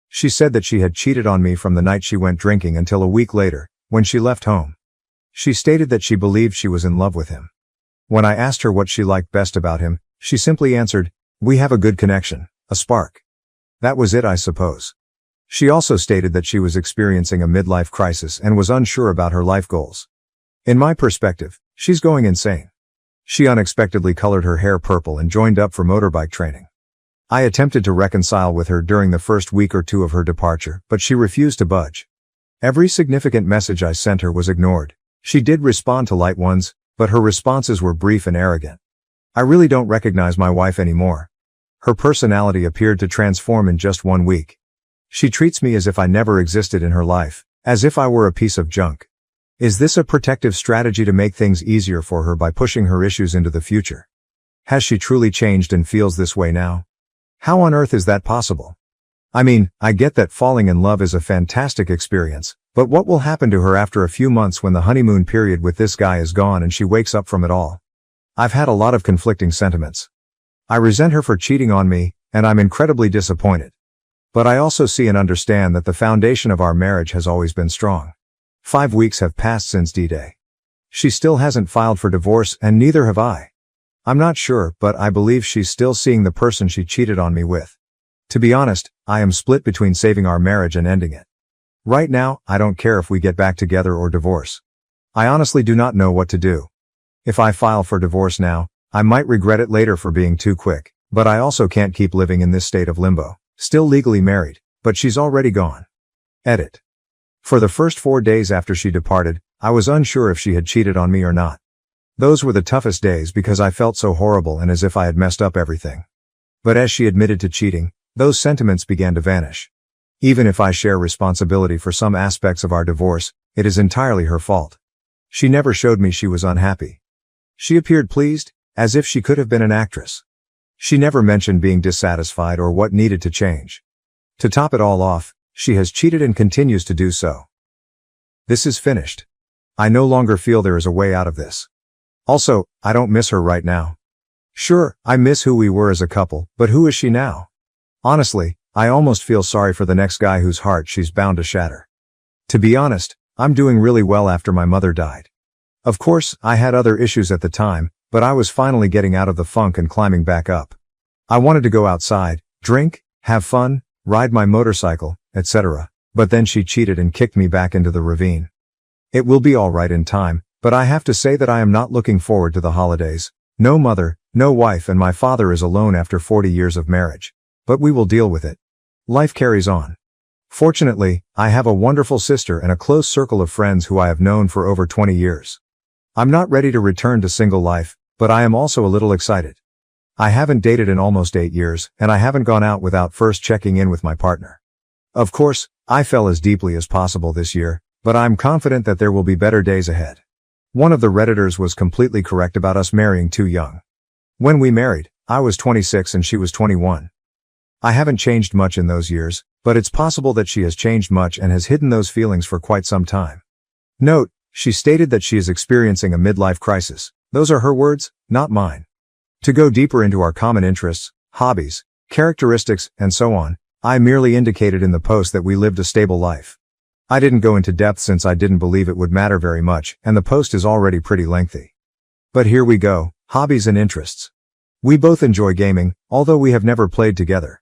She said that she had cheated on me from the night she went drinking until a week later, when she left home. She stated that she believed she was in love with him. When I asked her what she liked best about him, she simply answered, "We have a good connection, a spark." That was it, I suppose. She also stated that she was experiencing a midlife crisis and was unsure about her life goals. In my perspective, she's going insane. She unexpectedly colored her hair purple and joined up for motorbike training. I attempted to reconcile with her during the first week or two of her departure, but she refused to budge. Every significant message I sent her was ignored. She did respond to light ones, but her responses were brief and arrogant. I really don't recognize my wife anymore. Her personality appeared to transform in just 1 week. She treats me as if I never existed in her life, as if I were a piece of junk. Is this a protective strategy to make things easier for her by pushing her issues into the future? Has she truly changed and feels this way now? How on earth is that possible? I mean, I get that falling in love is a fantastic experience, but what will happen to her after a few months when the honeymoon period with this guy is gone and she wakes up from it all? I've had a lot of conflicting sentiments. I resent her for cheating on me, and I'm incredibly disappointed. But I also see and understand that the foundation of our marriage has always been strong. 5 weeks have passed since D-Day. She still hasn't filed for divorce and neither have I. I'm not sure, but I believe she's still seeing the person she cheated on me with. To be honest, I am split between saving our marriage and ending it. Right now, I don't care if we get back together or divorce. I honestly do not know what to do. If I file for divorce now, I might regret it later for being too quick, but I also can't keep living in this state of limbo. Still legally married, but she's already gone. Edit. For the first 4 days after she departed, I was unsure if she had cheated on me or not. Those were the toughest days because I felt so horrible and as if I had messed up everything. But as she admitted to cheating, those sentiments began to vanish. Even if I share responsibility for some aspects of our divorce, it is entirely her fault. She never showed me she was unhappy. She appeared pleased, as if she could have been an actress. She never mentioned being dissatisfied or what needed to change. To top it all off, she has cheated and continues to do so. This is finished. I no longer feel there is a way out of this. Also, I don't miss her right now. Sure, I miss who we were as a couple, but who is she now? Honestly, I almost feel sorry for the next guy whose heart she's bound to shatter. To be honest, I'm doing really well after my mother died. Of course, I had other issues at the time, but I was finally getting out of the funk and climbing back up. I wanted to go outside, drink, have fun, ride my motorcycle, etc. But then she cheated and kicked me back into the ravine. It will be all right in time, but I have to say that I am not looking forward to the holidays. No mother, no wife, and my father is alone after 40 years of marriage. But we will deal with it. Life carries on. Fortunately, I have a wonderful sister and a close circle of friends who I have known for over 20 years. I'm not ready to return to single life, but I am also a little excited. I haven't dated in almost 8 years, and I haven't gone out without first checking in with my partner. Of course, I fell as deeply as possible this year, but I'm confident that there will be better days ahead. One of the Redditors was completely correct about us marrying too young. When we married, I was 26 and she was 21. I haven't changed much in those years, but it's possible that she has changed much and has hidden those feelings for quite some time. Note, she stated that she is experiencing a midlife crisis. Those are her words, not mine. To go deeper into our common interests, hobbies, characteristics, and so on, I merely indicated in the post that we lived a stable life. I didn't go into depth since I didn't believe it would matter very much, and the post is already pretty lengthy. But here we go, hobbies and interests. We both enjoy gaming, although we have never played together.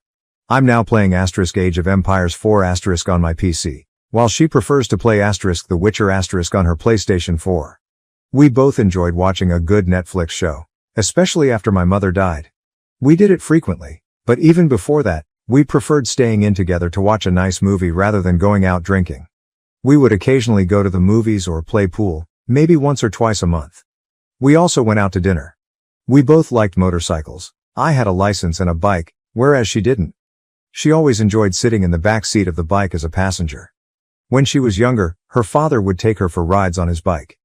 I'm now playing Age of Empires 4 on my PC, while she prefers to play The Witcher on her PlayStation 4. We both enjoyed watching a good Netflix show, especially after my mother died. We did it frequently, but even before that, we preferred staying in together to watch a nice movie rather than going out drinking. We would occasionally go to the movies or play pool, maybe once or twice a month. We also went out to dinner. We both liked motorcycles. I had a license and a bike, whereas she didn't. She always enjoyed sitting in the back seat of the bike as a passenger. When she was younger, her father would take her for rides on his bike.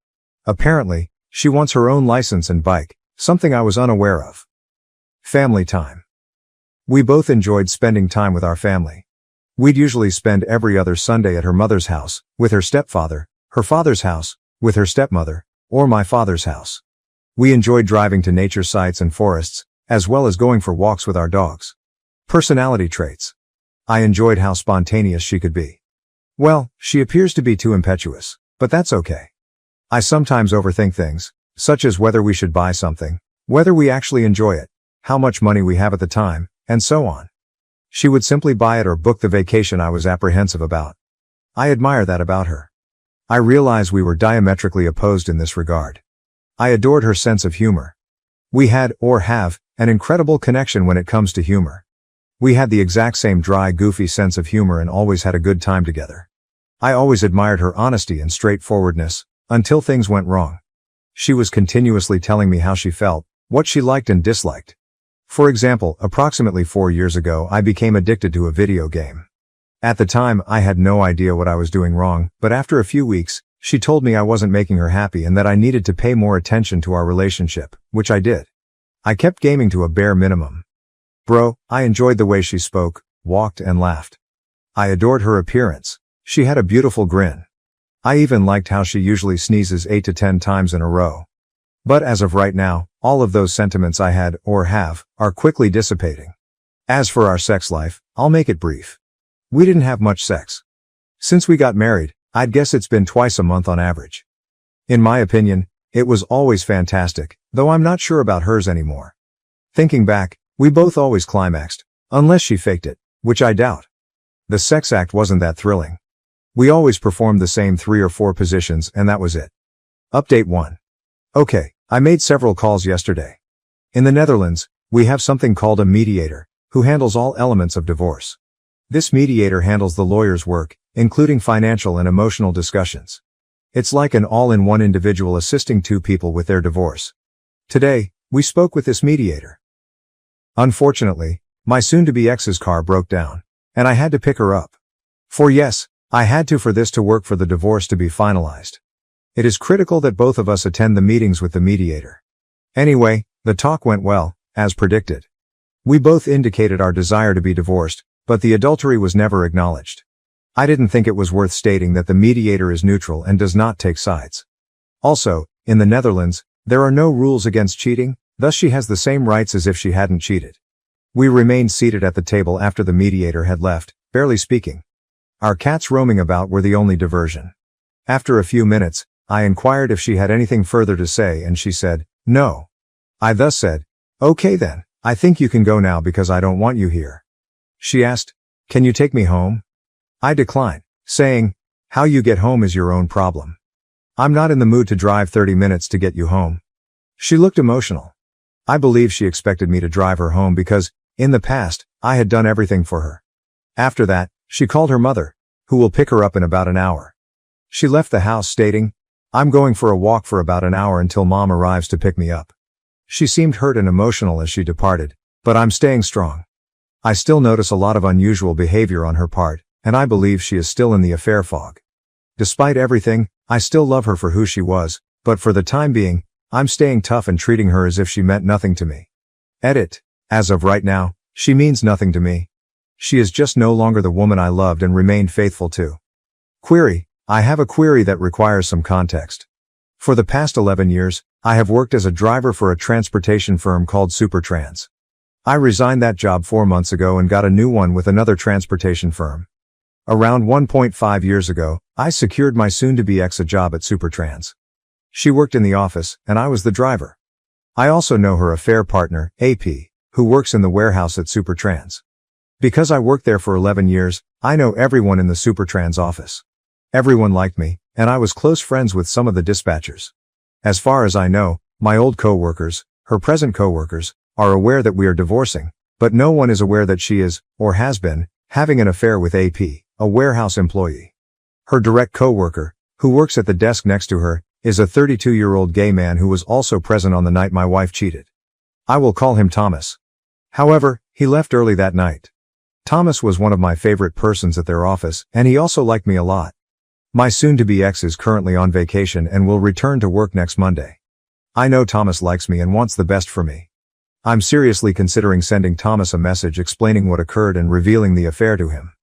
Apparently, she wants her own license and bike, something I was unaware of. Family time. We both enjoyed spending time with our family. We'd usually spend every other Sunday at her mother's house, with her stepfather, her father's house, with her stepmother, or my father's house. We enjoyed driving to nature sites and forests, as well as going for walks with our dogs. Personality traits. I enjoyed how spontaneous she could be. Well, she appears to be too impetuous, but that's okay. I sometimes overthink things, such as whether we should buy something, whether we actually enjoy it, how much money we have at the time, and so on. She would simply buy it or book the vacation I was apprehensive about. I admire that about her. I realize we were diametrically opposed in this regard. I adored her sense of humor. We had, or have, an incredible connection when it comes to humor. We had the exact same dry, goofy sense of humor and always had a good time together. I always admired her honesty and straightforwardness, until things went wrong. She was continuously telling me how she felt, what she liked and disliked. For example, approximately 4 years ago I became addicted to a video game. At the time, I had no idea what I was doing wrong, but after a few weeks, she told me I wasn't making her happy and that I needed to pay more attention to our relationship, which I did. I kept gaming to a bare minimum. Bro, I enjoyed the way she spoke, walked and laughed. I adored her appearance. She had a beautiful grin. I even liked how she usually sneezes 8 to 10 times in a row. But as of right now, all of those sentiments I had, or have, are quickly dissipating. As for our sex life, I'll make it brief. We didn't have much sex. Since we got married, I'd guess it's been twice a month on average. In my opinion, it was always fantastic, though I'm not sure about hers anymore. Thinking back, we both always climaxed, unless she faked it, which I doubt. The sex act wasn't that thrilling. We always performed the same 3 or 4 positions and that was it. Update 1. Okay, I made several calls yesterday. In the Netherlands, we have something called a mediator, who handles all elements of divorce. This mediator handles the lawyer's work, including financial and emotional discussions. It's like an all-in-one individual assisting 2 people with their divorce. Today, we spoke with this mediator. Unfortunately, my soon-to-be ex's car broke down, and I had to pick her up. For yes, I had to for this to work for the divorce to be finalized. It is critical that both of us attend the meetings with the mediator. Anyway, the talk went well, as predicted. We both indicated our desire to be divorced, but the adultery was never acknowledged. I didn't think it was worth stating that the mediator is neutral and does not take sides. Also, in the Netherlands, there are no rules against cheating, thus she has the same rights as if she hadn't cheated. We remained seated at the table after the mediator had left, barely speaking. Our cats roaming about were the only diversion. After a few minutes, I inquired if she had anything further to say and she said, no. I thus said, okay then, I think you can go now because I don't want you here. She asked, can you take me home? I declined, saying, how you get home is your own problem. I'm not in the mood to drive 30 minutes to get you home. She looked emotional. I believe she expected me to drive her home because, in the past, I had done everything for her. After that, she called her mother, who will pick her up in about an hour. She left the house stating, I'm going for a walk for about an hour until mom arrives to pick me up. She seemed hurt and emotional as she departed, but I'm staying strong. I still notice a lot of unusual behavior on her part, and I believe she is still in the affair fog. Despite everything, I still love her for who she was, but for the time being, I'm staying tough and treating her as if she meant nothing to me. Edit. As of right now, she means nothing to me. She is just no longer the woman I loved and remained faithful to. Query. I have a query that requires some context. For the past 11 years, I have worked as a driver for a transportation firm called Supertrans. I resigned that job 4 months ago and got a new one with another transportation firm. Around 1.5 years ago, I secured my soon-to-be ex a job at Supertrans. She worked in the office, and I was the driver. I also know her affair partner, AP, who works in the warehouse at Supertrans. Because I worked there for 11 years, I know everyone in the Supertrans office. Everyone liked me, and I was close friends with some of the dispatchers. As far as I know, my old co-workers, her present co-workers, are aware that we are divorcing, but no one is aware that she is, or has been, having an affair with AP, a warehouse employee. Her direct co-worker, who works at the desk next to her, is a 32-year-old gay man who was also present on the night my wife cheated. I will call him Thomas. However, he left early that night. Thomas was one of my favorite persons at their office, and he also liked me a lot. My soon-to-be ex is currently on vacation and will return to work next Monday. I know Thomas likes me and wants the best for me. I'm seriously considering sending Thomas a message explaining what occurred and revealing the affair to him.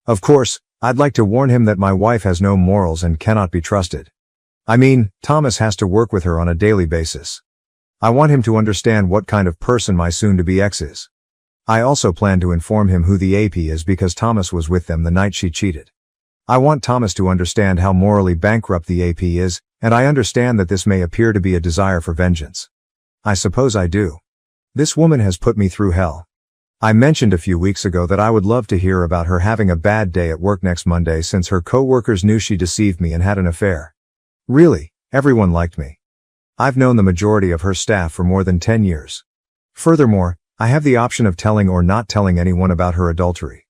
Of course, I'd like to warn him that my wife has no morals and cannot be trusted. I mean, Thomas has to work with her on a daily basis. I want him to understand what kind of person my soon-to-be ex is. I also plan to inform him who the AP is because Thomas was with them the night she cheated. I want Thomas to understand how morally bankrupt the AP is, and I understand that this may appear to be a desire for vengeance. I suppose I do. This woman has put me through hell. I mentioned a few weeks ago that I would love to hear about her having a bad day at work next Monday since her co-workers knew she deceived me and had an affair. Really, everyone liked me. I've known the majority of her staff for more than 10 years. Furthermore, I have the option of telling or not telling anyone about her adultery.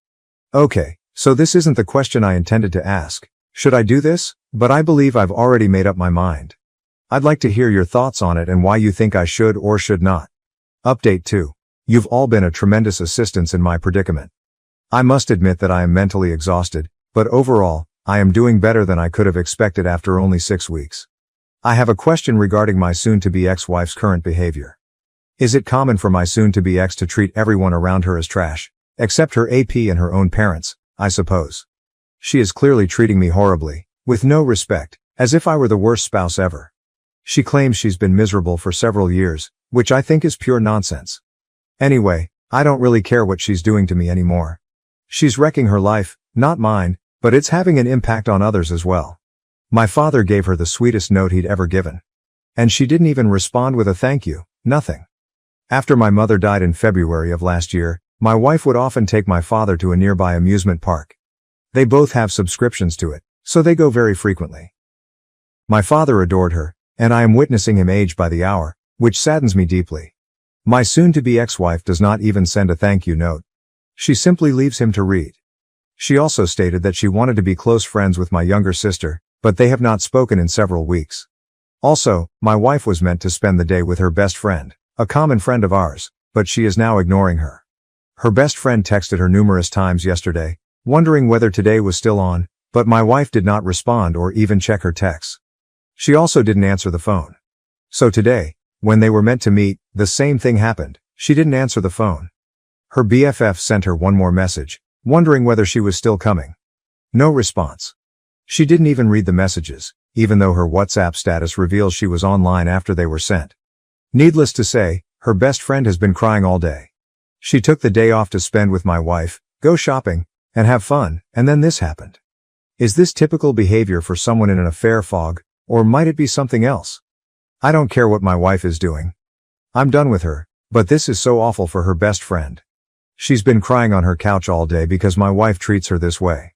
Okay. So this isn't the question I intended to ask. Should I do this? But I believe I've already made up my mind. I'd like to hear your thoughts on it and why you think I should or should not. Update 2. You've all been a tremendous assistance in my predicament. I must admit that I am mentally exhausted, but overall, I am doing better than I could have expected after only 6 weeks. I have a question regarding my soon-to-be ex-wife's current behavior. Is it common for my soon-to-be ex to treat everyone around her as trash, except her AP and her own parents? I suppose. She is clearly treating me horribly, with no respect, as if I were the worst spouse ever. She claims she's been miserable for several years, which I think is pure nonsense. Anyway, I don't really care what she's doing to me anymore. She's wrecking her life, not mine, but it's having an impact on others as well. My father gave her the sweetest note he'd ever given. And she didn't even respond with a thank you, nothing. After my mother died in February of last year, my wife would often take my father to a nearby amusement park. They both have subscriptions to it, so they go very frequently. My father adored her, and I am witnessing him age by the hour, which saddens me deeply. My soon-to-be ex-wife does not even send a thank you note. She simply leaves him to read. She also stated that she wanted to be close friends with my younger sister, but they have not spoken in several weeks. Also, my wife was meant to spend the day with her best friend, a common friend of ours, but she is now ignoring her. Her best friend texted her numerous times yesterday, wondering whether today was still on, but my wife did not respond or even check her texts. She also didn't answer the phone. So today, when they were meant to meet, the same thing happened. She didn't answer the phone. Her BFF sent her one more message, wondering whether she was still coming. No response. She didn't even read the messages, even though her WhatsApp status reveals she was online after they were sent. Needless to say, her best friend has been crying all day. She took the day off to spend with my wife, go shopping, and have fun, and then this happened. Is this typical behavior for someone in an affair fog, or might it be something else? I don't care what my wife is doing. I'm done with her, but this is so awful for her best friend. She's been crying on her couch all day because my wife treats her this way.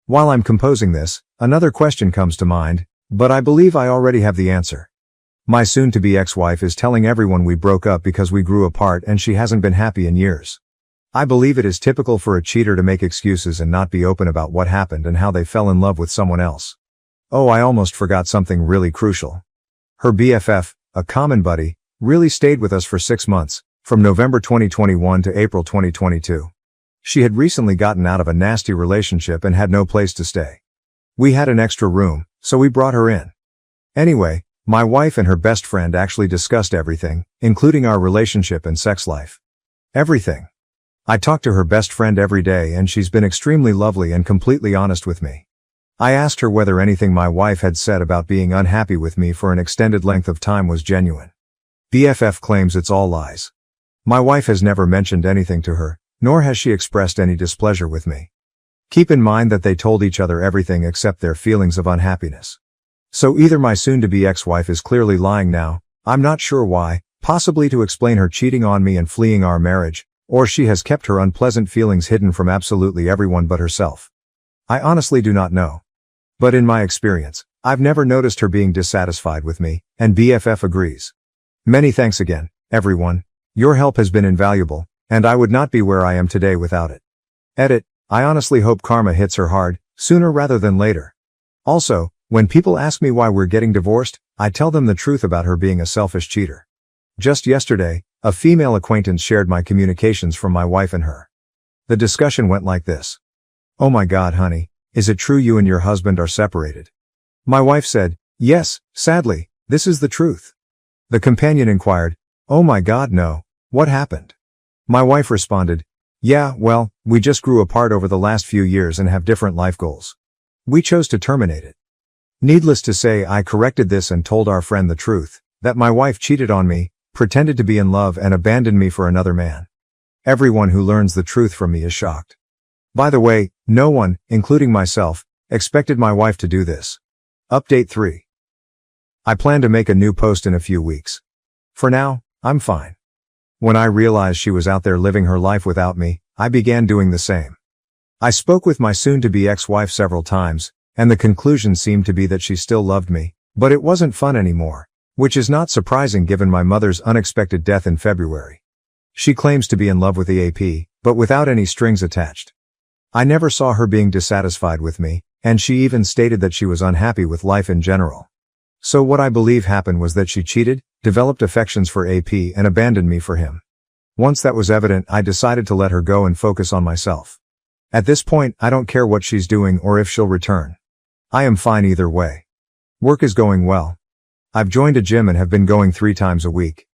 While I'm composing this, another question comes to mind, but I believe I already have the answer. My soon-to-be ex-wife is telling everyone we broke up because we grew apart and she hasn't been happy in years. I believe it is typical for a cheater to make excuses and not be open about what happened and how they fell in love with someone else. Oh, I almost forgot something really crucial. Her BFF, a common buddy, really stayed with us for 6 months, from November 2021 to April 2022. She had recently gotten out of a nasty relationship and had no place to stay. We had an extra room, so we brought her in. Anyway, my wife and her best friend actually discussed everything, including our relationship and sex life. Everything. I talk to her best friend every day and she's been extremely lovely and completely honest with me. I asked her whether anything my wife had said about being unhappy with me for an extended length of time was genuine. BFF claims it's all lies. My wife has never mentioned anything to her, nor has she expressed any displeasure with me. Keep in mind that they told each other everything except their feelings of unhappiness. So either my soon-to-be ex-wife is clearly lying now, I'm not sure why, possibly to explain her cheating on me and fleeing our marriage, or she has kept her unpleasant feelings hidden from absolutely everyone but herself. I honestly do not know. But in my experience, I've never noticed her being dissatisfied with me, and BFF agrees. Many thanks again, everyone. Your help has been invaluable, and I would not be where I am today without it. Edit. I honestly hope karma hits her hard, sooner rather than later. Also, when people ask me why we're getting divorced, I tell them the truth about her being a selfish cheater. Just yesterday, a female acquaintance shared my communications from my wife and her. The discussion went like this. Oh my God, honey, is it true you and your husband are separated? My wife said, yes, sadly, this is the truth. The companion inquired, oh my God, no, what happened? My wife responded, yeah, well, we just grew apart over the last few years and have different life goals. We chose to terminate it. Needless to say, I corrected this and told our friend the truth, that my wife cheated on me, pretended to be in love and abandoned me for another man. Everyone who learns the truth from me is shocked. By the way, no one, including myself, expected my wife to do this. Update 3. I plan to make a new post in a few weeks. For now, I'm fine. When I realized she was out there living her life without me, I began doing the same. I spoke with my soon-to-be ex-wife several times, and the conclusion seemed to be that she still loved me, but it wasn't fun anymore, which is not surprising given my mother's unexpected death in February. She claims to be in love with the AP, but without any strings attached. I never saw her being dissatisfied with me, and she even stated that she was unhappy with life in general. So what I believe happened was that she cheated, developed affections for AP and abandoned me for him. Once that was evident, I decided to let her go and focus on myself. At this point, I don't care what she's doing or if she'll return. I am fine either way. Work is going well. I've joined a gym and have been going 3 times a week.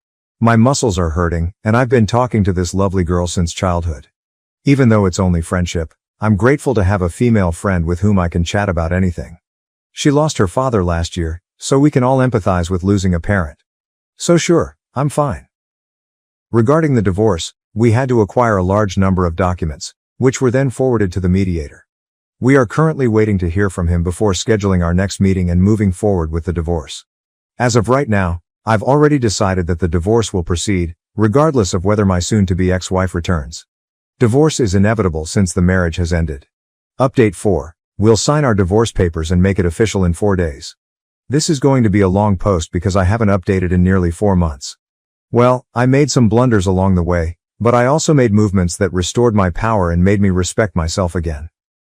My muscles are hurting, and I've been talking to this lovely girl since childhood. Even though it's only friendship, I'm grateful to have a female friend with whom I can chat about anything. She lost her father last year, so we can all empathize with losing a parent. So sure, I'm fine. Regarding the divorce, we had to acquire a large number of documents, which were then forwarded to the mediator. We are currently waiting to hear from him before scheduling our next meeting and moving forward with the divorce. As of right now, I've already decided that the divorce will proceed, regardless of whether my soon-to-be ex-wife returns. Divorce is inevitable since the marriage has ended. Update 4. We'll sign our divorce papers and make it official in 4 days. This is going to be a long post because I haven't updated in nearly 4 months. Well, I made some blunders along the way, but I also made movements that restored my power and made me respect myself again.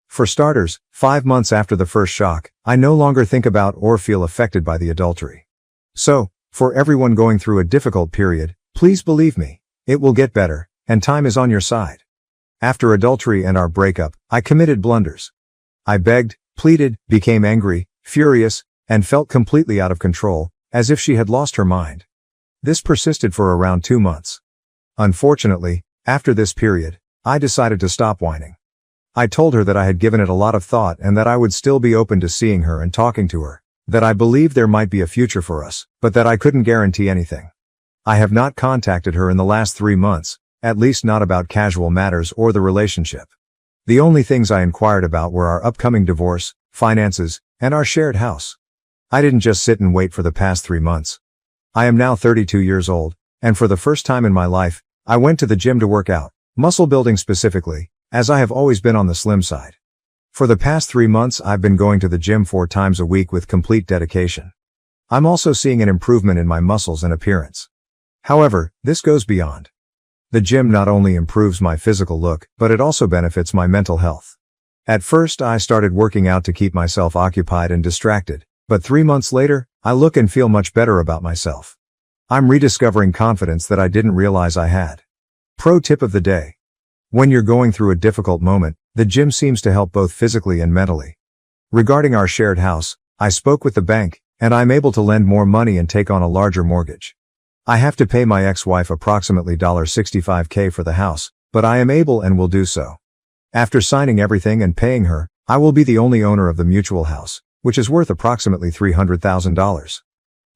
For starters, 5 months after the first shock, I no longer think about or feel affected by the adultery. So, for everyone going through a difficult period, please believe me, it will get better, and time is on your side. After adultery and our breakup, I committed blunders. I begged, pleaded, became angry, furious, and felt completely out of control, as if she had lost her mind. This persisted for around 2 months. Unfortunately, after this period, I decided to stop whining. I told her that I had given it a lot of thought and that I would still be open to seeing her and talking to her, that I believed there might be a future for us, but that I couldn't guarantee anything. I have not contacted her in the last 3 months, at least not about casual matters or the relationship. The only things I inquired about were our upcoming divorce, finances, and our shared house. I didn't just sit and wait for the past 3 months. I am now 32 years old, and for the first time in my life, I went to the gym to work out, muscle building specifically, as I have always been on the slim side. For the past 3 months I've been going to the gym 4 times a week with complete dedication. I'm also seeing an improvement in my muscles and appearance. However, this goes beyond. The gym not only improves my physical look, but it also benefits my mental health. At first I started working out to keep myself occupied and distracted, but 3 months later, I look and feel much better about myself. I'm rediscovering confidence that I didn't realize I had. Pro tip of the day. When you're going through a difficult moment, the gym seems to help both physically and mentally. Regarding our shared house, I spoke with the bank, and I'm able to lend more money and take on a larger mortgage. I have to pay my ex-wife approximately $65K for the house, but I am able and will do so. After signing everything and paying her, I will be the only owner of the mutual house, which is worth approximately $300,000.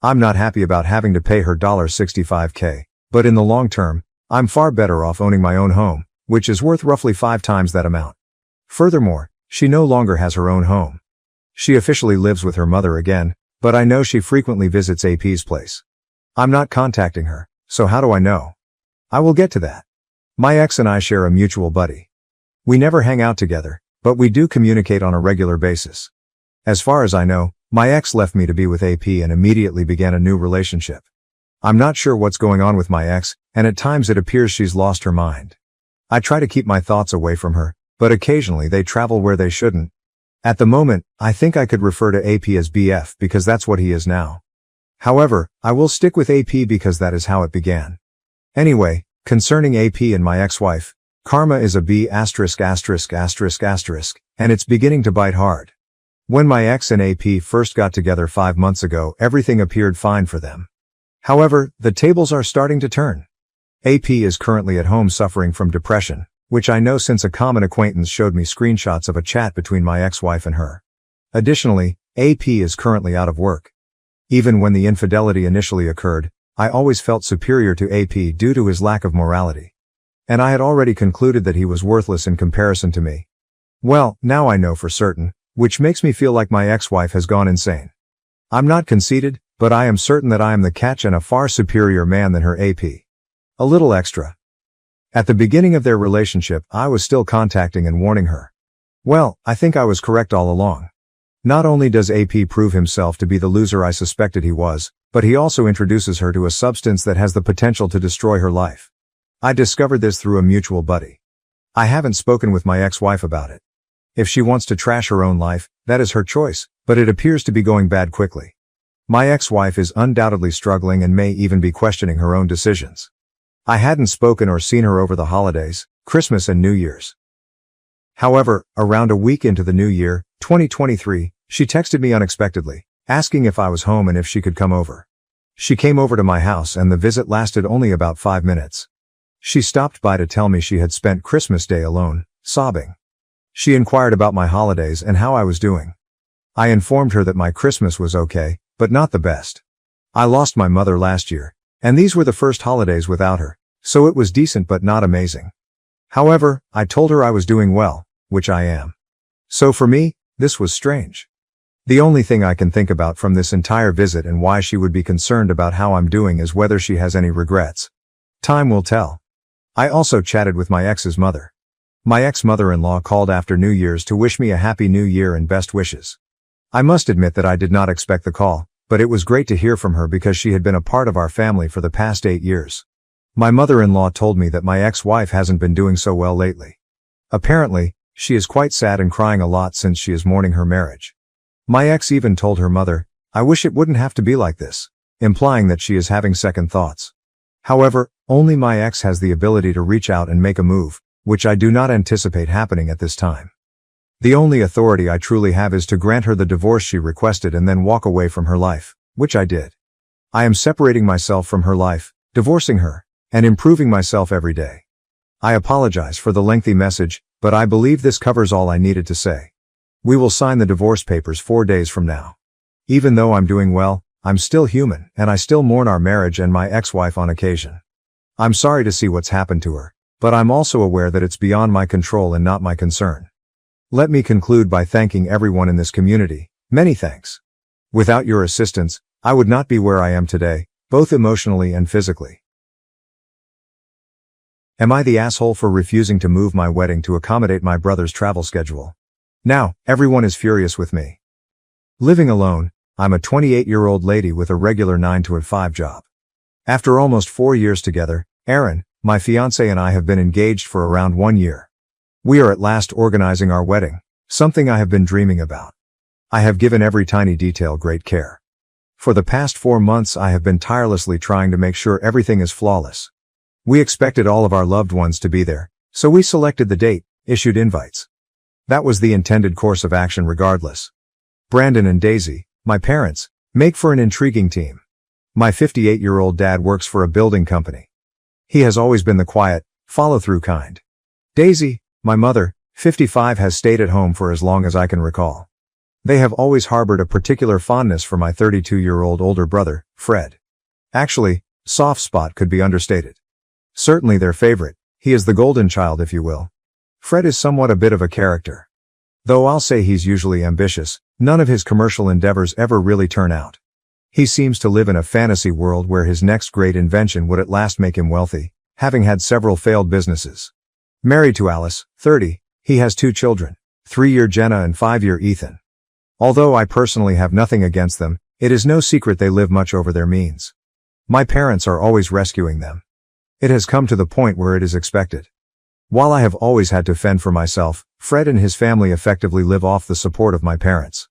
I'm not happy about having to pay her $65K, but in the long term, I'm far better off owning my own home, which is worth roughly 5 times that amount. Furthermore, she no longer has her own home. She officially lives with her mother again, but I know she frequently visits AP's place. I'm not contacting her, so how do I know? I will get to that. My ex and I share a mutual buddy. We never hang out together, but we do communicate on a regular basis. As far as I know, my ex left me to be with AP and immediately began a new relationship. I'm not sure what's going on with my ex, and at times it appears she's lost her mind. I try to keep my thoughts away from her, but occasionally they travel where they shouldn't. At the moment, I think I could refer to AP as BF because that's what he is now. However, I will stick with AP because that is how it began. Anyway, concerning AP and my ex-wife, karma is a B*******, and it's beginning to bite hard. When my ex and AP first got together 5 months ago, everything appeared fine for them. However, the tables are starting to turn. AP is currently at home suffering from depression, which I know since a common acquaintance showed me screenshots of a chat between my ex-wife and her. Additionally, AP is currently out of work. Even when the infidelity initially occurred, I always felt superior to AP due to his lack of morality. And I had already concluded that he was worthless in comparison to me. Well, now I know for certain, which makes me feel like my ex-wife has gone insane. I'm not conceited, but I am certain that I am the catch and a far superior man than her AP. A little extra. At the beginning of their relationship, I was still contacting and warning her. Well, I think I was correct all along. Not only does AP prove himself to be the loser I suspected he was, but he also introduces her to a substance that has the potential to destroy her life. I discovered this through a mutual buddy. I haven't spoken with my ex-wife about it. If she wants to trash her own life, that is her choice, but it appears to be going bad quickly. My ex-wife is undoubtedly struggling and may even be questioning her own decisions. I hadn't spoken or seen her over the holidays, Christmas and New Year's. However, around a week into the new year, 2023, she texted me unexpectedly, asking if I was home and if she could come over. She came over to my house and the visit lasted only about 5 minutes. She stopped by to tell me she had spent Christmas Day alone, sobbing. She inquired about my holidays and how I was doing. I informed her that my Christmas was okay, but not the best. I lost my mother last year, and these were the first holidays without her, so it was decent but not amazing. However, I told her I was doing well, which I am. So for me, this was strange. The only thing I can think about from this entire visit and why she would be concerned about how I'm doing is whether she has any regrets. Time will tell. I also chatted with my ex's mother. My ex-mother-in-law called after New Year's to wish me a happy new year and best wishes. I must admit that I did not expect the call, but it was great to hear from her because she had been a part of our family for the past 8 years. My mother-in-law told me that my ex-wife hasn't been doing so well lately. Apparently, she is quite sad and crying a lot since she is mourning her marriage. My ex even told her mother, "I wish it wouldn't have to be like this," implying that she is having second thoughts. However, only my ex has the ability to reach out and make a move, which I do not anticipate happening at this time. The only authority I truly have is to grant her the divorce she requested and then walk away from her life, which I did. I am separating myself from her life, divorcing her, and improving myself every day. I apologize for the lengthy message, but I believe this covers all I needed to say. We will sign the divorce papers 4 days from now. Even though I'm doing well, I'm still human, and I still mourn our marriage and my ex-wife on occasion. I'm sorry to see what's happened to her, but I'm also aware that it's beyond my control and not my concern. Let me conclude by thanking everyone in this community. Many thanks. Without your assistance, I would not be where I am today, both emotionally and physically. Am I the asshole for refusing to move my wedding to accommodate my brother's travel schedule? Now, everyone is furious with me. Living alone, I'm a 28-year-old lady with a regular 9-to-5 job. After almost 4 years together, Erin, my fiancé, and I have been engaged for around 1 year. We are at last organizing our wedding, something I have been dreaming about. I have given every tiny detail great care. For the past 4 months I have been tirelessly trying to make sure everything is flawless. We expected all of our loved ones to be there, so we selected the date, issued invites. That was the intended course of action regardless. Brandon and Daisy, my parents, make for an intriguing team. My 58-year-old dad works for a building company. He has always been the quiet, follow-through kind. Daisy, my mother, 55, has stayed at home for as long as I can recall. They have always harbored a particular fondness for my 32-year-old older brother, Fred. Actually, soft spot could be understated. Certainly their favorite. He is the golden child, if you will. Fred is somewhat a bit of a character. Though I'll say he's usually ambitious, none of his commercial endeavors ever really turn out. He seems to live in a fantasy world where his next great invention would at last make him wealthy, having had several failed businesses. Married to Alice, 30, he has 2 children, 3-year Jenna and 5-year Ethan. Although I personally have nothing against them, it is no secret they live much over their means. My parents are always rescuing them. It has come to the point where it is expected. While I have always had to fend for myself, Fred and his family effectively live off the support of my parents.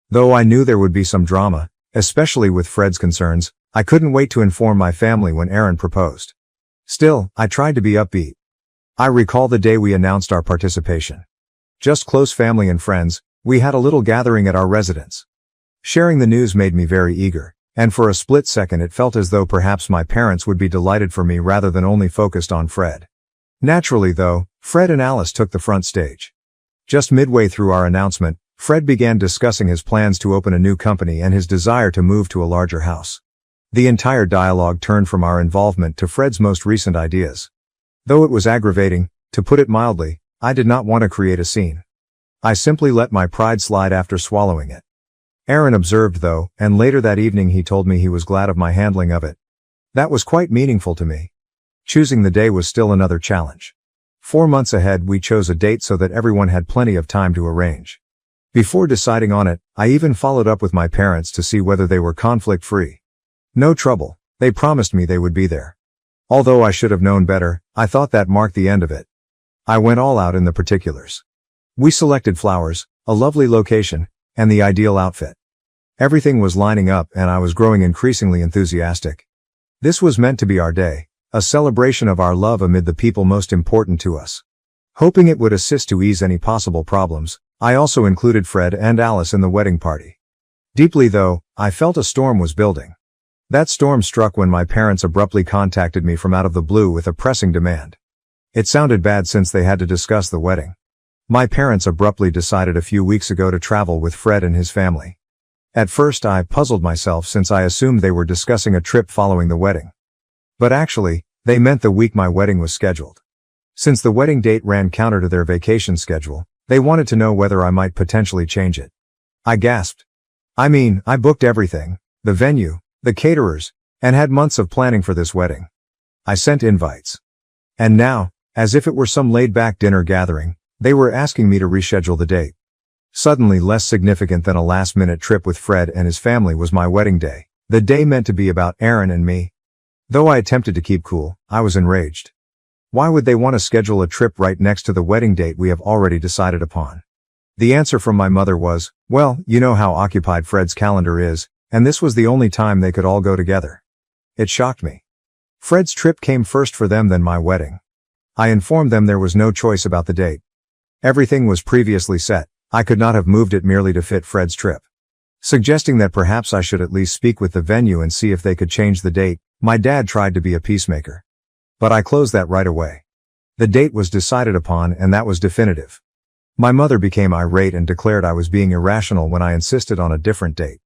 Though I knew there would be some drama, especially with Fred's concerns, I couldn't wait to inform my family when Erin proposed. Still, I tried to be upbeat. I recall the day we announced our participation. Just close family and friends, we had a little gathering at our residence. Sharing the news made me very eager, and for a split second it felt as though perhaps my parents would be delighted for me rather than only focused on Fred. Naturally though, Fred and Alice took the front stage. Just midway through our announcement, Fred began discussing his plans to open a new company and his desire to move to a larger house. The entire dialogue turned from our involvement to Fred's most recent ideas. Though it was aggravating, to put it mildly, I did not want to create a scene. I simply let my pride slide after swallowing it. Erin observed though, and later that evening he told me he was glad of my handling of it. That was quite meaningful to me. Choosing the day was still another challenge. 4 months ahead we chose a date so that everyone had plenty of time to arrange. Before deciding on it, I even followed up with my parents to see whether they were conflict-free. No trouble, they promised me they would be there. Although I should have known better, I thought that marked the end of it. I went all out in the particulars. We selected flowers, a lovely location, and the ideal outfit. Everything was lining up and I was growing increasingly enthusiastic. This was meant to be our day, a celebration of our love amid the people most important to us. Hoping it would assist to ease any possible problems, I also included Fred and Alice in the wedding party. Deeply though, I felt a storm was building. That storm struck when my parents abruptly contacted me from out of the blue with a pressing demand. It sounded bad since they had to discuss the wedding. My parents abruptly decided a few weeks ago to travel with Fred and his family. At first I puzzled myself since I assumed they were discussing a trip following the wedding. But actually, they meant the week my wedding was scheduled. Since the wedding date ran counter to their vacation schedule, They wanted to know whether I might potentially change it. I gasped. I booked everything, the venue, the caterers, and had months of planning for this wedding. I sent invites. And now, as if it were some laid-back dinner gathering, they were asking me to reschedule the date. Suddenly less significant than a last-minute trip with Fred and his family was my wedding day, the day meant to be about Aaron and me. Though I attempted to keep cool, I was enraged. Why would they want to schedule a trip right next to the wedding date we have already decided upon? The answer from my mother was, well, you know how occupied Fred's calendar is, and this was the only time they could all go together. It shocked me. Fred's trip came first for them than my wedding. I informed them there was no choice about the date. Everything was previously set. I could not have moved it merely to fit Fred's trip. Suggesting that perhaps I should at least speak with the venue and see if they could change the date, my dad tried to be a peacemaker. But I closed that right away. The date was decided upon and that was definitive. My mother became irate and declared I was being irrational when I insisted on a different date.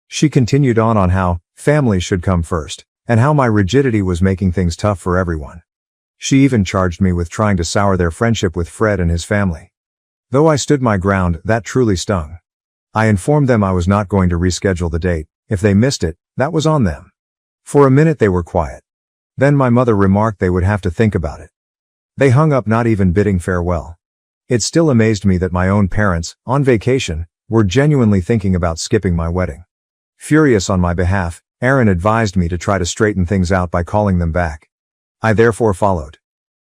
She continued on how family should come first, and how my rigidity was making things tough for everyone. She even charged me with trying to sour their friendship with Fred and his family. Though I stood my ground, that truly stung. I informed them I was not going to reschedule the date. If they missed it, that was on them. For a minute they were quiet. Then my mother remarked they would have to think about it. They hung up, not even bidding farewell. It still amazed me that my own parents, on vacation, were genuinely thinking about skipping my wedding. Furious on my behalf, Aaron advised me to try to straighten things out by calling them back. I therefore followed.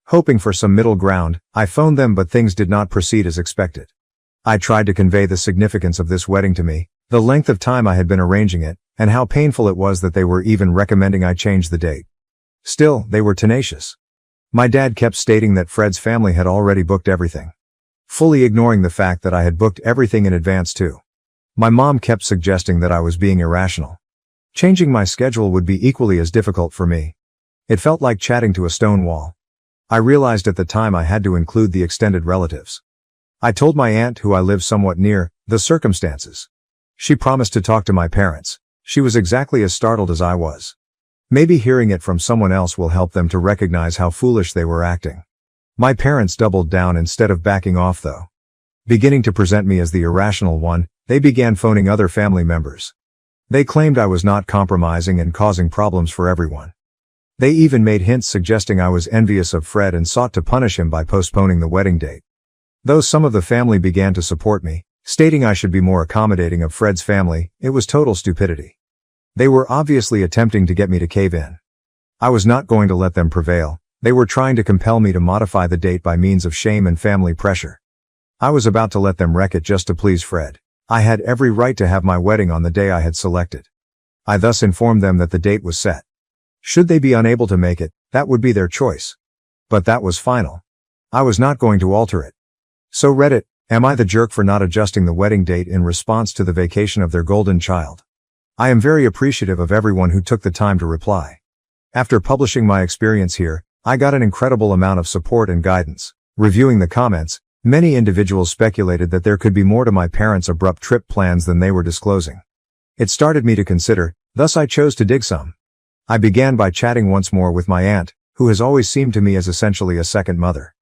Hoping for some middle ground, I phoned them, but things did not proceed as expected. I tried to convey the significance of this wedding to me, the length of time I had been arranging it, and how painful it was that they were even recommending I change the date. Still, they were tenacious. My dad kept stating that Fred's family had already booked everything, fully ignoring the fact that I had booked everything in advance too. My mom kept suggesting that I was being irrational. Changing my schedule would be equally as difficult for me. It felt like chatting to a stone wall. I realized at the time I had to include the extended relatives. I told my aunt, who I lived somewhat near, the circumstances. She promised to talk to my parents. She was exactly as startled as I was. Maybe hearing it from someone else will help them to recognize how foolish they were acting. My parents doubled down instead of backing off though. Beginning to present me as the irrational one, they began phoning other family members. They claimed I was not compromising and causing problems for everyone. They even made hints suggesting I was envious of Fred and sought to punish him by postponing the wedding date. Though some of the family began to support me, stating I should be more accommodating of Fred's family, it was total stupidity. They were obviously attempting to get me to cave in. I was not going to let them prevail. They were trying to compel me to modify the date by means of shame and family pressure. I was about to let them wreck it just to please Fred. I had every right to have my wedding on the day I had selected. I thus informed them that the date was set. Should they be unable to make it, that would be their choice. But that was final. I was not going to alter it. So Reddit, am I the jerk for not adjusting the wedding date in response to the vacation of their golden child? I am very appreciative of everyone who took the time to reply. After publishing my experience here, I got an incredible amount of support and guidance. Reviewing the comments, many individuals speculated that there could be more to my parents' abrupt trip plans than they were disclosing. It started me to consider, thus I chose to dig some. I began by chatting once more with my aunt, who has always seemed to me as essentially a second mother.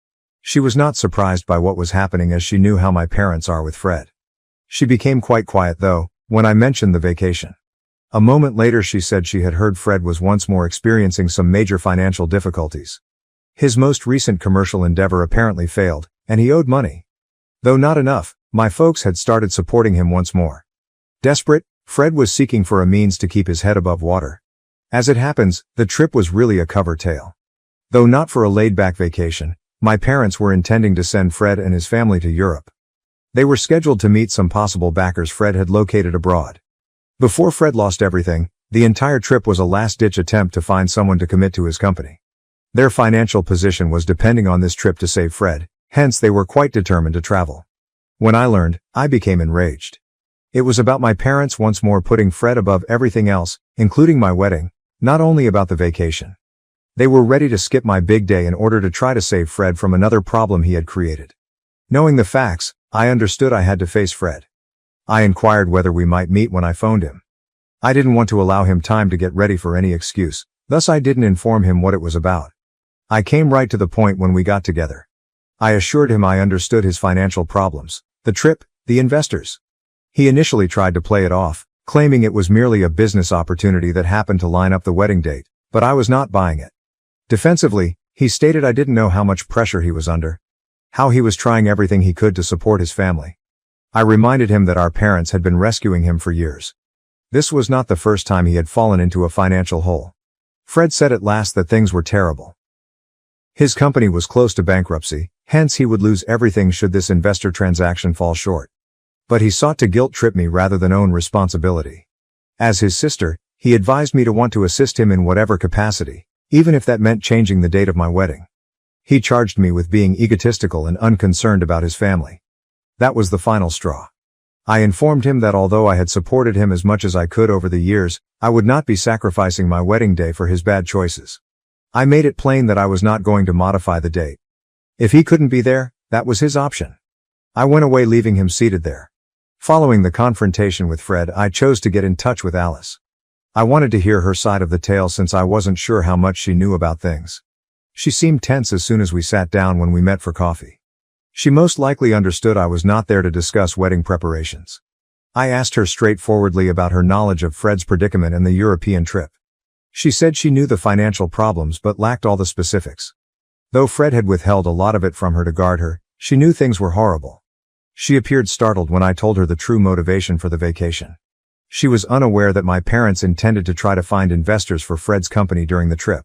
She was not surprised by what was happening as she knew how my parents are with Fred. She became quite quiet though, when I mentioned the vacation. A moment later she said she had heard Fred was once more experiencing some major financial difficulties. His most recent commercial endeavor apparently failed, and he owed money. Though not enough, my folks had started supporting him once more. Desperate, Fred was seeking for a means to keep his head above water. As it happens, the trip was really a cover tale. Though not for a laid-back vacation, my parents were intending to send Fred and his family to Europe. They were scheduled to meet some possible backers Fred had located abroad. Before Fred lost everything, the entire trip was a last-ditch attempt to find someone to commit to his company. Their financial position was depending on this trip to save Fred, hence they were quite determined to travel. When I learned, I became enraged. It was about my parents once more putting Fred above everything else, including my wedding, not only about the vacation. They were ready to skip my big day in order to try to save Fred from another problem he had created. Knowing the facts, I understood I had to face Fred. I inquired whether we might meet when I phoned him. I didn't want to allow him time to get ready for any excuse, thus I didn't inform him what it was about. I came right to the point when we got together. I assured him I understood his financial problems, the trip, the investors. He initially tried to play it off, claiming it was merely a business opportunity that happened to line up the wedding date, but I was not buying it. Defensively, he stated I didn't know how much pressure he was under, how he was trying everything he could to support his family. I reminded him that our parents had been rescuing him for years. This was not the first time he had fallen into a financial hole. Fred said at last that things were terrible. His company was close to bankruptcy, hence he would lose everything should this investor transaction fall short. But he sought to guilt-trip me rather than own responsibility. As his sister, he advised me to want to assist him in whatever capacity, even if that meant changing the date of my wedding. He charged me with being egotistical and unconcerned about his family. That was the final straw. I informed him that although I had supported him as much as I could over the years, I would not be sacrificing my wedding day for his bad choices. I made it plain that I was not going to modify the date. If he couldn't be there, that was his option. I went away leaving him seated there. Following the confrontation with Fred, I chose to get in touch with Alice. I wanted to hear her side of the tale since I wasn't sure how much she knew about things. She seemed tense as soon as we sat down when we met for coffee. She most likely understood I was not there to discuss wedding preparations. I asked her straightforwardly about her knowledge of Fred's predicament and the European trip. She said she knew the financial problems but lacked all the specifics. Though Fred had withheld a lot of it from her to guard her, she knew things were horrible. She appeared startled when I told her the true motivation for the vacation. She was unaware that my parents intended to try to find investors for Fred's company during the trip.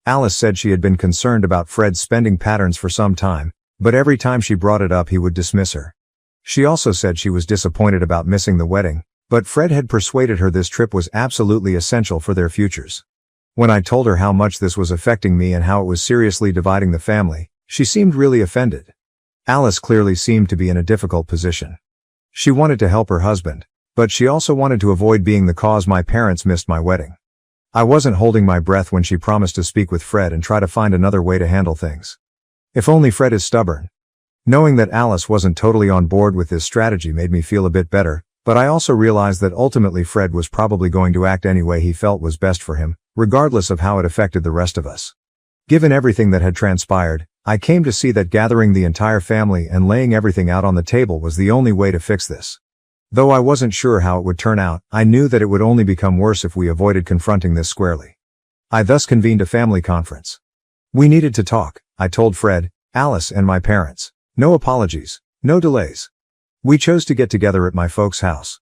Alice said she had been concerned about Fred's spending patterns for some time, but every time she brought it up he would dismiss her. She also said she was disappointed about missing the wedding, but Fred had persuaded her this trip was absolutely essential for their futures. When I told her how much this was affecting me and how it was seriously dividing the family, she seemed really offended. Alice clearly seemed to be in a difficult position. She wanted to help her husband, but she also wanted to avoid being the cause my parents missed my wedding. I wasn't holding my breath when she promised to speak with Fred and try to find another way to handle things. If only Fred is stubborn. Knowing that Alice wasn't totally on board with this strategy made me feel a bit better, but I also realized that ultimately Fred was probably going to act any way he felt was best for him, regardless of how it affected the rest of us. Given everything that had transpired, I came to see that gathering the entire family and laying everything out on the table was the only way to fix this. Though I wasn't sure how it would turn out, I knew that it would only become worse if we avoided confronting this squarely. I thus convened a family conference. We needed to talk, I told Fred, Alice, and my parents. No apologies, no delays. We chose to get together at my folks' house.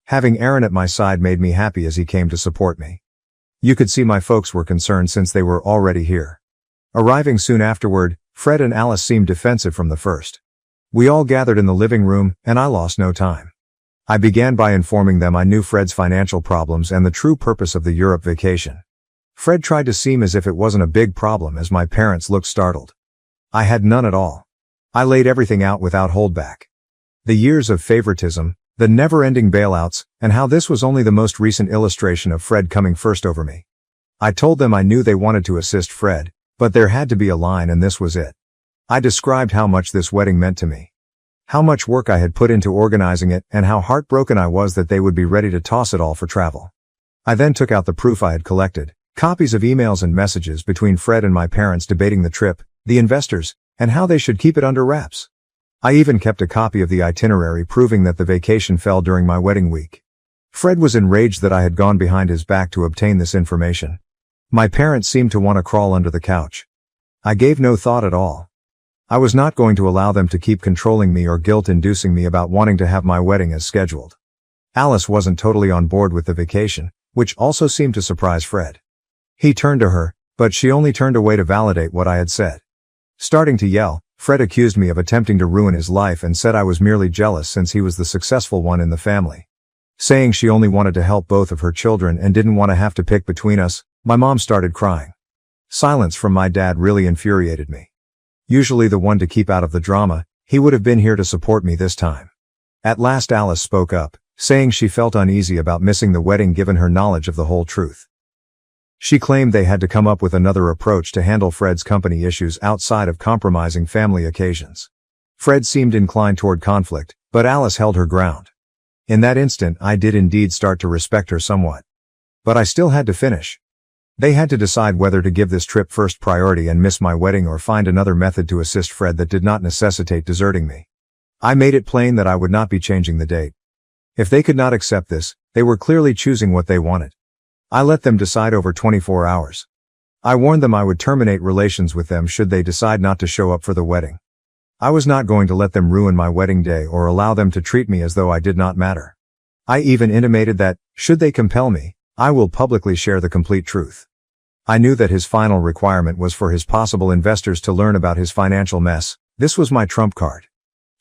Having Aaron at my side made me happy as he came to support me. You could see my folks were concerned since they were already here. Arriving soon afterward, Fred and Alice seemed defensive from the first. We all gathered in the living room, and I lost no time. I began by informing them I knew Fred's financial problems and the true purpose of the Europe vacation. Fred tried to seem as if it wasn't a big problem as my parents looked startled. I had none at all. I laid everything out without holdback. The years of favoritism, the never-ending bailouts, and how this was only the most recent illustration of Fred coming first over me. I told them I knew they wanted to assist Fred, but there had to be a line and this was it. I described how much this wedding meant to me. How much work I had put into organizing it and how heartbroken I was that they would be ready to toss it all for travel. I then took out the proof I had collected, copies of emails and messages between Fred and my parents debating the trip, the investors, and how they should keep it under wraps. I even kept a copy of the itinerary proving that the vacation fell during my wedding week. Fred was enraged that I had gone behind his back to obtain this information. My parents seemed to want to crawl under the couch. I gave no thought at all. I was not going to allow them to keep controlling me or guilt-inducing me about wanting to have my wedding as scheduled. Alice wasn't totally on board with the vacation, which also seemed to surprise Fred. He turned to her, but she only turned away to validate what I had said. Starting to yell, Fred accused me of attempting to ruin his life and said I was merely jealous since he was the successful one in the family. Saying she only wanted to help both of her children and didn't want to have to pick between us, my mom started crying. Silence from my dad really infuriated me. Usually the one to keep out of the drama, he would have been here to support me this time. At last Alice spoke up, saying she felt uneasy about missing the wedding given her knowledge of the whole truth. She claimed they had to come up with another approach to handle Fred's company issues outside of compromising family occasions. Fred seemed inclined toward conflict, but Alice held her ground. In that instant I did indeed start to respect her somewhat. But I still had to finish. They had to decide whether to give this trip first priority and miss my wedding or find another method to assist Fred that did not necessitate deserting me. I made it plain that I would not be changing the date. If they could not accept this, they were clearly choosing what they wanted. I let them decide over 24 hours. I warned them I would terminate relations with them should they decide not to show up for the wedding. I was not going to let them ruin my wedding day or allow them to treat me as though I did not matter. I even intimated that, should they compel me, I will publicly share the complete truth. I knew that his final requirement was for his possible investors to learn about his financial mess. This was my trump card.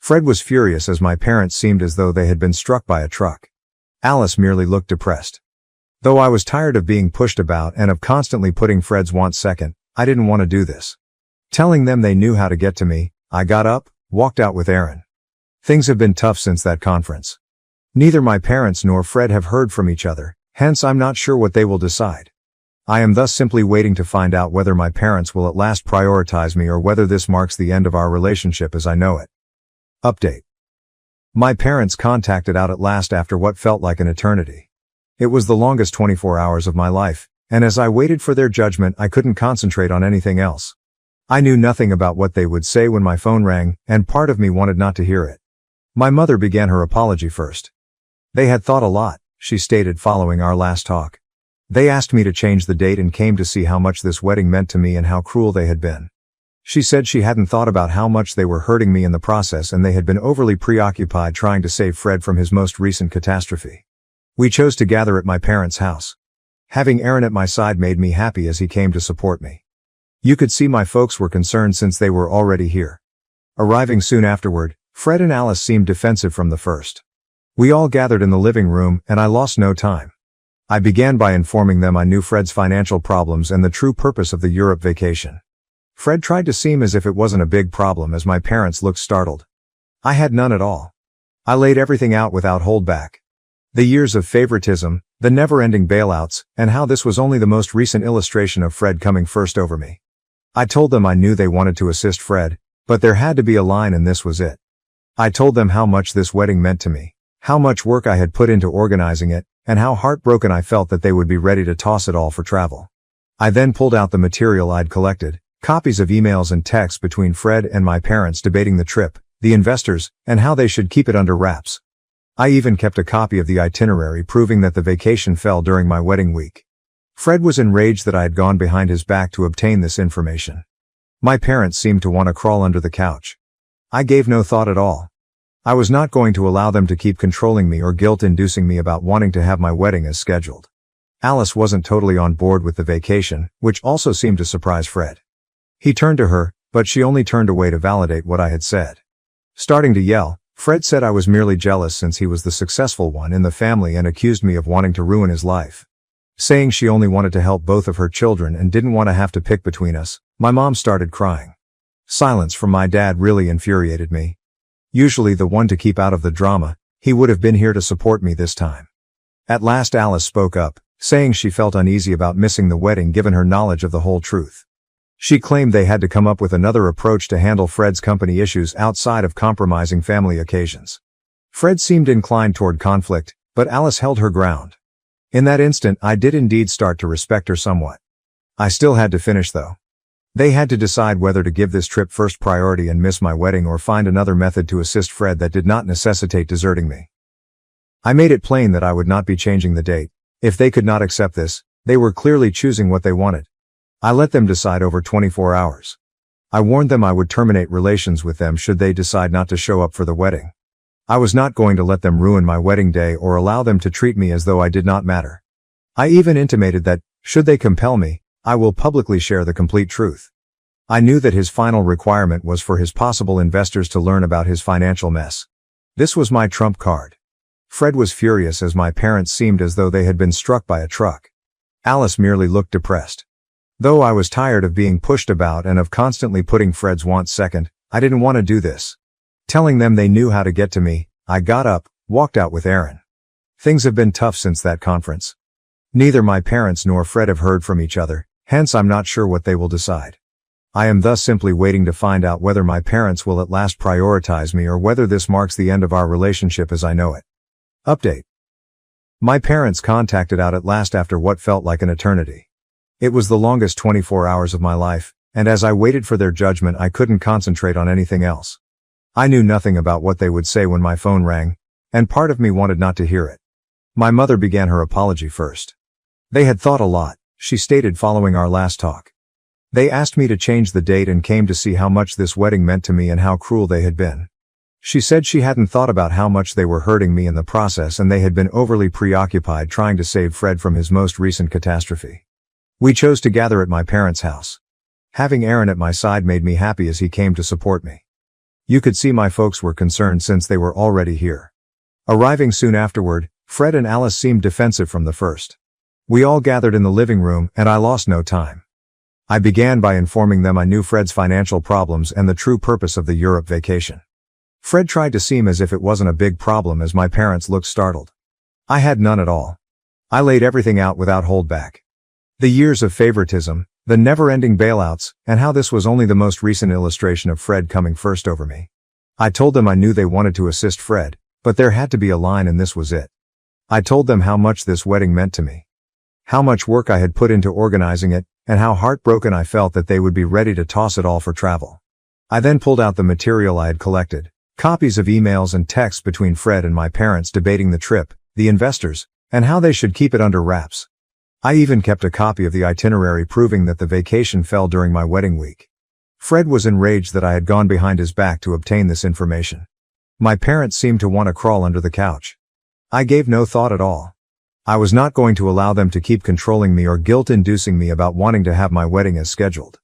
Fred was furious as my parents seemed as though they had been struck by a truck. Alice merely looked depressed. Though I was tired of being pushed about and of constantly putting Fred's wants second, I didn't want to do this. Telling them they knew how to get to me, I got up, walked out with Aaron. Things have been tough since that conference. Neither my parents nor Fred have heard from each other, hence I'm not sure what they will decide. I am thus simply waiting to find out whether my parents will at last prioritize me or whether this marks the end of our relationship as I know it. Update. My parents contacted out at last after what felt like an eternity. It was the longest 24 hours of my life, and as I waited for their judgment I couldn't concentrate on anything else. I knew nothing about what they would say when my phone rang, and part of me wanted not to hear it. My mother began her apology first. They had thought a lot, she stated following our last talk. They asked me to change the date and came to see how much this wedding meant to me and how cruel they had been. She said she hadn't thought about how much they were hurting me in the process and they had been overly preoccupied trying to save Fred from his most recent catastrophe. We chose to gather at my parents' house. Having Aaron at my side made me happy as he came to support me. You could see my folks were concerned since they were already here. Arriving soon afterward, Fred and Alice seemed defensive from the first. We all gathered in the living room and I lost no time. I began by informing them I knew Fred's financial problems and the true purpose of the Europe vacation. Fred tried to seem as if it wasn't a big problem as my parents looked startled. I had none at all. I laid everything out without holdback. The years of favoritism, the never-ending bailouts, and how this was only the most recent illustration of Fred coming first over me. I told them I knew they wanted to assist Fred, but there had to be a line and this was it. I told them how much this wedding meant to me, how much work I had put into organizing it, and how heartbroken I felt that they would be ready to toss it all for travel. I then pulled out the material I'd collected, copies of emails and texts between Fred and my parents debating the trip, the investors, and how they should keep it under wraps. I even kept a copy of the itinerary proving that the vacation fell during my wedding week. Fred was enraged that I had gone behind his back to obtain this information. My parents seemed to want to crawl under the couch. I gave no thought at all. I was not going to allow them to keep controlling me or guilt-inducing me about wanting to have my wedding as scheduled. Alice wasn't totally on board with the vacation, which also seemed to surprise Fred. He turned to her, but she only turned away to validate what I had said. Starting to yell, Fred said I was merely jealous since he was the successful one in the family and accused me of wanting to ruin his life. Saying she only wanted to help both of her children and didn't want to have to pick between us, my mom started crying. Silence from my dad really infuriated me. Usually the one to keep out of the drama, he would have been here to support me this time. At last Alice spoke up, saying she felt uneasy about missing the wedding given her knowledge of the whole truth. She claimed they had to come up with another approach to handle Fred's company issues outside of compromising family occasions. Fred seemed inclined toward conflict, but Alice held her ground. In that instant I did indeed start to respect her somewhat. I still had to finish though. They had to decide whether to give this trip first priority and miss my wedding or find another method to assist Fred that did not necessitate deserting me. I made it plain that I would not be changing the date. If they could not accept this, they were clearly choosing what they wanted. I let them decide over 24 hours. I warned them I would terminate relations with them should they decide not to show up for the wedding. I was not going to let them ruin my wedding day or allow them to treat me as though I did not matter. I even intimated that, should they compel me, I will publicly share the complete truth. I knew that his final requirement was for his possible investors to learn about his financial mess. This was my trump card. Fred was furious as my parents seemed as though they had been struck by a truck. Alice merely looked depressed. Though I was tired of being pushed about and of constantly putting Fred's wants second, I didn't want to do this. Telling them they knew how to get to me, I got up, walked out with Aaron. Things have been tough since that conference. Neither my parents nor Fred have heard from each other, hence I'm not sure what they will decide. I am thus simply waiting to find out whether my parents will at last prioritize me or whether this marks the end of our relationship as I know it. Update. My parents contacted out at last after what felt like an eternity. It was the longest 24 hours of my life, and as I waited for their judgment I couldn't concentrate on anything else. I knew nothing about what they would say when my phone rang, and part of me wanted not to hear it. My mother began her apology first. They had thought a lot, she stated following our last talk. They asked me to change the date and came to see how much this wedding meant to me and how cruel they had been. She said she hadn't thought about how much they were hurting me in the process and they had been overly preoccupied trying to save Fred from his most recent catastrophe. We chose to gather at my parents' house. Having Aaron at my side made me happy as he came to support me. You could see my folks were concerned since they were already here. Arriving soon afterward, Fred and Alice seemed defensive from the first. We all gathered in the living room and I lost no time. I began by informing them I knew Fred's financial problems and the true purpose of the Europe vacation. Fred tried to seem as if it wasn't a big problem as my parents looked startled. I had none at all. I laid everything out without holdback. The years of favoritism, the never-ending bailouts, and how this was only the most recent illustration of Fred coming first over me. I told them I knew they wanted to assist Fred, but there had to be a line and this was it. I told them how much this wedding meant to me. How much work I had put into organizing it, and how heartbroken I felt that they would be ready to toss it all for travel. I then pulled out the material I had collected, copies of emails and texts between Fred and my parents debating the trip, the investors, and how they should keep it under wraps. I even kept a copy of the itinerary proving that the vacation fell during my wedding week. Fred was enraged that I had gone behind his back to obtain this information. My parents seemed to want to crawl under the couch. I gave no thought at all. I was not going to allow them to keep controlling me or guilt-inducing me about wanting to have my wedding as scheduled.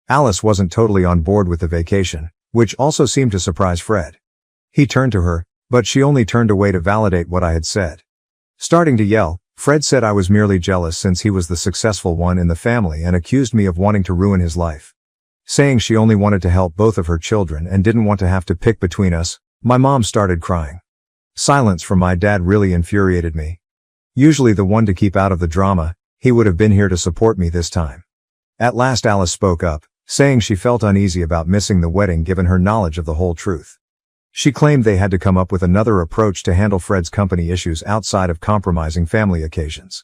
Alice wasn't totally on board with the vacation, which also seemed to surprise Fred. He turned to her, but she only turned away to validate what I had said. Starting to yell, Fred said I was merely jealous since he was the successful one in the family and accused me of wanting to ruin his life. Saying she only wanted to help both of her children and didn't want to have to pick between us, my mom started crying. Silence from my dad really infuriated me. Usually the one to keep out of the drama, he would have been here to support me this time. At last Alice spoke up, saying she felt uneasy about missing the wedding given her knowledge of the whole truth. She claimed they had to come up with another approach to handle Fred's company issues outside of compromising family occasions.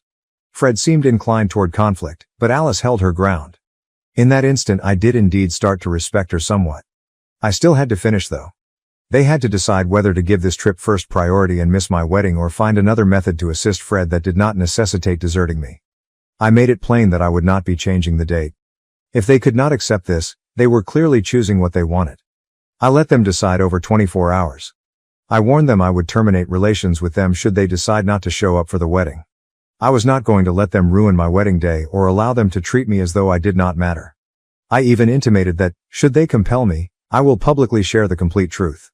Fred seemed inclined toward conflict, but Alice held her ground. In that instant I did indeed start to respect her somewhat. I still had to finish though. They had to decide whether to give this trip first priority and miss my wedding or find another method to assist Fred that did not necessitate deserting me. I made it plain that I would not be changing the date. If they could not accept this, they were clearly choosing what they wanted. I let them decide over 24 hours. I warned them I would terminate relations with them should they decide not to show up for the wedding. I was not going to let them ruin my wedding day or allow them to treat me as though I did not matter. I even intimated that, should they compel me, I will publicly share the complete truth.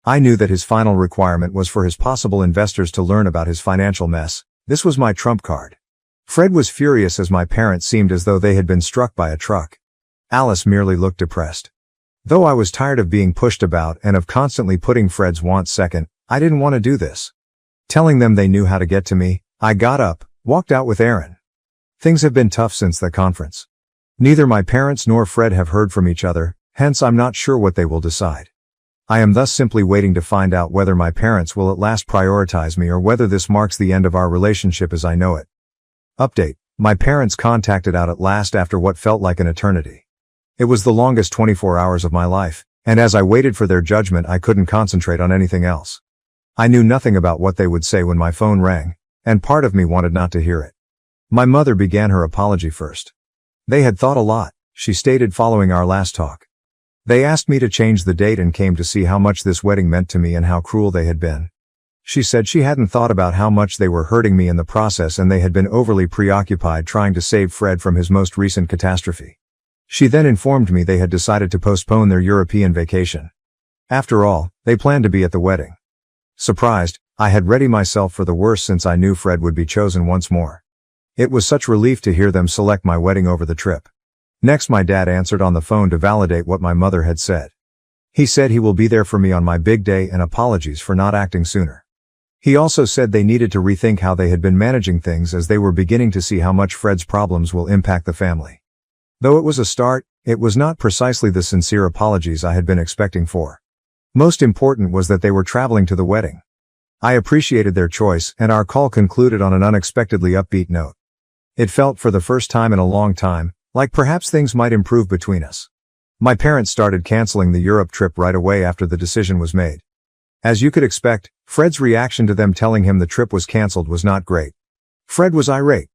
I knew that his final requirement was for his possible investors to learn about his financial mess. This was my trump card. Fred was furious as my parents seemed as though they had been struck by a truck. Alice merely looked depressed. Though I was tired of being pushed about and of constantly putting Fred's wants second, I didn't want to do this. Telling them they knew how to get to me, I got up, walked out with Aaron. Things have been tough since the conference. Neither my parents nor Fred have heard from each other, hence I'm not sure what they will decide. I am thus simply waiting to find out whether my parents will at last prioritize me or whether this marks the end of our relationship as I know it. Update: my parents contacted out at last after what felt like an eternity. It was the longest 24 hours of my life, and as I waited for their judgment I couldn't concentrate on anything else. I knew nothing about what they would say when my phone rang, and part of me wanted not to hear it. My mother began her apology first. They had thought a lot, she stated following our last talk. They asked me to change the date and came to see how much this wedding meant to me and how cruel they had been. She said she hadn't thought about how much they were hurting me in the process and they had been overly preoccupied trying to save Fred from his most recent catastrophe. She then informed me they had decided to postpone their European vacation. After all, they planned to be at the wedding. Surprised, I had readied myself for the worst since I knew Fred would be chosen once more. It was such relief to hear them select my wedding over the trip. Next my dad answered on the phone to validate what my mother had said. He said he will be there for me on my big day and apologies for not acting sooner. He also said they needed to rethink how they had been managing things as they were beginning to see how much Fred's problems will impact the family. Though it was a start, it was not precisely the sincere apologies I had been expecting for. Most important was that they were traveling to the wedding. I appreciated their choice and our call concluded on an unexpectedly upbeat note. It felt for the first time in a long time, like perhaps things might improve between us. My parents started canceling the Europe trip right away after the decision was made. As you could expect, Fred's reaction to them telling him the trip was canceled was not great. Fred was irate.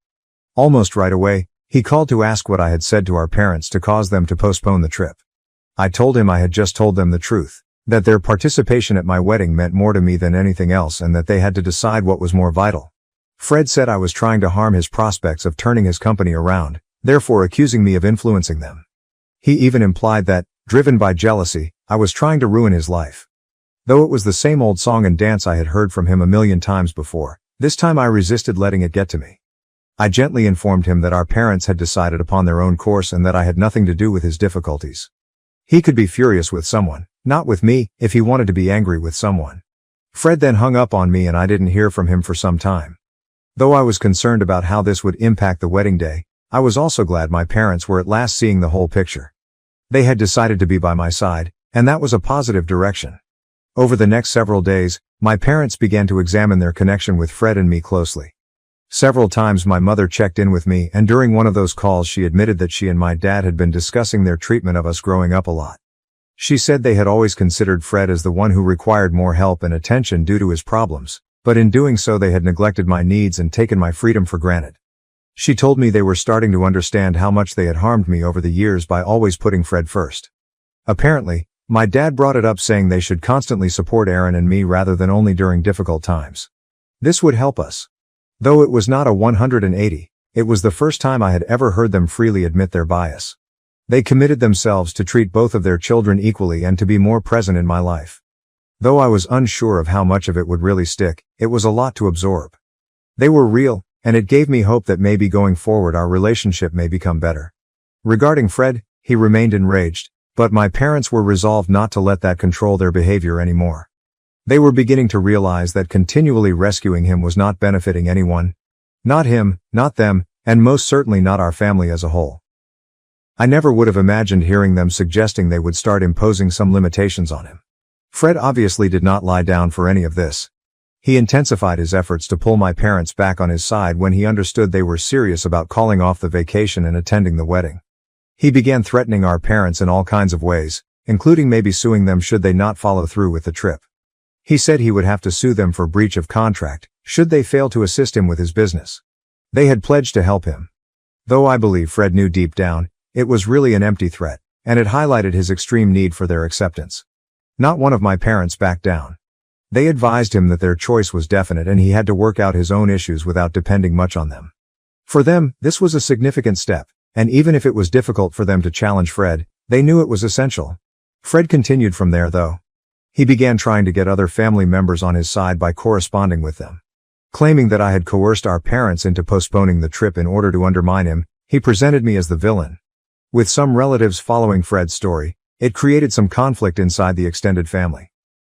Almost right away, he called to ask what I had said to our parents to cause them to postpone the trip. I told him I had just told them the truth, that their participation at my wedding meant more to me than anything else and that they had to decide what was more vital. Fred said I was trying to harm his prospects of turning his company around, therefore accusing me of influencing them. He even implied that, driven by jealousy, I was trying to ruin his life. Though it was the same old song and dance I had heard from him a million times before, this time I resisted letting it get to me. I gently informed him that our parents had decided upon their own course and that I had nothing to do with his difficulties. He could be furious with someone, not with me, if he wanted to be angry with someone. Fred then hung up on me and I didn't hear from him for some time. Though I was concerned about how this would impact the wedding day, I was also glad my parents were at last seeing the whole picture. They had decided to be by my side, and that was a positive direction. Over the next several days, my parents began to examine their connection with Fred and me closely. Several times my mother checked in with me, and during one of those calls she admitted that she and my dad had been discussing their treatment of us growing up a lot. She said they had always considered Fred as the one who required more help and attention due to his problems, but in doing so they had neglected my needs and taken my freedom for granted. She told me they were starting to understand how much they had harmed me over the years by always putting Fred first. Apparently, my dad brought it up saying they should constantly support Aaron and me rather than only during difficult times. This would help us. Though it was not a 180, it was the first time I had ever heard them freely admit their bias. They committed themselves to treat both of their children equally and to be more present in my life. Though I was unsure of how much of it would really stick, it was a lot to absorb. They were real, and it gave me hope that maybe going forward our relationship may become better. Regarding Fred, he remained enraged, but my parents were resolved not to let that control their behavior anymore. They were beginning to realize that continually rescuing him was not benefiting anyone. Not him, not them, and most certainly not our family as a whole. I never would have imagined hearing them suggesting they would start imposing some limitations on him. Fred obviously did not lie down for any of this. He intensified his efforts to pull my parents back on his side when he understood they were serious about calling off the vacation and attending the wedding. He began threatening our parents in all kinds of ways, including maybe suing them should they not follow through with the trip. He said he would have to sue them for breach of contract, should they fail to assist him with his business. They had pledged to help him. Though I believe Fred knew deep down, it was really an empty threat, and it highlighted his extreme need for their acceptance. Not one of my parents backed down. They advised him that their choice was definite and he had to work out his own issues without depending much on them. For them, this was a significant step, and even if it was difficult for them to challenge Fred, they knew it was essential. Fred continued from there though. He began trying to get other family members on his side by corresponding with them. Claiming that I had coerced our parents into postponing the trip in order to undermine him, he presented me as the villain. With some relatives following Fred's story, it created some conflict inside the extended family.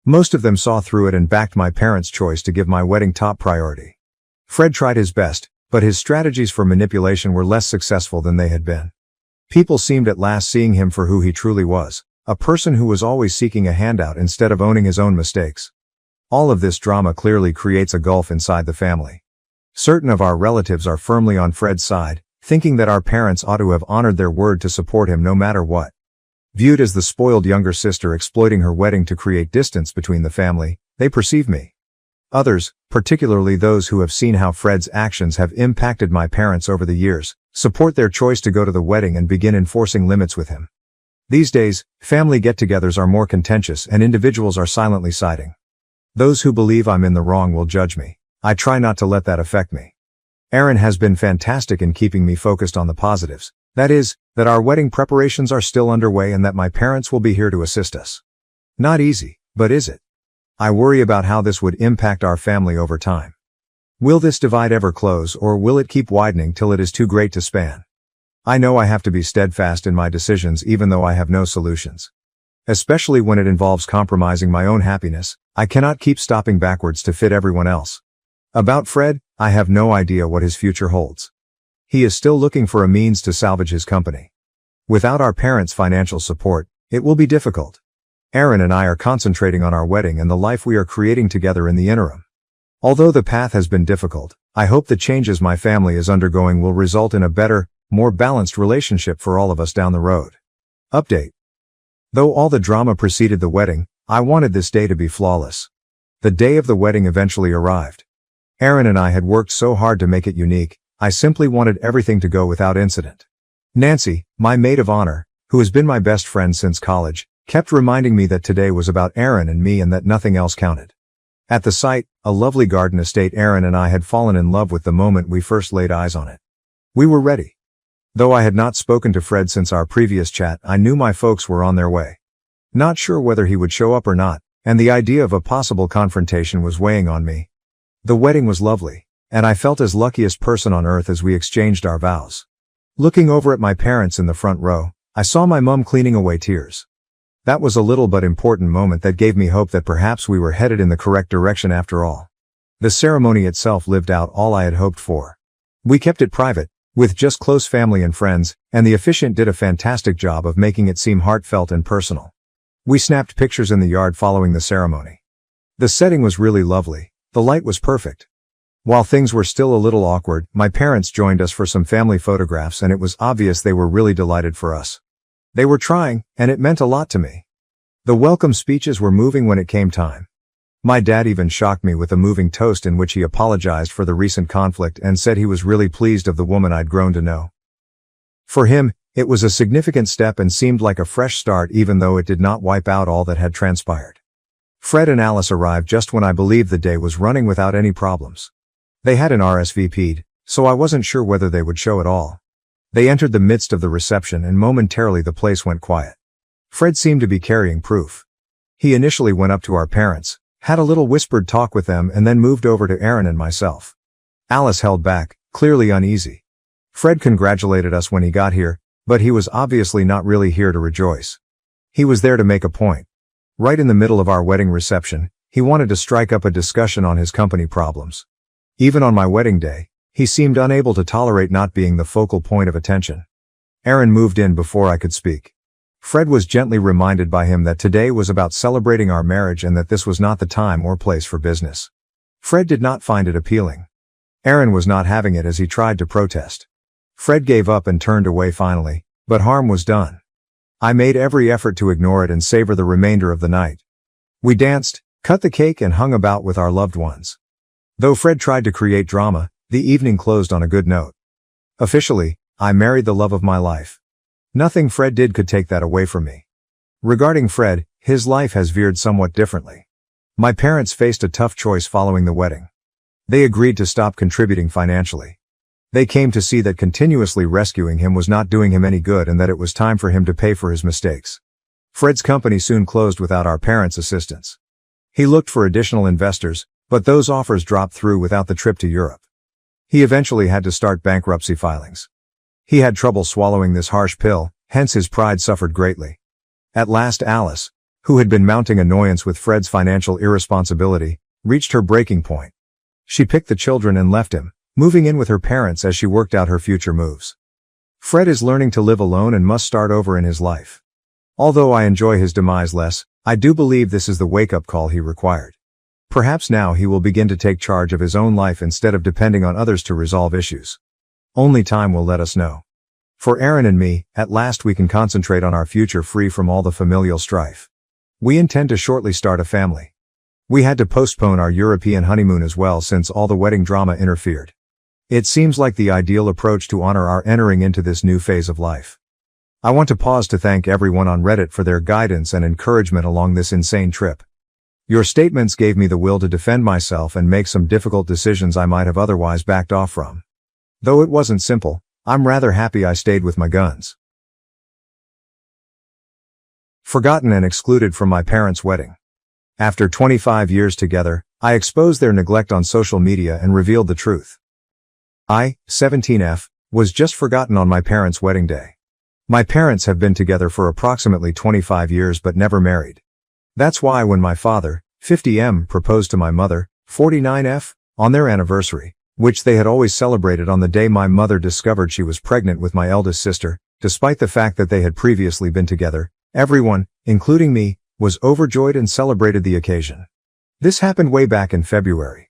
Most of them saw through it and backed my parents' choice to give my wedding top priority. Fred tried his best, but his strategies for manipulation were less successful than they had been. People seemed at last seeing him for who he truly was, a person who was always seeking a handout instead of owning his own mistakes. All of this drama clearly creates a gulf inside the family. Certain of our relatives are firmly on Fred's side, thinking that our parents ought to have honored their word to support him no matter what. Viewed as the spoiled younger sister exploiting her wedding to create distance between the family, they perceive me. Others, particularly those who have seen how Fred's actions have impacted my parents over the years, support their choice to go to the wedding and begin enforcing limits with him. These days, family get-togethers are more contentious and individuals are silently siding. Those who believe I'm in the wrong will judge me. I try not to let that affect me. Aaron has been fantastic in keeping me focused on the positives. That is, that our wedding preparations are still underway and that my parents will be here to assist us. Not easy, but is it? I worry about how this would impact our family over time. Will this divide ever close or will it keep widening till it is too great to span? I know I have to be steadfast in my decisions even though I have no solutions. Especially when it involves compromising my own happiness, I cannot keep stopping backwards to fit everyone else. About Fred, I have no idea what his future holds. He is still looking for a means to salvage his company. Without our parents' financial support, it will be difficult. Aaron and I are concentrating on our wedding and the life we are creating together in the interim. Although the path has been difficult, I hope the changes my family is undergoing will result in a better, more balanced relationship for all of us down the road. Update. Though all the drama preceded the wedding, I wanted this day to be flawless. The day of the wedding eventually arrived. Aaron and I had worked so hard to make it unique, I simply wanted everything to go without incident. Nancy, my maid of honor, who has been my best friend since college, kept reminding me that today was about Aaron and me and that nothing else counted. At the site, a lovely garden estate, Aaron and I had fallen in love with the moment we first laid eyes on it. We were ready. Though I had not spoken to Fred since our previous chat, I knew my folks were on their way. Not sure whether he would show up or not, and the idea of a possible confrontation was weighing on me. The wedding was lovely, and I felt as luckiest person on earth as we exchanged our vows. Looking over at my parents in the front row, I saw my mum cleaning away tears. That was a little but important moment that gave me hope that perhaps we were headed in the correct direction after all. The ceremony itself lived out all I had hoped for. We kept it private, with just close family and friends, and the officiant did a fantastic job of making it seem heartfelt and personal. We snapped pictures in the yard following the ceremony. The setting was really lovely, the light was perfect. While things were still a little awkward, my parents joined us for some family photographs and it was obvious they were really delighted for us. They were trying, and it meant a lot to me. The welcome speeches were moving when it came time. My dad even shocked me with a moving toast in which he apologized for the recent conflict and said he was really pleased of the woman I'd grown to know. For him, it was a significant step and seemed like a fresh start even though it did not wipe out all that had transpired. Fred and Alice arrived just when I believed the day was running without any problems. They hadn't RSVP'd, so I wasn't sure whether they would show at all. They entered the midst of the reception and momentarily the place went quiet. Fred seemed to be carrying proof. He initially went up to our parents, had a little whispered talk with them and then moved over to Aaron and myself. Alice held back, clearly uneasy. Fred congratulated us when he got here, but he was obviously not really here to rejoice. He was there to make a point. Right in the middle of our wedding reception, he wanted to strike up a discussion on his company problems. Even on my wedding day, he seemed unable to tolerate not being the focal point of attention. Aaron moved in before I could speak. Fred was gently reminded by him that today was about celebrating our marriage and that this was not the time or place for business. Fred did not find it appealing. Aaron was not having it as he tried to protest. Fred gave up and turned away finally, but harm was done. I made every effort to ignore it and savor the remainder of the night. We danced, cut the cake and hung about with our loved ones. Though Fred tried to create drama, the evening closed on a good note. Officially, I married the love of my life. Nothing Fred did could take that away from me. Regarding Fred, his life has veered somewhat differently. My parents faced a tough choice following the wedding. They agreed to stop contributing financially. They came to see that continuously rescuing him was not doing him any good and that it was time for him to pay for his mistakes. Fred's company soon closed without our parents' assistance. He looked for additional investors, but those offers dropped through without the trip to Europe. He eventually had to start bankruptcy filings. He had trouble swallowing this harsh pill, hence his pride suffered greatly. At last Alice, who had been mounting annoyance with Fred's financial irresponsibility, reached her breaking point. She picked the children and left him, moving in with her parents as she worked out her future moves. Fred is learning to live alone and must start over in his life. Although I enjoy his demise less, I do believe this is the wake-up call he required. Perhaps now he will begin to take charge of his own life instead of depending on others to resolve issues. Only time will let us know. For Aaron and me, at last we can concentrate on our future free from all the familial strife. We intend to shortly start a family. We had to postpone our European honeymoon as well since all the wedding drama interfered. It seems like the ideal approach to honor our entering into this new phase of life. I want to pause to thank everyone on Reddit for their guidance and encouragement along this insane trip. Your statements gave me the will to defend myself and make some difficult decisions I might have otherwise backed off from. Though it wasn't simple, I'm rather happy I stayed with my guns. Forgotten and excluded from my parents' wedding. After 25 years together, I exposed their neglect on social media and revealed the truth. I, 17F, was just forgotten on my parents' wedding day. My parents have been together for approximately 25 years but never married. That's why when my father, 50M, proposed to my mother, 49F, on their anniversary, which they had always celebrated on the day my mother discovered she was pregnant with my eldest sister, despite the fact that they had previously been together, everyone, including me, was overjoyed and celebrated the occasion. This happened way back in February.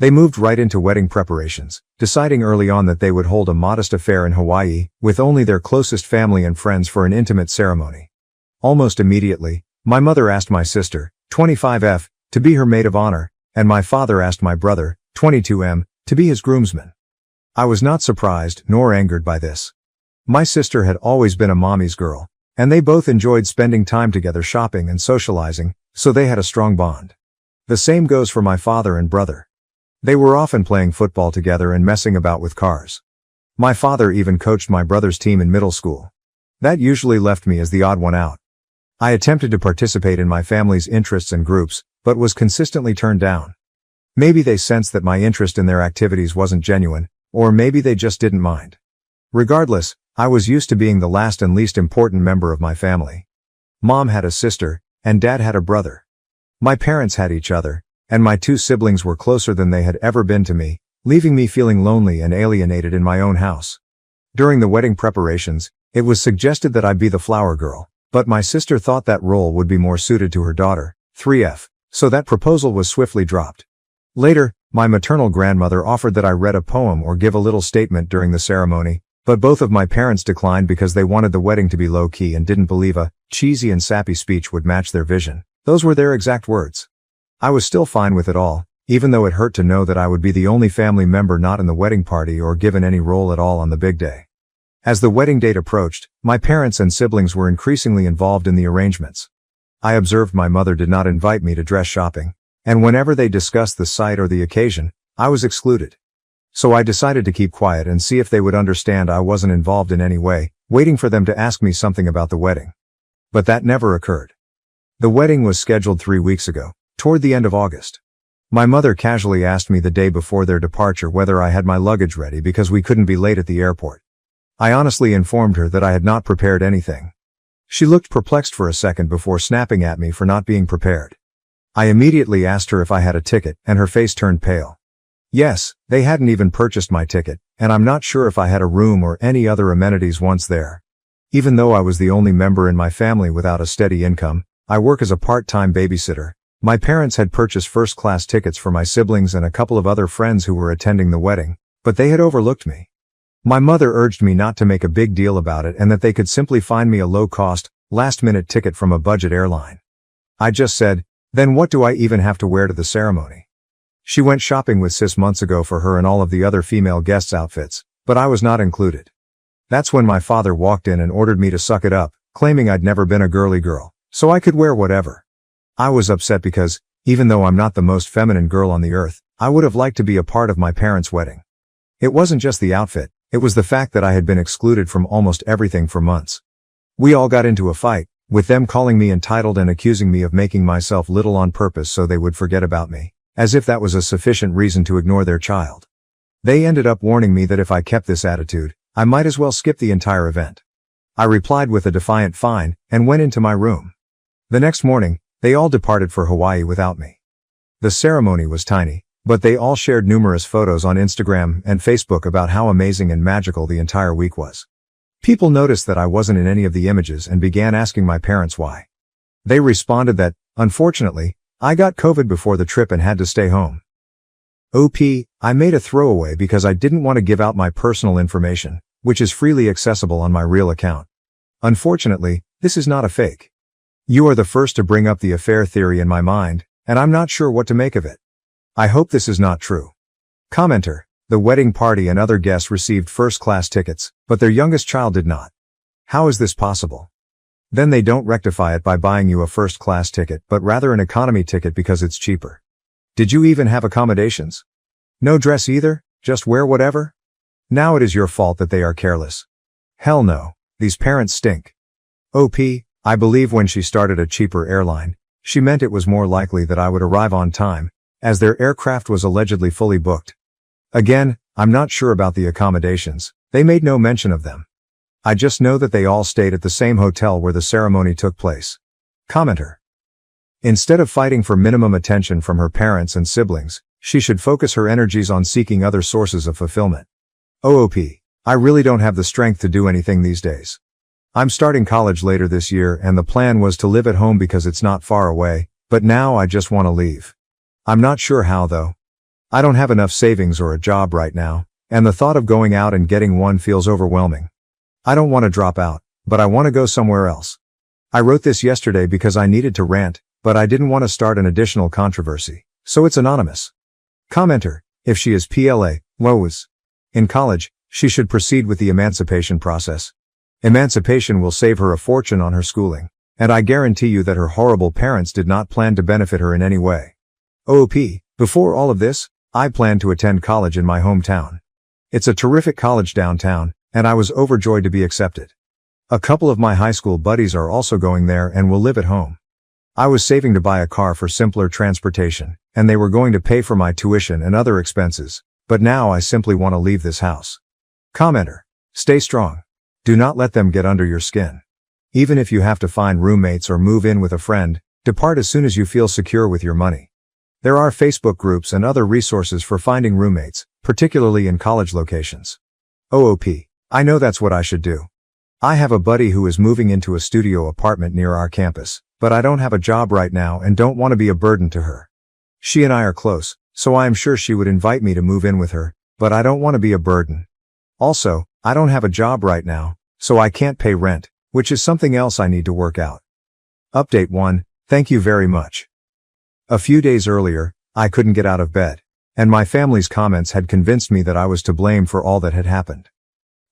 They moved right into wedding preparations, deciding early on that they would hold a modest affair in Hawaii, with only their closest family and friends for an intimate ceremony. Almost immediately, my mother asked my sister, 25F, to be her maid of honor, and my father asked my brother, 22M, to be his groomsman. I was not surprised nor angered by this. My sister had always been a mommy's girl, and they both enjoyed spending time together shopping and socializing, so they had a strong bond. The same goes for my father and brother. They were often playing football together and messing about with cars. My father even coached my brother's team in middle school. That usually left me as the odd one out. I attempted to participate in my family's interests and groups, but was consistently turned down. Maybe they sensed that my interest in their activities wasn't genuine, or maybe they just didn't mind. Regardless, I was used to being the last and least important member of my family. Mom had a sister, and Dad had a brother. My parents had each other, and my two siblings were closer than they had ever been to me, leaving me feeling lonely and alienated in my own house. During the wedding preparations, it was suggested that I be the flower girl, but my sister thought that role would be more suited to her daughter, 3F, so that proposal was swiftly dropped. Later, my maternal grandmother offered that I read a poem or give a little statement during the ceremony, but both of my parents declined because they wanted the wedding to be low-key and didn't believe a cheesy and sappy speech would match their vision. Those were their exact words. I was still fine with it all, even though it hurt to know that I would be the only family member not in the wedding party or given any role at all on the big day. As the wedding date approached, my parents and siblings were increasingly involved in the arrangements. I observed my mother did not invite me to dress shopping, and whenever they discussed the site or the occasion, I was excluded. So I decided to keep quiet and see if they would understand I wasn't involved in any way, waiting for them to ask me something about the wedding. But that never occurred. The wedding was scheduled 3 weeks ago, toward the end of August. My mother casually asked me the day before their departure whether I had my luggage ready because we couldn't be late at the airport. I honestly informed her that I had not prepared anything. She looked perplexed for a second before snapping at me for not being prepared. I immediately asked her if I had a ticket, and her face turned pale. Yes, they hadn't even purchased my ticket, and I'm not sure if I had a room or any other amenities once there. Even though I was the only member in my family without a steady income, I work as a part-time babysitter. My parents had purchased first-class tickets for my siblings and a couple of other friends who were attending the wedding, but they had overlooked me. My mother urged me not to make a big deal about it and that they could simply find me a low-cost, last-minute ticket from a budget airline. I just said, then what do I even have to wear to the ceremony? She went shopping with Sis months ago for her and all of the other female guests' outfits, but I was not included. That's when my father walked in and ordered me to suck it up, claiming I'd never been a girly girl, so I could wear whatever. I was upset because, even though I'm not the most feminine girl on the earth, I would have liked to be a part of my parents' wedding. It wasn't just the outfit, it was the fact that I had been excluded from almost everything for months. We all got into a fight, with them calling me entitled and accusing me of making myself little on purpose so they would forget about me, as if that was a sufficient reason to ignore their child. They ended up warning me that if I kept this attitude, I might as well skip the entire event. I replied with a defiant fine, and went into my room. The next morning, they all departed for Hawaii without me. The ceremony was tiny, but they all shared numerous photos on Instagram and Facebook about how amazing and magical the entire week was. People noticed that I wasn't in any of the images and began asking my parents why. They responded that, unfortunately, I got COVID before the trip and had to stay home. I made a throwaway because I didn't want to give out my personal information, which is freely accessible on my real account. Unfortunately, this is not a fake. You are the first to bring up the affair theory in my mind, and I'm not sure what to make of it. I hope this is not true. Commenter: the wedding party and other guests received first-class tickets, but their youngest child did not. How is this possible? Then they don't rectify it by buying you a first-class ticket, but rather an economy ticket because it's cheaper. Did you even have accommodations? No dress either, just wear whatever? Now it is your fault that they are careless. Hell no, these parents stink. I believe when she started a cheaper airline, she meant it was more likely that I would arrive on time, as their aircraft was allegedly fully booked. Again, I'm not sure about the accommodations, they made no mention of them. I just know that they all stayed at the same hotel where the ceremony took place. Commenter: instead of fighting for minimum attention from her parents and siblings, she should focus her energies on seeking other sources of fulfillment. I really don't have the strength to do anything these days. I'm starting college later this year and the plan was to live at home because it's not far away, but now I just want to leave. I'm not sure how though. I don't have enough savings or a job right now, and the thought of going out and getting one feels overwhelming. I don't want to drop out, but I want to go somewhere else. I wrote this yesterday because I needed to rant, but I didn't want to start an additional controversy, so it's anonymous. Commenter, if she is PLA, was in college, she should proceed with the emancipation process. Emancipation will save her a fortune on her schooling, and I guarantee you that her horrible parents did not plan to benefit her in any way. OOP, before all of this, I planned to attend college in my hometown. It's a terrific college downtown, and I was overjoyed to be accepted. A couple of my high school buddies are also going there and will live at home. I was saving to buy a car for simpler transportation, and they were going to pay for my tuition and other expenses, but now I simply want to leave this house. Commenter, stay strong. Do not let them get under your skin. Even if you have to find roommates or move in with a friend, depart as soon as you feel secure with your money. There are Facebook groups and other resources for finding roommates, particularly in college locations. OOP, I know that's what I should do. I have a buddy who is moving into a studio apartment near our campus, but I don't have a job right now and don't want to be a burden to her. She and I are close, so I am sure she would invite me to move in with her, but I don't want to be a burden. Also, I don't have a job right now, so I can't pay rent, which is something else I need to work out. Update 1, thank you very much. A few days earlier, I couldn't get out of bed, and my family's comments had convinced me that I was to blame for all that had happened.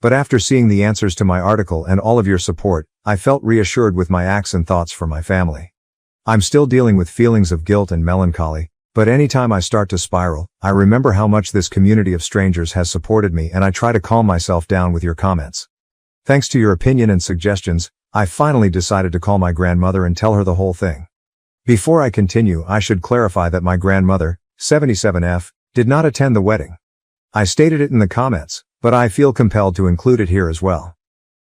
But after seeing the answers to my article and all of your support, I felt reassured with my acts and thoughts for my family. I'm still dealing with feelings of guilt and melancholy, but anytime I start to spiral, I remember how much this community of strangers has supported me and I try to calm myself down with your comments. Thanks to your opinion and suggestions, I finally decided to call my grandmother and tell her the whole thing. Before I continue, I should clarify that my grandmother, 77F, did not attend the wedding. I stated it in the comments, but I feel compelled to include it here as well.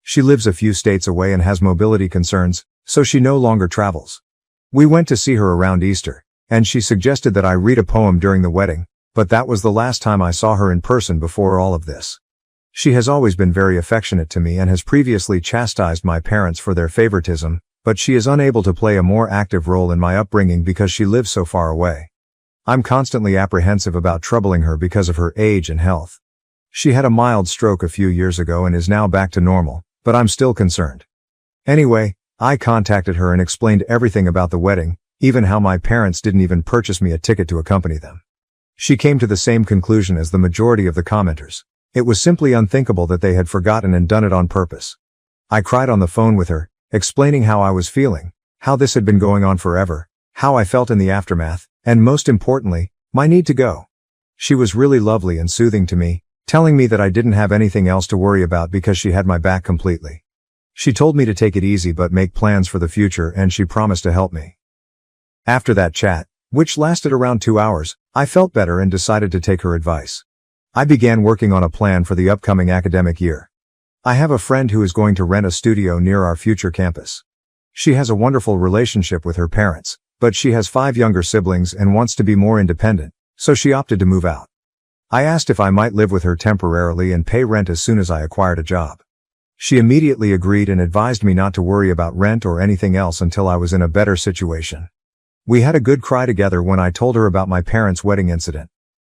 She lives a few states away and has mobility concerns, so she no longer travels. We went to see her around Easter, and she suggested that I read a poem during the wedding, but that was the last time I saw her in person before all of this. She has always been very affectionate to me and has previously chastised my parents for their favoritism, but she is unable to play a more active role in my upbringing because she lives so far away. I'm constantly apprehensive about troubling her because of her age and health. She had a mild stroke a few years ago and is now back to normal, but I'm still concerned. Anyway, I contacted her and explained everything about the wedding, even how my parents didn't even purchase me a ticket to accompany them. She came to the same conclusion as the majority of the commenters. It was simply unthinkable that they had forgotten and done it on purpose. I cried on the phone with her, explaining how I was feeling, how this had been going on forever, how I felt in the aftermath, and most importantly, my need to go. She was really lovely and soothing to me, telling me that I didn't have anything else to worry about because she had my back completely. She told me to take it easy but make plans for the future, and she promised to help me. After that chat, which lasted around 2 hours, I felt better and decided to take her advice. I began working on a plan for the upcoming academic year. I have a friend who is going to rent a studio near our future campus. She has a wonderful relationship with her parents, but she has 5 younger siblings and wants to be more independent, so she opted to move out. I asked if I might live with her temporarily and pay rent as soon as I acquired a job. She immediately agreed and advised me not to worry about rent or anything else until I was in a better situation. We had a good cry together when I told her about my parents' wedding incident.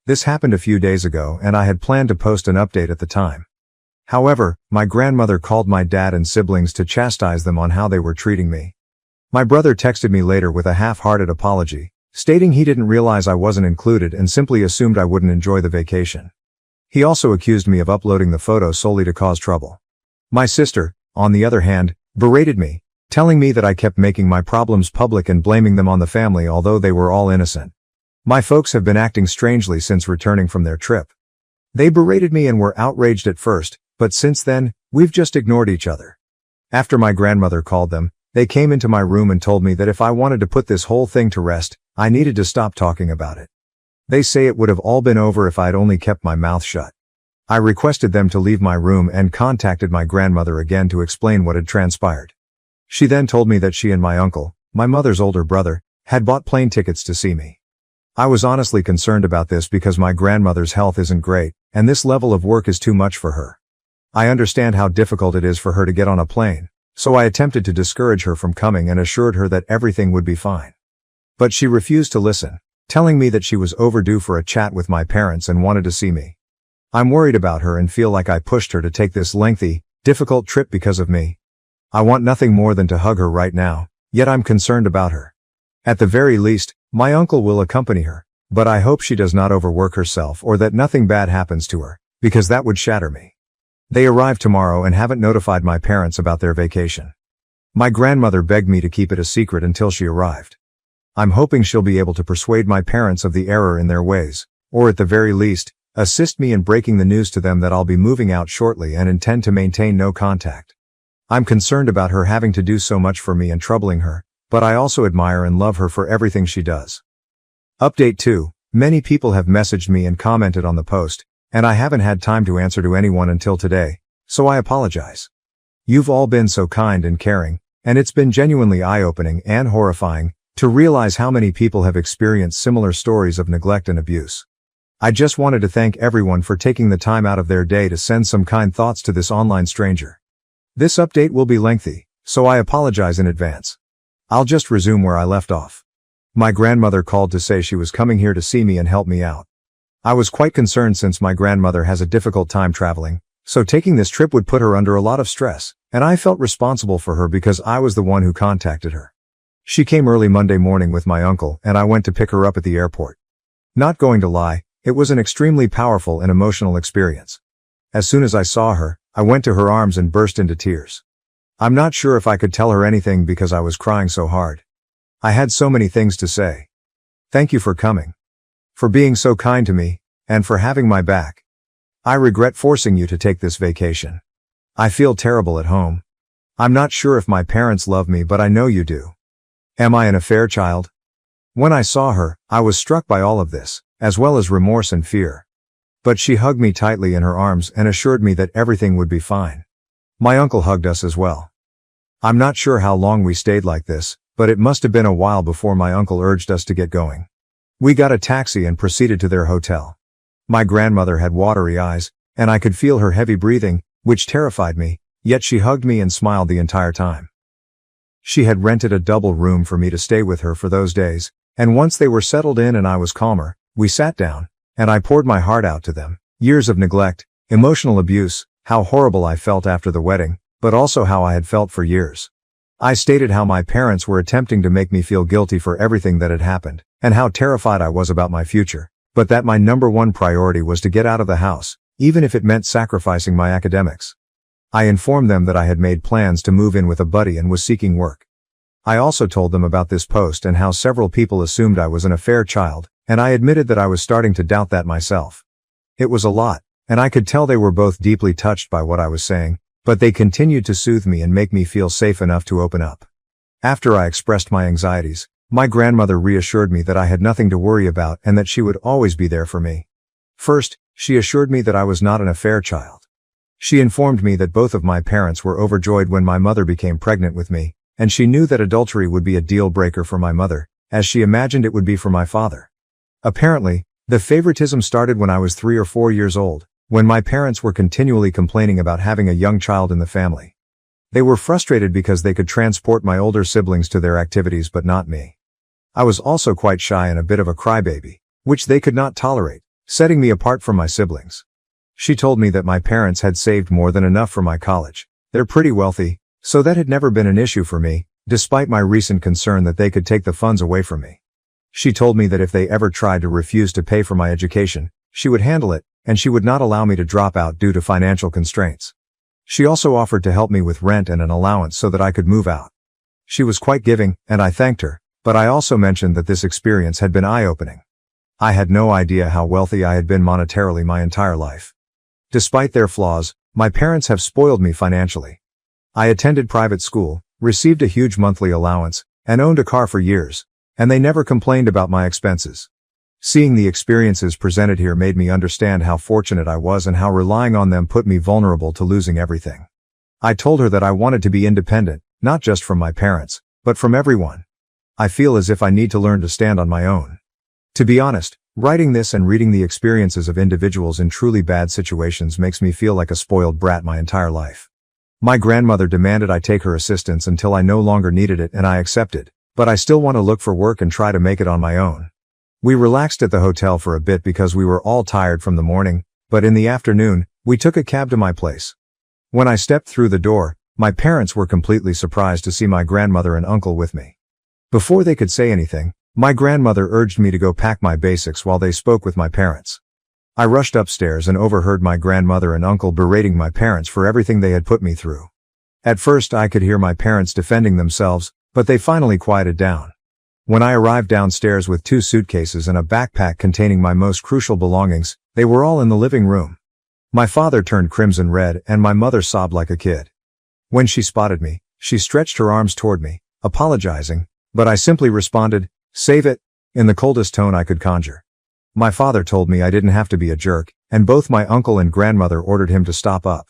This happened a few days ago and I had planned to post an update at the time. However, my grandmother called my dad and siblings to chastise them on how they were treating me. My brother texted me later with a half-hearted apology, stating he didn't realize I wasn't included and simply assumed I wouldn't enjoy the vacation. He also accused me of uploading the photo solely to cause trouble. My sister, on the other hand, berated me, telling me that I kept making my problems public and blaming them on the family although they were all innocent. My folks have been acting strangely since returning from their trip. They berated me and were outraged at first, but since then, we've just ignored each other. After my grandmother called them, they came into my room and told me that if I wanted to put this whole thing to rest, I needed to stop talking about it. They say it would have all been over if I'd only kept my mouth shut. I requested them to leave my room and contacted my grandmother again to explain what had transpired. She then told me that she and my uncle, my mother's older brother, had bought plane tickets to see me. I was honestly concerned about this because my grandmother's health isn't great, and this level of work is too much for her. I understand how difficult it is for her to get on a plane, so I attempted to discourage her from coming and assured her that everything would be fine. But she refused to listen, telling me that she was overdue for a chat with my parents and wanted to see me. I'm worried about her and feel like I pushed her to take this lengthy, difficult trip because of me. I want nothing more than to hug her right now, yet I'm concerned about her. At the very least, my uncle will accompany her, but I hope she does not overwork herself or that nothing bad happens to her, because that would shatter me. They arrive tomorrow and haven't notified my parents about their vacation. My grandmother begged me to keep it a secret until she arrived. I'm hoping she'll be able to persuade my parents of the error in their ways, or at the very least, assist me in breaking the news to them that I'll be moving out shortly and intend to maintain no contact. I'm concerned about her having to do so much for me and troubling her, but I also admire and love her for everything she does. Update 2. Many people have messaged me and commented on the post, and I haven't had time to answer to anyone until today, so I apologize. You've all been so kind and caring, and it's been genuinely eye-opening and horrifying to realize how many people have experienced similar stories of neglect and abuse. I just wanted to thank everyone for taking the time out of their day to send some kind thoughts to this online stranger. This update will be lengthy, so I apologize in advance. I'll just resume where I left off. My grandmother called to say she was coming here to see me and help me out. I was quite concerned since my grandmother has a difficult time traveling, so taking this trip would put her under a lot of stress, and I felt responsible for her because I was the one who contacted her. She came early Monday morning with my uncle and I went to pick her up at the airport. Not going to lie, it was an extremely powerful and emotional experience. As soon as I saw her, I went to her arms and burst into tears. I'm not sure if I could tell her anything because I was crying so hard. I had so many things to say. Thank you for coming. For being so kind to me, and for having my back. I regret forcing you to take this vacation. I feel terrible at home. I'm not sure if my parents love me, but I know you do. Am I an affair child? When I saw her, I was struck by all of this, as well as remorse and fear. But she hugged me tightly in her arms and assured me that everything would be fine. My uncle hugged us as well. I'm not sure how long we stayed like this, but it must have been a while before my uncle urged us to get going. We got a taxi and proceeded to their hotel. My grandmother had watery eyes, and I could feel her heavy breathing, which terrified me, yet she hugged me and smiled the entire time. She had rented a double room for me to stay with her for those days, and once they were settled in and I was calmer, we sat down, and I poured my heart out to them. Years of neglect, emotional abuse, how horrible I felt after the wedding, but also how I had felt for years. I stated how my parents were attempting to make me feel guilty for everything that had happened, and how terrified I was about my future, but that my #1 priority was to get out of the house, even if it meant sacrificing my academics. I informed them that I had made plans to move in with a buddy and was seeking work. I also told them about this post and how several people assumed I was an affair child, and I admitted that I was starting to doubt that myself. It was a lot, and I could tell they were both deeply touched by what I was saying, but they continued to soothe me and make me feel safe enough to open up. After I expressed my anxieties, my grandmother reassured me that I had nothing to worry about and that she would always be there for me. First, she assured me that I was not an affair child. She informed me that both of my parents were overjoyed when my mother became pregnant with me, and she knew that adultery would be a deal breaker for my mother, as she imagined it would be for my father. Apparently, the favoritism started when I was 3 or 4 years old, when my parents were continually complaining about having a young child in the family. They were frustrated because they could transport my older siblings to their activities but not me. I was also quite shy and a bit of a crybaby, which they could not tolerate, setting me apart from my siblings. She told me that my parents had saved more than enough for my college. They're pretty wealthy, so that had never been an issue for me, despite my recent concern that they could take the funds away from me. She told me that if they ever tried to refuse to pay for my education, she would handle it, and she would not allow me to drop out due to financial constraints. She also offered to help me with rent and an allowance so that I could move out. She was quite giving, and I thanked her, but I also mentioned that this experience had been eye-opening. I had no idea how wealthy I had been monetarily my entire life. Despite their flaws, my parents have spoiled me financially. I attended private school, received a huge monthly allowance, and owned a car for years, and they never complained about my expenses. Seeing the experiences presented here made me understand how fortunate I was and how relying on them put me vulnerable to losing everything. I told her that I wanted to be independent, not just from my parents, but from everyone. I feel as if I need to learn to stand on my own. To be honest, writing this and reading the experiences of individuals in truly bad situations makes me feel like a spoiled brat my entire life. My grandmother demanded I take her assistance until I no longer needed it and I accepted, but I still want to look for work and try to make it on my own. We relaxed at the hotel for a bit because we were all tired from the morning, but in the afternoon, we took a cab to my place. When I stepped through the door, my parents were completely surprised to see my grandmother and uncle with me. Before they could say anything, my grandmother urged me to go pack my basics while they spoke with my parents. I rushed upstairs and overheard my grandmother and uncle berating my parents for everything they had put me through. At first I could hear my parents defending themselves, but they finally quieted down. When I arrived downstairs with 2 suitcases and a backpack containing my most crucial belongings, they were all in the living room. My father turned crimson red and my mother sobbed like a kid. When she spotted me, she stretched her arms toward me, apologizing, but I simply responded, "Save it," in the coldest tone I could conjure. My father told me I didn't have to be a jerk, and both my uncle and grandmother ordered him to stop up.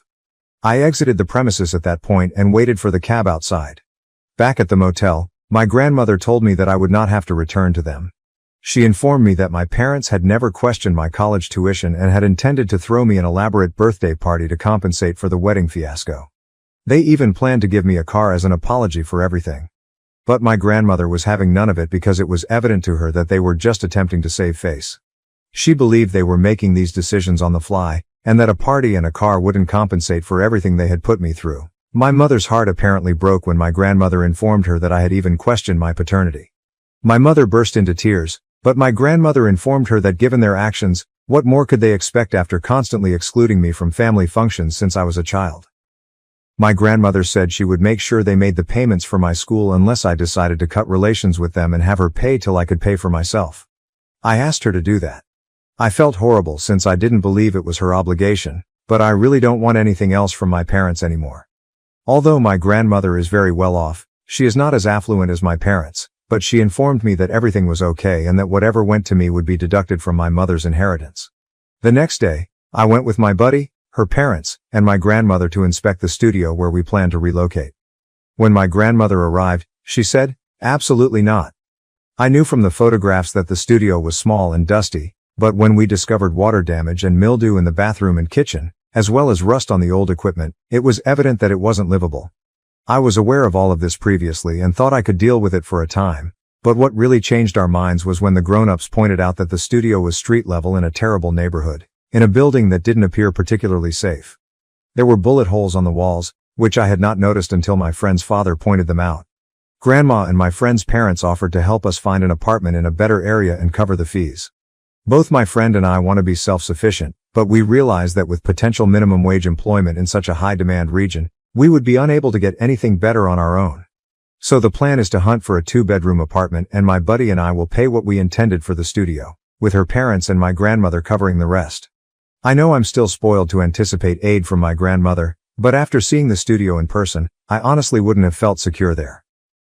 I exited the premises at that point and waited for the cab outside. Back at the motel, my grandmother told me that I would not have to return to them. She informed me that my parents had never questioned my college tuition and had intended to throw me an elaborate birthday party to compensate for the wedding fiasco. They even planned to give me a car as an apology for everything. But my grandmother was having none of it because it was evident to her that they were just attempting to save face. She believed they were making these decisions on the fly, and that a party and a car wouldn't compensate for everything they had put me through. My mother's heart apparently broke when my grandmother informed her that I had even questioned my paternity. My mother burst into tears, but my grandmother informed her that given their actions, what more could they expect after constantly excluding me from family functions since I was a child? My grandmother said she would make sure they made the payments for my school unless I decided to cut relations with them and have her pay till I could pay for myself. I asked her to do that. I felt horrible since I didn't believe it was her obligation, but I really don't want anything else from my parents anymore. Although my grandmother is very well off, she is not as affluent as my parents, but she informed me that everything was okay and that whatever went to me would be deducted from my mother's inheritance. The next day, I went with my buddy, her parents, and my grandmother to inspect the studio where we planned to relocate. When my grandmother arrived, she said, "Absolutely not." I knew from the photographs that the studio was small and dusty, but when we discovered water damage and mildew in the bathroom and kitchen, as well as rust on the old equipment, it was evident that it wasn't livable. I was aware of all of this previously and thought I could deal with it for a time, but what really changed our minds was when the grown-ups pointed out that the studio was street level in a terrible neighborhood, in a building that didn't appear particularly safe. There were bullet holes on the walls, which I had not noticed until my friend's father pointed them out. Grandma and my friend's parents offered to help us find an apartment in a better area and cover the fees. Both my friend and I want to be self-sufficient, but we realize that with potential minimum wage employment in such a high-demand region, we would be unable to get anything better on our own. So the plan is to hunt for a 2-bedroom apartment and my buddy and I will pay what we intended for the studio, with her parents and my grandmother covering the rest. I know I'm still spoiled to anticipate aid from my grandmother, but after seeing the studio in person, I honestly wouldn't have felt secure there.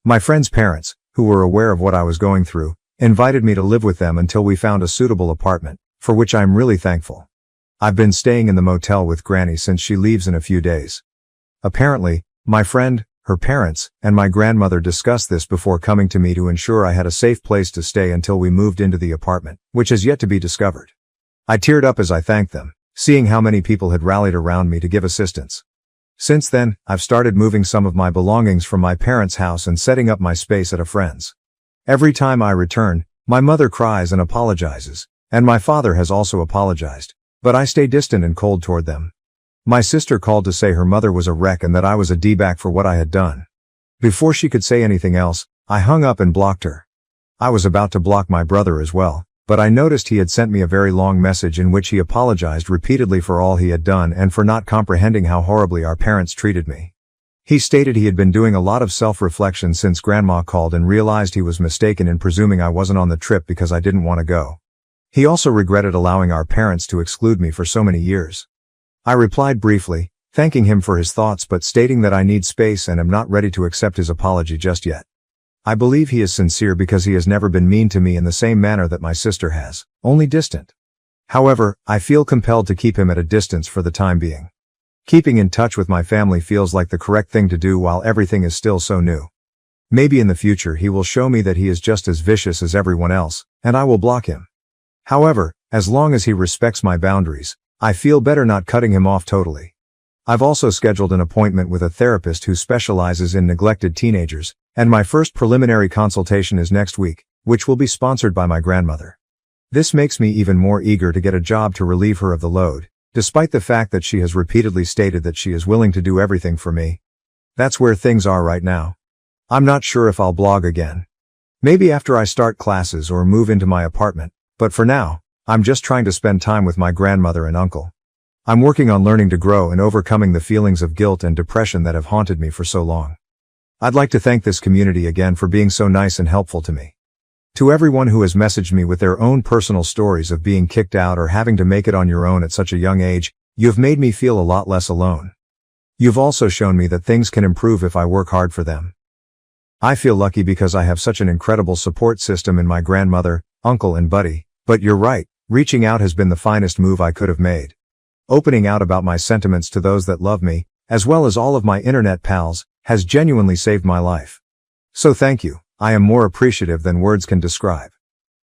My friend's parents, who were aware of what I was going through, invited me to live with them until we found a suitable apartment, for which I'm really thankful. I've been staying in the motel with Granny since she leaves in a few days. Apparently, my friend, her parents, and my grandmother discussed this before coming to me to ensure I had a safe place to stay until we moved into the apartment, which has yet to be discovered. I teared up as I thanked them, seeing how many people had rallied around me to give assistance. Since then, I've started moving some of my belongings from my parents' house and setting up my space at a friend's. Every time I return, my mother cries and apologizes, and my father has also apologized, but I stay distant and cold toward them. My sister called to say her mother was a wreck and that I was a D-bag for what I had done. Before she could say anything else, I hung up and blocked her. I was about to block my brother as well, but I noticed he had sent me a very long message in which he apologized repeatedly for all he had done and for not comprehending how horribly our parents treated me. He stated he had been doing a lot of self-reflection since Grandma called and realized he was mistaken in presuming I wasn't on the trip because I didn't want to go. He also regretted allowing our parents to exclude me for so many years. I replied briefly, thanking him for his thoughts but stating that I need space and am not ready to accept his apology just yet. I believe he is sincere because he has never been mean to me in the same manner that my sister has, only distant. However, I feel compelled to keep him at a distance for the time being. Keeping in touch with my family feels like the correct thing to do while everything is still so new. Maybe in the future he will show me that he is just as vicious as everyone else, and I will block him. However, as long as he respects my boundaries, I feel better not cutting him off totally. I've also scheduled an appointment with a therapist who specializes in neglected teenagers, and my first preliminary consultation is next week, which will be sponsored by my grandmother. This makes me even more eager to get a job to relieve her of the load, despite the fact that she has repeatedly stated that she is willing to do everything for me. That's where things are right now. I'm not sure if I'll blog again. Maybe after I start classes or move into my apartment, but for now, I'm just trying to spend time with my grandmother and uncle. I'm working on learning to grow and overcoming the feelings of guilt and depression that have haunted me for so long. I'd like to thank this community again for being so nice and helpful to me. To everyone who has messaged me with their own personal stories of being kicked out or having to make it on your own at such a young age, you have made me feel a lot less alone. You've also shown me that things can improve if I work hard for them. I feel lucky because I have such an incredible support system in my grandmother, uncle and buddy, but you're right, reaching out has been the finest move I could have made. Opening out about my sentiments to those that love me, as well as all of my internet pals, has genuinely saved my life. So thank you, I am more appreciative than words can describe.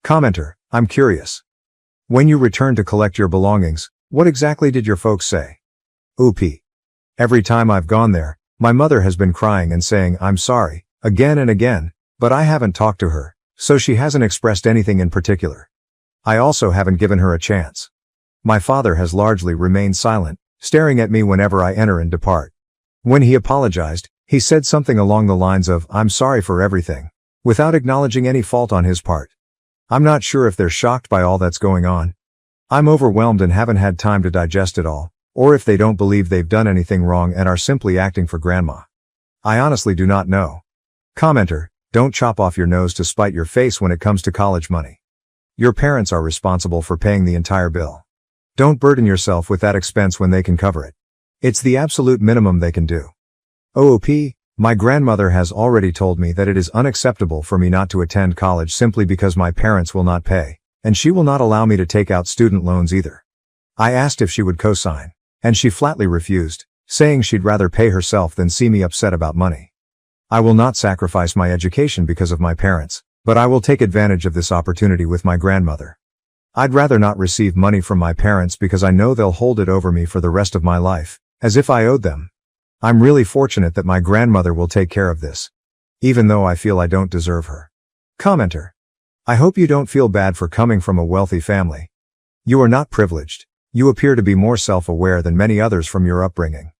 Commenter, I'm curious. When you returned to collect your belongings, what exactly did your folks say? OP. Every time I've gone there, my mother has been crying and saying I'm sorry, again and again, but I haven't talked to her, so she hasn't expressed anything in particular. I also haven't given her a chance. My father has largely remained silent, staring at me whenever I enter and depart. When he apologized, he said something along the lines of, I'm sorry for everything, without acknowledging any fault on his part. I'm not sure if they're shocked by all that's going on. I'm overwhelmed and haven't had time to digest it all, or if they don't believe they've done anything wrong and are simply acting for grandma. I honestly do not know. Commenter, don't chop off your nose to spite your face when it comes to college money. Your parents are responsible for paying the entire bill. Don't burden yourself with that expense when they can cover it. It's the absolute minimum they can do. OOP, my grandmother has already told me that it is unacceptable for me not to attend college simply because my parents will not pay, and she will not allow me to take out student loans either. I asked if she would co-sign, and she flatly refused, saying she'd rather pay herself than see me upset about money. I will not sacrifice my education because of my parents, but I will take advantage of this opportunity with my grandmother. I'd rather not receive money from my parents because I know they'll hold it over me for the rest of my life, as if I owed them. I'm really fortunate that my grandmother will take care of this, even though I feel I don't deserve her. Commenter. I hope you don't feel bad for coming from a wealthy family. You are not privileged. You appear to be more self-aware than many others from your upbringing.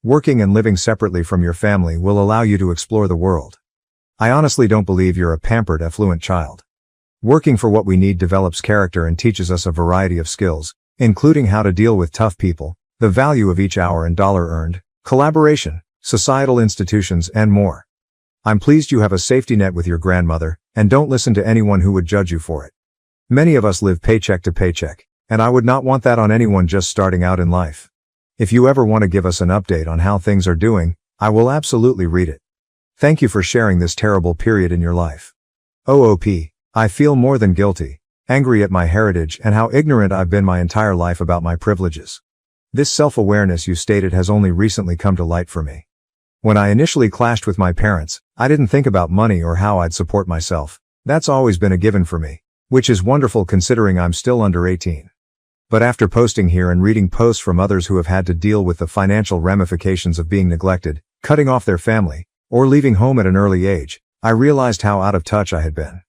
Working and living separately from your family will allow you to explore the world. I honestly don't believe you're a pampered, affluent child. Working for what we need develops character and teaches us a variety of skills, including how to deal with tough people, the value of each hour and dollar earned, collaboration, societal institutions, and more. I'm pleased you have a safety net with your grandmother, and don't listen to anyone who would judge you for it. Many of us live paycheck to paycheck, and I would not want that on anyone just starting out in life. If you ever want to give us an update on how things are doing, I will absolutely read it. Thank you for sharing this terrible period in your life. OOP, I feel more than guilty, angry at my heritage and how ignorant I've been my entire life about my privileges. This self-awareness you stated has only recently come to light for me. When I initially clashed with my parents, I didn't think about money or how I'd support myself. That's always been a given for me, which is wonderful considering I'm still under 18. But after posting here and reading posts from others who have had to deal with the financial ramifications of being neglected, cutting off their family, or leaving home at an early age, I realized how out of touch I had been.